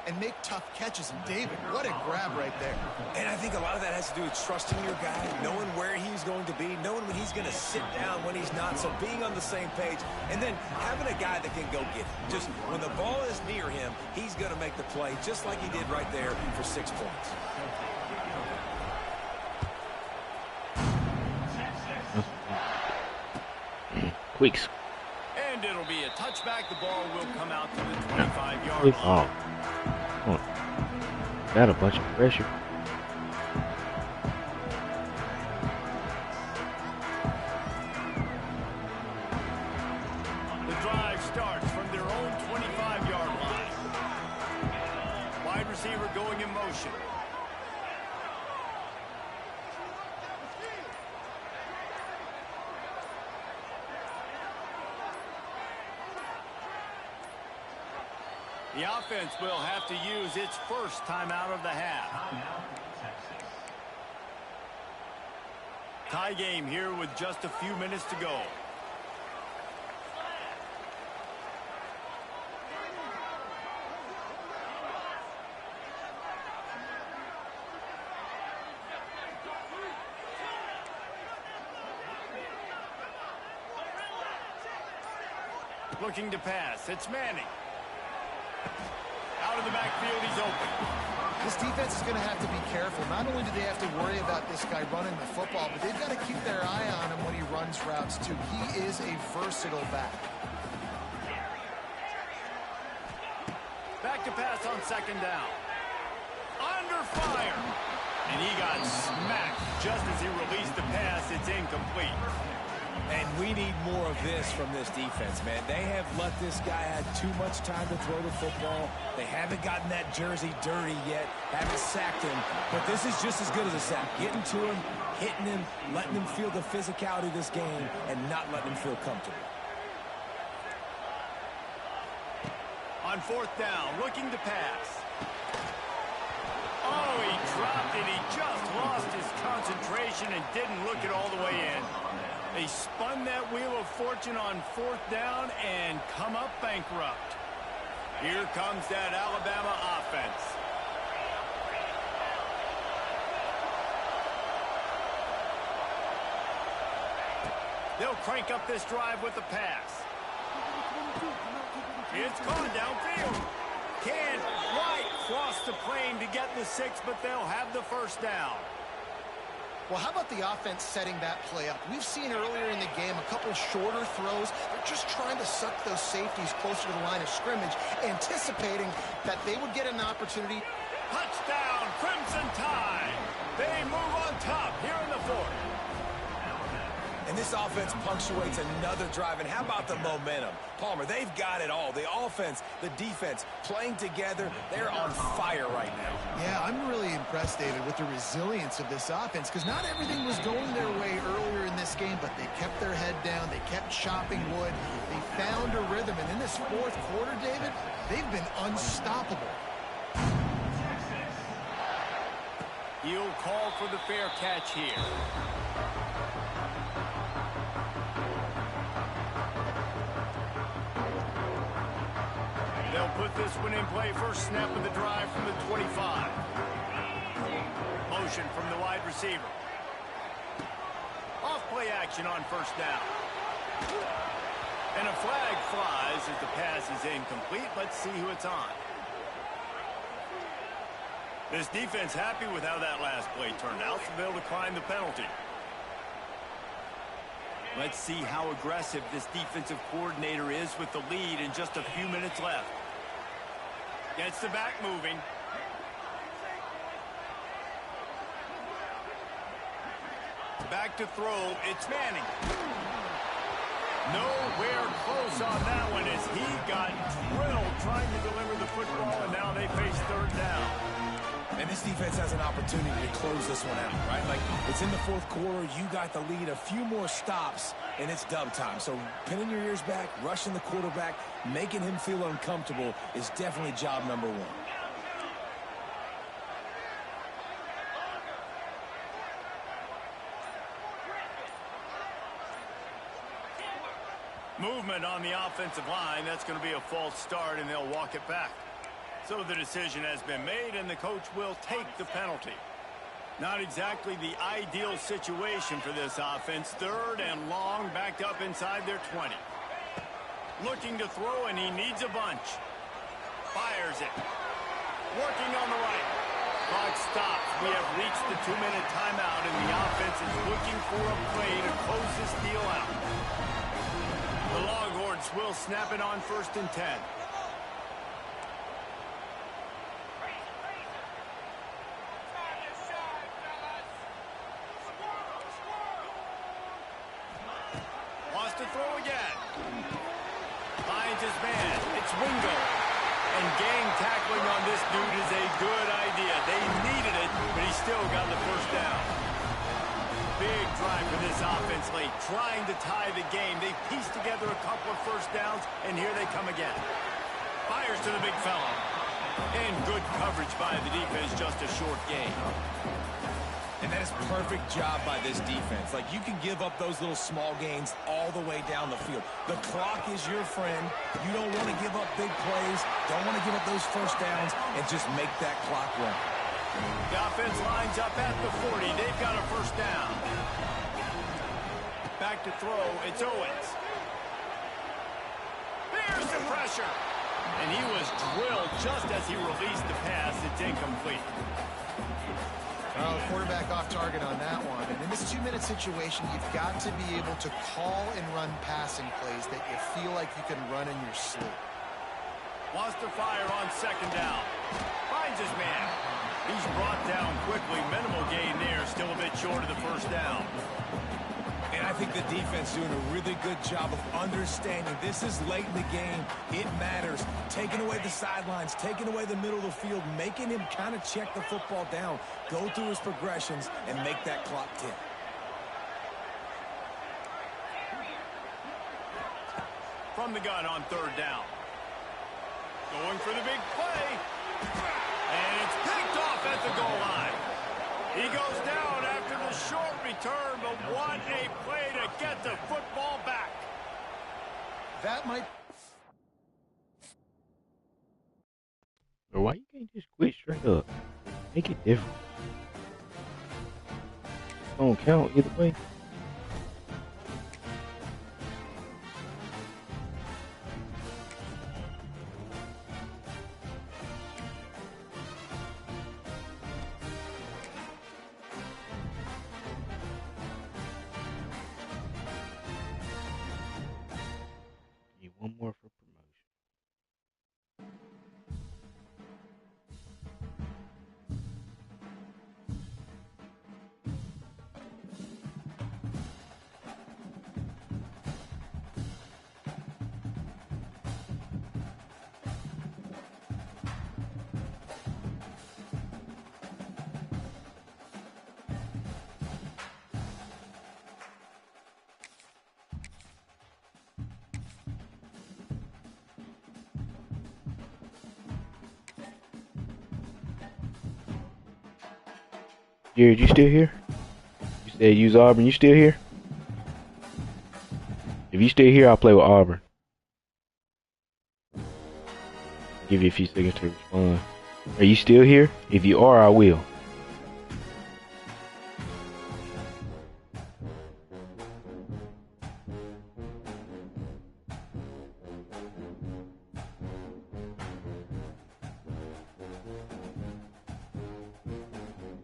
and make tough catches. And David, what a grab right there. And I think a lot of that has to do with trusting your guy, knowing where he's going to be, knowing when he's going to sit down, when he's not, so being on the same page, and then having a guy that can go get it. Just when the ball is near him, he's going to make the play, just like he did right there for 6 points. Quicks. And it'll be a touchback. The ball will come out to the 25-yard line. Oh. Got a bunch of pressure. The drive starts from their own 25-yard receiver going in motion. The offense will have to use its first timeout of the half. Tie game here with just a few minutes to go. Looking to pass. It's Manning. Out of the backfield, he's open. This defense is going to have to be careful. Not only do they have to worry about this guy running the football, but they've got to keep their eye on him when he runs routes, too. He is a versatile back. Back to pass on second down. Under fire. And he got smacked just as he released the pass. It's incomplete. And we need more of this from this defense, man. They have let this guy have too much time to throw the football. They haven't gotten that jersey dirty yet, haven't sacked him. But this is just as good as a sack. Getting to him, hitting him, letting him feel the physicality of this game, and not letting him feel comfortable. On fourth down, looking to pass. Oh, he dropped it. He just lost his concentration and didn't look it all the way in. They spun that wheel of fortune on fourth down and come up bankrupt. Here comes that Alabama offense. They'll crank up this drive with the pass. It's gone downfield. Can't quite cross the plane to get the 6, but they'll have the first down. Well, how about the offense setting that play up? We've seen earlier in the game a couple shorter throws. They're just trying to suck those safeties closer to the line of scrimmage, anticipating that they would get an opportunity. Touchdown, Crimson Tide. They move on top here in the fourth. And this offense punctuates another drive. And how about the momentum? Palmer, they've got it all. The offense, the defense, playing together. They're on fire right now. Yeah, I'm really impressed, David, with the resilience of this offense, because not everything was going their way earlier in this game, but they kept their head down. They kept chopping wood. They found a rhythm. And in this fourth quarter, David, they've been unstoppable. He'll call for the fair catch here. They'll put this one in play. First snap of the drive from the 25. Motion from the wide receiver. Off play action on first down. And a flag flies as the pass is incomplete. Let's see who it's on. This defense happy with how that last play turned out, so they'll decline the penalty. Let's see how aggressive this defensive coordinator is with the lead and just a few minutes left. Gets the back moving. Back to throw. It's Manning. Nowhere close on that one as he got drilled trying to deliver the football, and now they face third down. And this defense has an opportunity to close this one out, right? Like, it's in the fourth quarter. You got the lead. A few more stops, and it's dub time. So pinning your ears back, rushing the quarterback, making him feel uncomfortable is definitely job number one. Movement on the offensive line. That's going to be a false start, and they'll walk it back. So the decision has been made, and the coach will take the penalty. Not exactly the ideal situation for this offense. Third and long, backed up inside their 20. Looking to throw, and he needs a bunch. Fires it. Working on the right. Clock stops. We have reached the 2-minute timeout, and the offense is looking for a play to close this deal out. The Longhorns will snap it on 1st and 10. Wants to throw again. Finds his man. It's Wingo. And gang tackling on this dude is a good This offense late, trying to tie the game. They pieced together a couple of first downs, and here they come again. Fires to the big fella. And good coverage by the defense, just a short gain. And that is perfect job by this defense. Like, you can give up those little small gains all the way down the field. The clock is your friend. You don't want to give up big plays, don't want to give up those first downs, and just make that clock run. The offense lines up at the 40. They've got a first down. Back to throw, it's Owens. There's the pressure. And he was drilled just as he released the pass. It's incomplete. Quarterback off target on that one. And in this 2-minute situation, you've got to be able to call and run passing plays that you feel like you can run in your sleep. Wants to fire on second down. Finds his man. He's brought down quickly. Minimal gain there. Still a bit short of the first down. And I think the defense doing a really good job of understanding this is late in the game. It matters. Taking away the sidelines, taking away the middle of the field, making him kind of check the football down, go through his progressions, and make that clock tick. From the gun on third down. Going for the big play. And it's picked off at the goal line. He goes down after the short return, but what a play to get the football back. That might... Or why you can't just quit straight up? Make it different. Don't count either way. One more for promotion. Jared, you still here? You said use Auburn. You still here? If you still here, I'll play with Auburn. Give you a few seconds to respond. Are you still here? If you are, I will.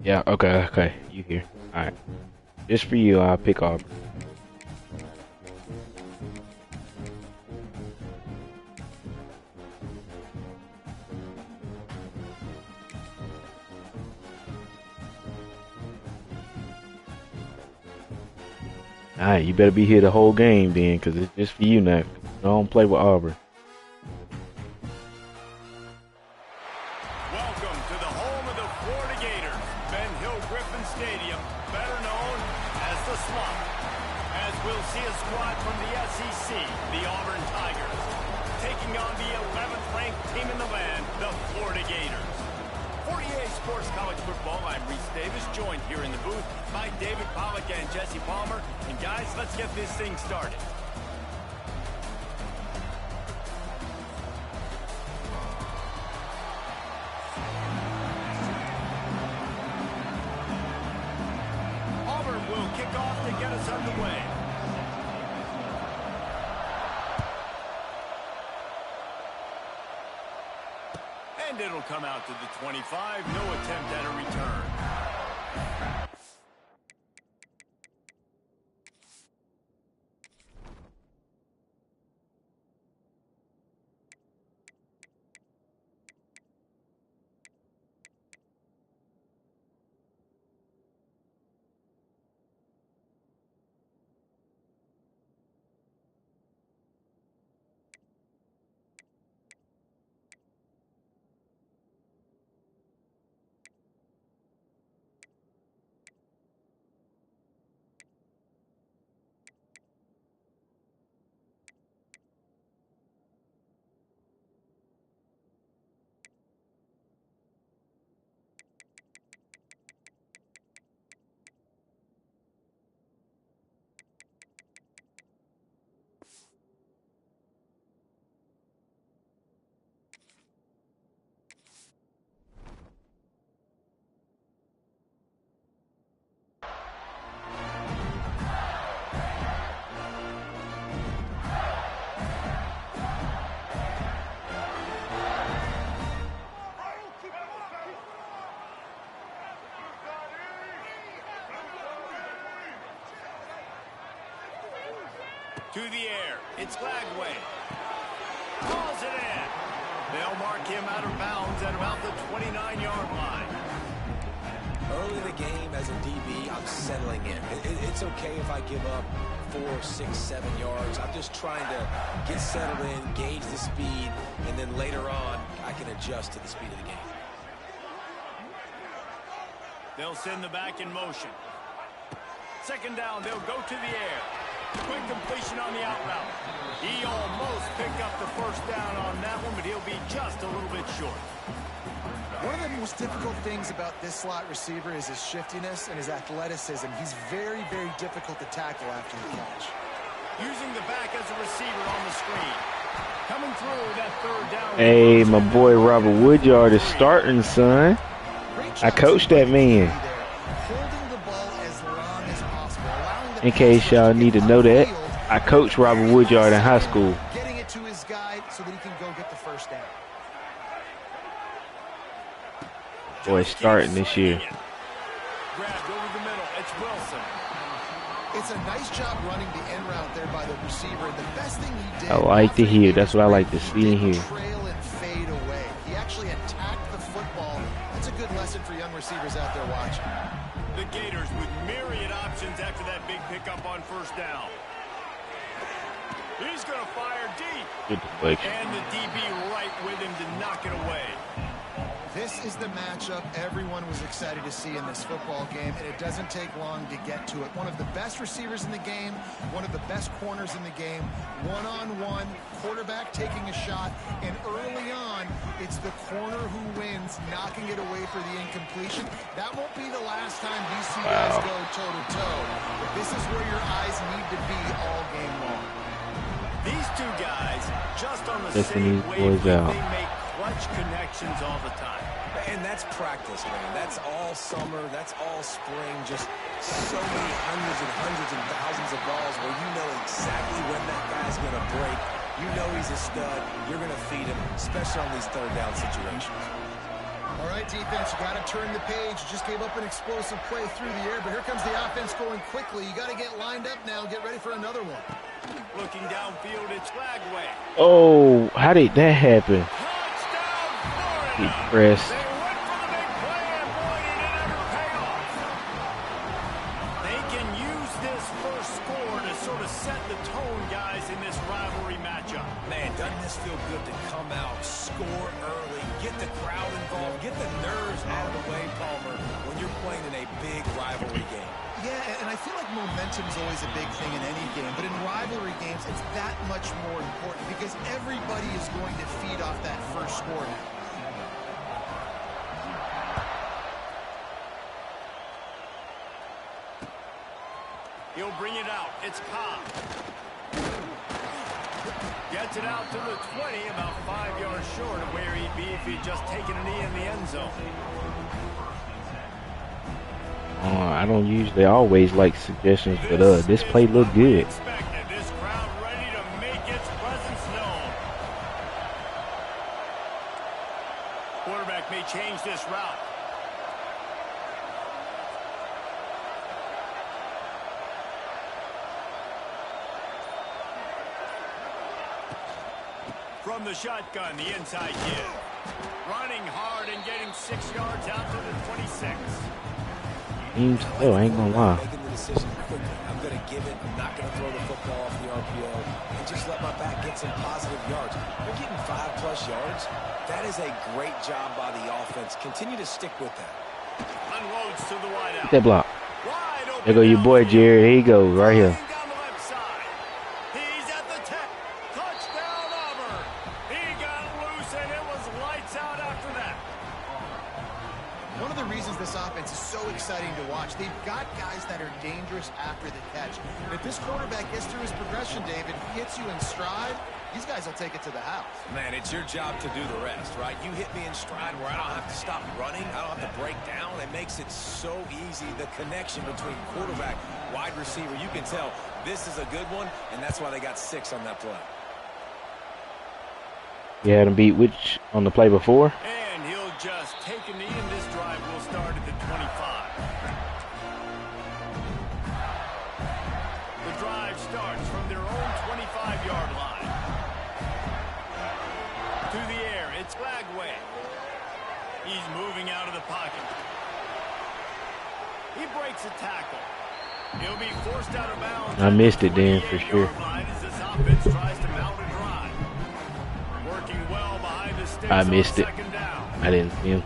Yeah, okay. You here. Alright. Just for you, I'll pick Auburn. Alright, you better be here the whole game then, because it's just for you now. I don't play with Auburn. Welcome to the home of the Florida Gators, Ben Hill Griffin Stadium, better known as the Swamp. As we'll see a squad from the SEC, the Auburn Tigers, taking on the 11th ranked team in the land, the Florida Gators. 48 Sports College Football, I'm Reese Davis, joined here in the booth by David Pollack and Jesse Palmer. And guys, let's get this thing started. Auburn will kick off to get us underway. And it'll come out to the 25. No attempt at a return. To the air. It's Lagway. Calls it in. They'll mark him out of bounds at about the 29-yard line. Early in the game, as a DB, I'm settling in. It's okay if I give up 4, 6, 7 yards. I'm just trying to get settled in, gauge the speed, and then later on, I can adjust to the speed of the game. They'll send the back in motion. Second down, they'll go to the air. Quick completion on the out route. He almost picked up the first down on that one, but he'll be just a little bit short. One of the most difficult things about this slot receiver is his shiftiness and his athleticism. He's very, very difficult to tackle after the catch. Using the back as a receiver on the screen. Coming through that third down. Hey, my boy Robert Woodyard is starting, son. I coached that man. Holding the ball as long as possible, allowing the In case y'all need to know that, I coached Robert Woodyard in high school. Getting it to his guy so that he can go get the first down. Boy, starting this year. Grabbed over the middle. It's Wilson. It's a nice job running the end route there by the receiver. And the best thing he did. I like to hear. That's what I like to see and hear. Trail and fade away. He actually attacked the football. That's a good lesson for young receivers out there watching. The Gators with myriad options after that big pickup on first down. He's going to fire deep. Good deflection. And the DB right with him to knock it away. This is the matchup everyone was excited to see in this football game, and it doesn't take long to get to it. One of the best receivers in the game, one of the best corners in the game, one-on-one, quarterback taking a shot, and early on, it's the corner who wins, knocking it away for the incompletion. That won't be the last time these two guys go toe-to-toe, but this is where your eyes need to be all game long. These two guys, just on the Listen same these boys wavelength, out. they make clutch connections all the time. And that's practice, man. That's all summer. That's all spring. Just so many hundreds and thousands of balls where you know exactly when that guy's going to break. You know he's a stud. You're going to feed him, especially on these third down situations. All right, defense, you got to turn the page. You just gave up an explosive play through the air, but here comes the offense going quickly. You got to get lined up now. Get ready for another one. Looking downfield, it's Lagway. Oh, how did that happen? He pressed. They went for the big play, and boy, did it ever pay off. They can use this first score to sort of set the tone, guys, in this rivalry matchup. Man, doesn't this feel good to come out, score early, get the crowd involved, get the nerves out of the way, Palmer, when you're playing in a big rivalry game. Yeah, and I feel like momentum is always a big thing in any game, but in rivalry games, it's that much more important because everybody is going to feed off that first score now. He'll bring it out. It's Cobb. Gets it out to the 20, about 5 yards short of where he'd be if he'd just taken a knee in the end zone. I don't usually always like suggestions, but this play looked good. This crowd ready to make its presence known. Quarterback may change this route. From the shotgun, the inside give. Running hard and getting 6 yards out to the 26. Seems slow, I ain't gonna lie. Making the decision quickly. I'm going to give it. I'm not going to throw the football off the RPO and just let my back get some positive yards. They're getting 5+ yards. That is a great job by the offense. Continue to stick with that. Unloads to the wide out. Get that block. Wide open. There go your boy Jerry. Here he goes, right here. Down the left side. He's at the 10. Touchdown, Auburn. He got loose, and it was lights out after that. One of the reasons this offense is so exciting to watch, they've got guys that are dangerous after the catch. And if this quarterback gets through his progression, David, hits you in stride, these guys will take it to the house. Man, it's your job to do the rest, right? You hit me in stride where I don't have to stop running. I don't have to break down. It makes it so easy. The connection between quarterback, wide receiver, you can tell this is a good one, and that's why they got 6 on that play. You had him beat which on the play before? And he'll just take a knee, and this drive will start at the 25. The drive starts from their own 25-yard line. To the air, it's Flagway. He's moving out of the pocket. He breaks a tackle. He'll be forced out of bounds. I missed it then for sure. I missed it. I didn't see him.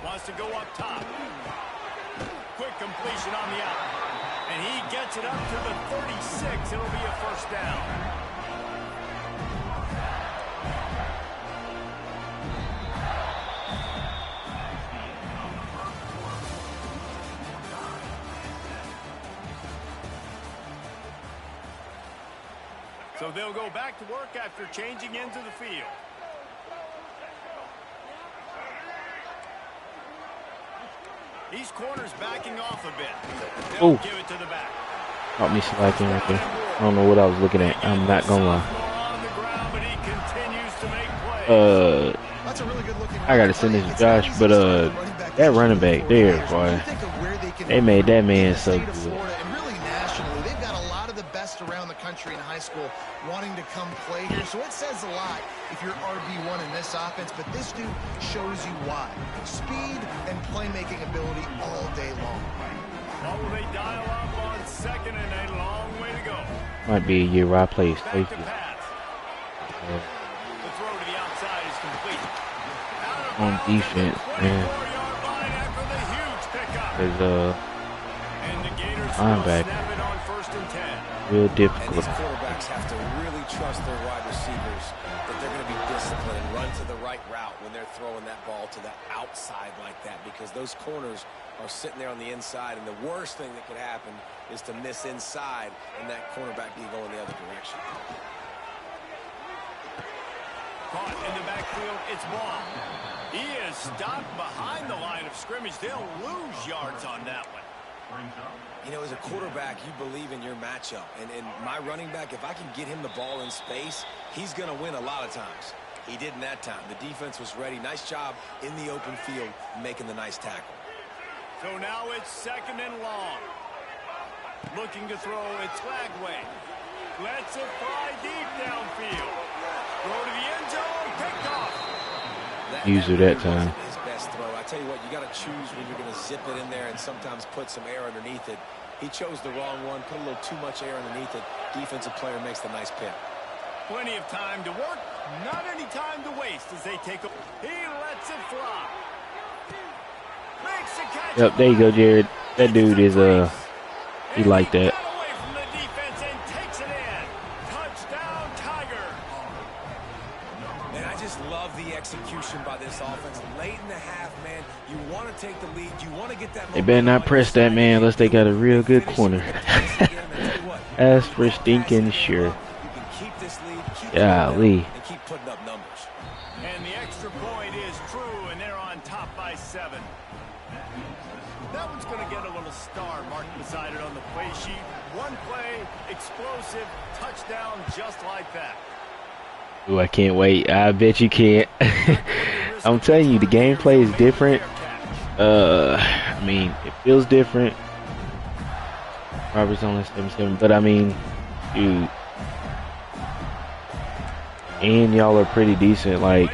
Wants to go up top. Quick completion on the out. And he gets it up to the 36. It'll be a first down. So they'll go back to work after changing into the field. These corners backing off a bit. They'll give it to the back. Caught me slacking right there. I don't know what I was looking at. I'm not gonna lie. I gotta send this to Josh, but that running back there, boy, they made that man so good. Around the country in high school wanting to come play here, so it says a lot if you're RB1 in this offense, but this dude shows you why. Speed and playmaking ability all day long. What will they dial up on second and a long way to go? Might be a year where I play safety. The throw to the outside is complete. On defense, man. There's linebacker. Real difficult. And these quarterbacks have to really trust their wide receivers that they're going to be disciplined and run to the right route when they're throwing that ball to the outside like that, because those corners are sitting there on the inside, and the worst thing that could happen is to miss inside and that cornerback be going the other direction. Caught in the backfield, it's Ball. He is stopped behind the line of scrimmage. They'll lose yards on that one. You know, as a quarterback, you believe in your matchup. And my running back, if I can get him the ball in space, he's going to win a lot of times. He didn't that time. The defense was ready. Nice job in the open field making the nice tackle. So now it's second and long. Looking to throw, it's Flagway. Lets it fly deep downfield. Throw to the end zone, picked off. User that time. His best throw. I tell you what, you got to choose when you're going to zip it in there and sometimes put some air underneath it. He chose the wrong one, put a little too much air underneath it. Defensive player makes the nice pick. Plenty of time to work, not any time to waste as they take a... He lets it fly. Makes a catch. Yep, there you go, Jared. That dude is, he like that. Away from the defense and takes it in. Touchdown, Tiger. Man, I just love the execution by this offense. Late in the half, man, you want to take the lead. You want to get that. They better not press that man unless they got a real good corner. As for stinking sure. Golly. And keep putting up numbers. And the extra point is true, and they're on top by 7. That one's going to get a little star marked beside it on the play sheet. One play, explosive, touchdown just like that. Ooh, I can't wait. I bet you can't. I'm telling you, the gameplay is different. I mean, it feels different. Robert's only 7-7, but I mean, dude. And y'all are pretty decent. Like,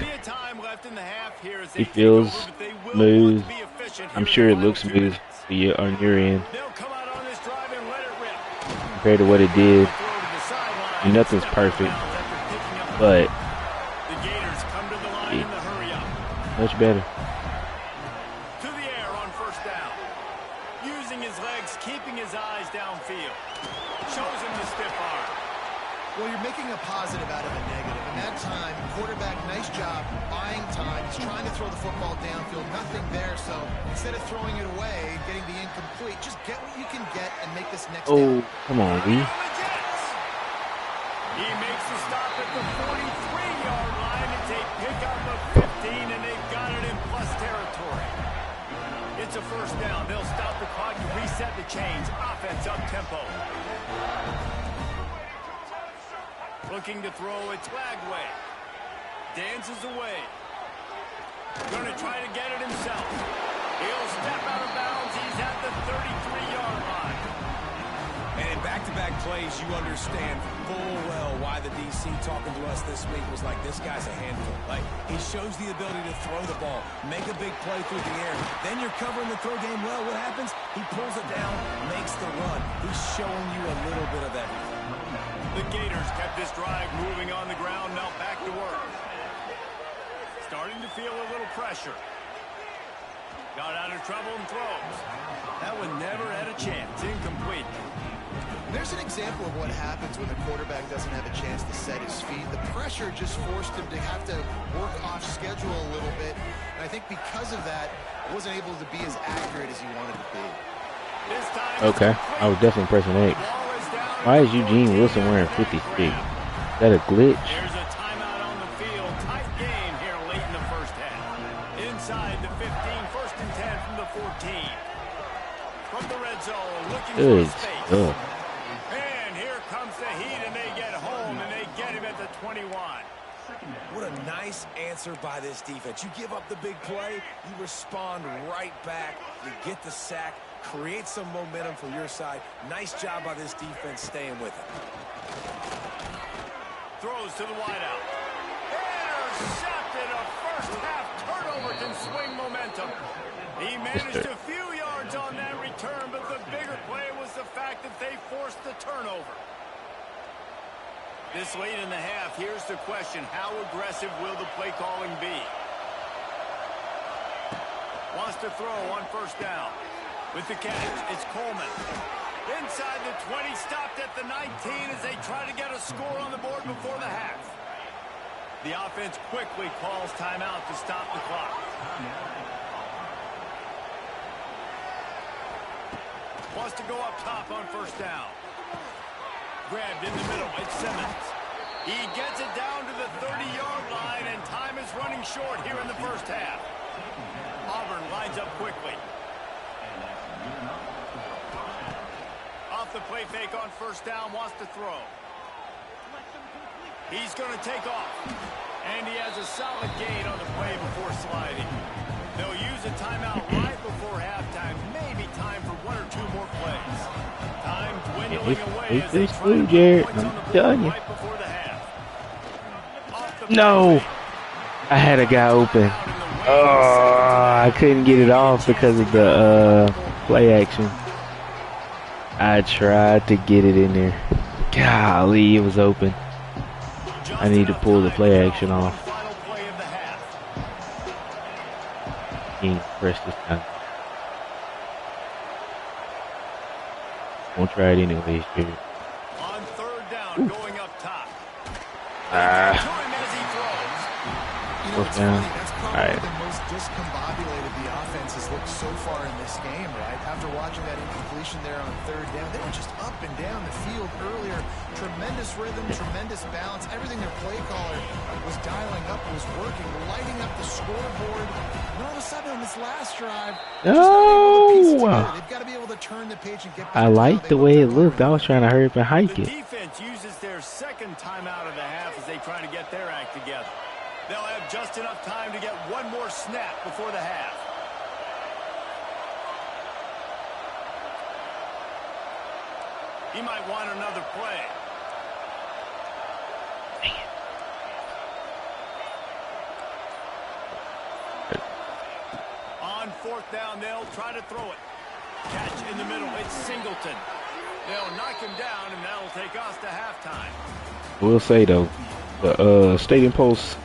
it feels smooth. I'm sure it looks smooth on your end compared to what it did. And nothing's perfect, but much better. To the air on first down. Using his legs, keeping his eyes downfield. Shows him the stiff arm. Well, you're making a positive out of a negative. In that time, quarterback, nice job, buying time. He's trying to throw the football downfield. Nothing there, so instead of throwing it away, getting the incomplete, just get what you can get and make this next down. Come on, Lee. He makes the stop at the 43-yard line. It's a pickup of 15, and they've got it in plus territory. It's a first down. They'll stop the clock and reset the chains. Offense up tempo. Looking to throw, it's Flagway. dances away. Going to try to get it himself. He'll step out of bounds. He's at the 33-yard line. And in back-to-back plays, you understand full well why the DC talking to us this week was like, this guy's a handful. Like, he shows the ability to throw the ball, make a big play through the air. Then you're covering the throw game well. What happens? He pulls it down, makes the run. He's showing you a little bit of everything. The Gators kept this drive moving on the ground. Now back to work. Starting to feel a little pressure. Got out of trouble and throws. That one never had a chance. Incomplete. There's an example of what happens when the quarterback doesn't have a chance to set his feet. The pressure just forced him to have to work off schedule a little bit. And I think because of that, he wasn't able to be as accurate as he wanted to be. This time Okay, I was definitely pressing X. Why is Eugene Wilson wearing 56? Is that a glitch? There's a timeout on the field. Tight game here late in the first half. Inside the 15, first and 10 from the 14. From the red zone, looking Good for space. stuff. And here comes the heat, and they get home, and they get him at the 21. What a nice answer by this defense. You give up the big play, you respond right back, you get the sack, create some momentum for your side. Nice job by this defense staying with it. Throws to the wideout. Intercepted. A first half turnover can swing momentum. He managed a few yards on that return, but the bigger play was the fact that they forced the turnover. This late in the half, here's the question. How aggressive will the play calling be? Wants to throw on first down. With the catch, it's Coleman. Inside the 20, stopped at the 19 as they try to get a score on the board before the half. The offense quickly calls timeout to stop the clock. Wants to go up top on first down. Grabbed in the middle, it's Simmons. He gets it down to the 30-yard line, and time is running short here in the first half. Auburn lines up quickly. Off the play fake on first down, wants to throw. He's going to take off. And he has a solid gain on the play before sliding. They'll use a timeout right before halftime. Maybe time for one or two more plays. Time dwindling away as they try to Jared. put points on the I'm board telling you. right before the half. Off the No, play I had a guy open. Oh, I couldn't get it off because of the play action. I tried to get it in there. Golly, it was open. I need to pull the play action off. final play of the half. He ain't pressed this time. Won't try it anyways, Jared. On third down, going up top. Ah, To him as he throws. You know, fourth it's down. funny. That's probably Alright. the most discombobulated the offense has looked so far in this game, right? After watching that incompletion there on third down, they were just up and down the field earlier. Tremendous rhythm, tremendous balance. Everything their play caller was dialing up was working, lighting up the scoreboard. And all of a sudden on this last drive, they're just not able to piece it together. They've got to be able to turn the page and get back I to how like they the way it looked looked. I was trying to hurry up and hike The it. defense uses their second timeout of the half as they try to get their act together. They'll have just enough time to get one more snap before the half. He might want another play. On fourth down, they'll try to throw it. Catch in the middle, it's Singleton. They'll knock him down, and that'll take us to halftime. We'll say though, the stadium post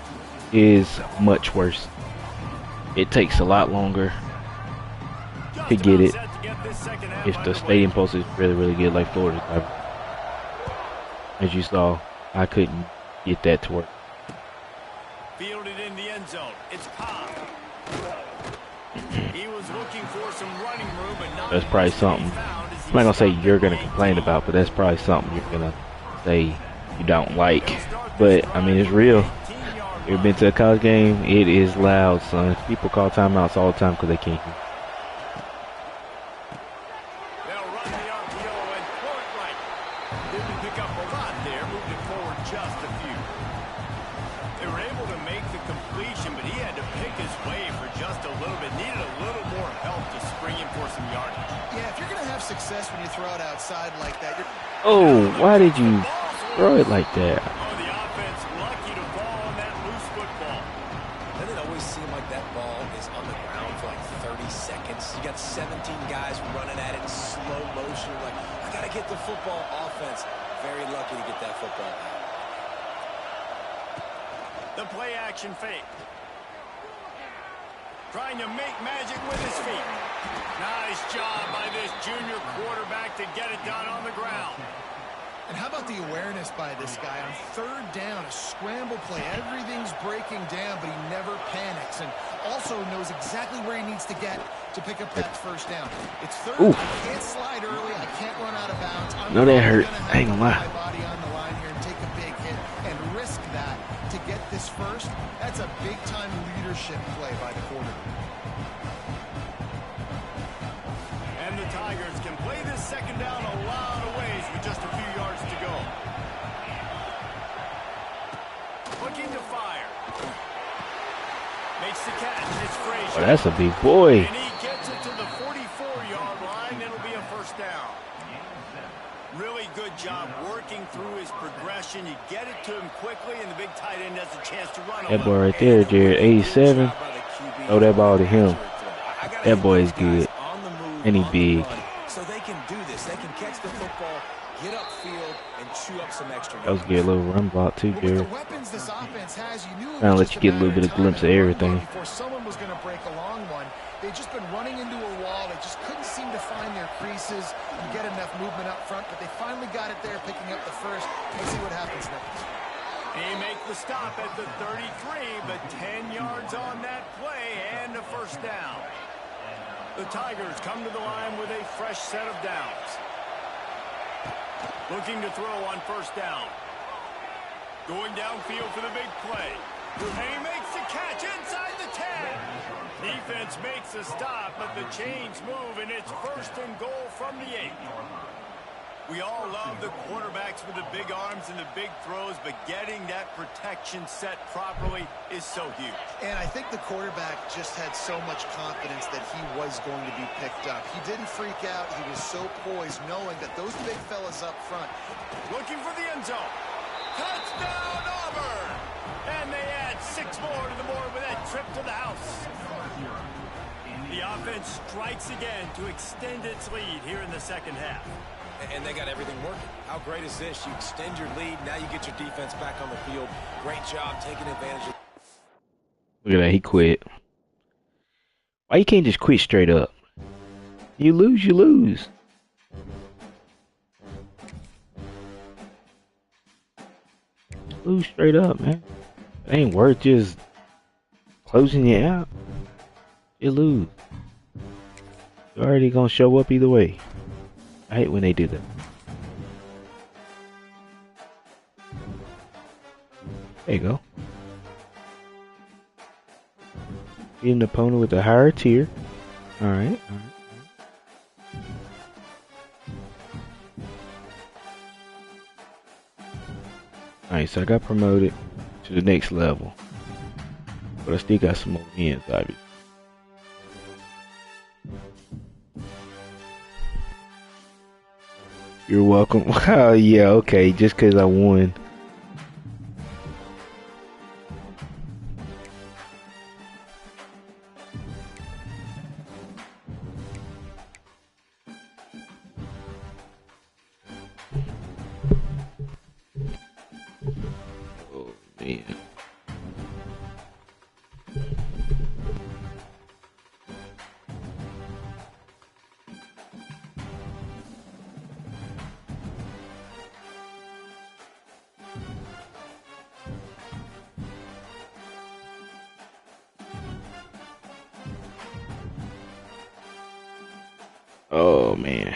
is much worse. It takes a lot longer to get it if the stadium post is really, really good like Florida's. As you saw, I couldn't get that to work. Fielded in the end zone. It's Cobb. He was looking for some running room, but not That's probably something I'm not gonna say you're gonna complain about, but that's probably something you're gonna say you don't like. But I mean, it's real. You've been to a college game, it is loud, son. People call timeouts all the time because they can't hear. They'll run the RPO and pull it right. Didn't pick up a lot there, moved it forward just a few. They were able to make the completion, but he had to pick his way for just a little bit. Needed a little more help to spring him for some yardage. Yeah, if you're going to have success when you throw it outside like that, Oh, why did you throw it like that? Oh, the offense lucky to fall on that loose football. Doesn't it always seem like that ball is on the ground for like 30 seconds? You got 17 guys running at it in slow motion. You're like, I got to get the football. Offense, very lucky to get that football out. The play action fake. Trying to make magic with his feet. Nice job by this junior quarterback to get it done on the ground. And how about the awareness by this guy on third down, a scramble play. Everything's breaking down, but he never panics and also knows exactly where he needs to get to pick up that first down. It's third. Ooh. I can't slide early. I can't run out of bounds. No, that hurt. I ain't gonna lie. My body on the line here and take a big hit and risk that to get this first. That's a big-time leadership play by the quarterback. And the Tigers can play this second down a lot of ways with just a few yards to go. Looking to fire. Makes the catch. It's Frazier. Oh, that's a big boy. And he gets it to the 44-yard line. It'll be a first down. Really good job working through his progression. You get it to him quickly, and the big tight end has a chance to run. That boy right there, Jared, 87. Throw that ball to him. That boy is good. And he big. So they can do this. They can catch the football, get upfield, and chew up some extra. That was a good little run block too, With Jared. the weapons this offense has, you knew it Trying to was let just you get a little matter bit of time glimpse of and run everything. before someone was going to break a long one. They've just been running into a wall. They just couldn't seem to find their creases and get enough movement up front, but they finally got it there, picking up the first. Let's see what happens next. He makes the stop at the 33, but 10 yards on that play and a first down. The Tigers come to the line with a fresh set of downs. Looking to throw on first down. Going downfield for the big play. And he makes the catch inside the 10. Defense makes a stop, but the chains move, and it's first and goal from the 8. We all love the quarterbacks with the big arms and the big throws, but getting that protection set properly is so huge. And I think the quarterback just had so much confidence that he was going to be picked up. He didn't freak out. He was so poised, knowing that those big fellas up front. Looking for the end zone. Touchdown, Auburn! And they add 6 more to the board with that trip to the house. The offense strikes again to extend its lead here in the second half. And they got everything working. How great is this? You extend your lead. Now you get your defense back on the field. Great job taking advantage of. Look at that, he quit. Why you can't just quit straight up? You lose, you lose. Lose straight up, man. It ain't worth just closing you out. You lose. You're already gonna show up either way. I hate when they do that. There you go. Beat an opponent with a higher tier. Alright, Alright, so I got promoted to the next level. But I still got some more wins, obviously. You're welcome. Oh, yeah, okay, just because I won. Oh, man. Oh man.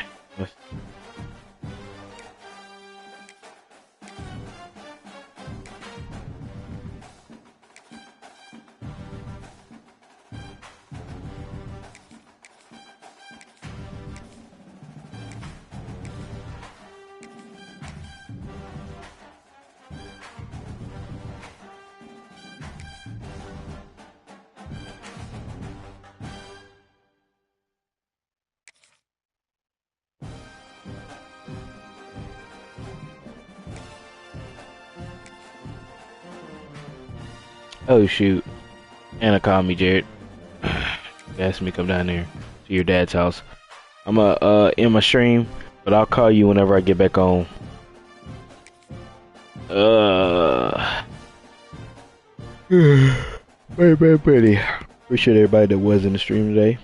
Oh shoot. Anna called me, Jared. Asked me to come down there to your dad's house. I'm in my stream, but I'll call you whenever I get back on. Very pretty. Appreciate everybody that was in the stream today.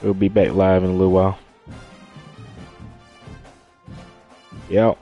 We'll be back live in a little while. Yep.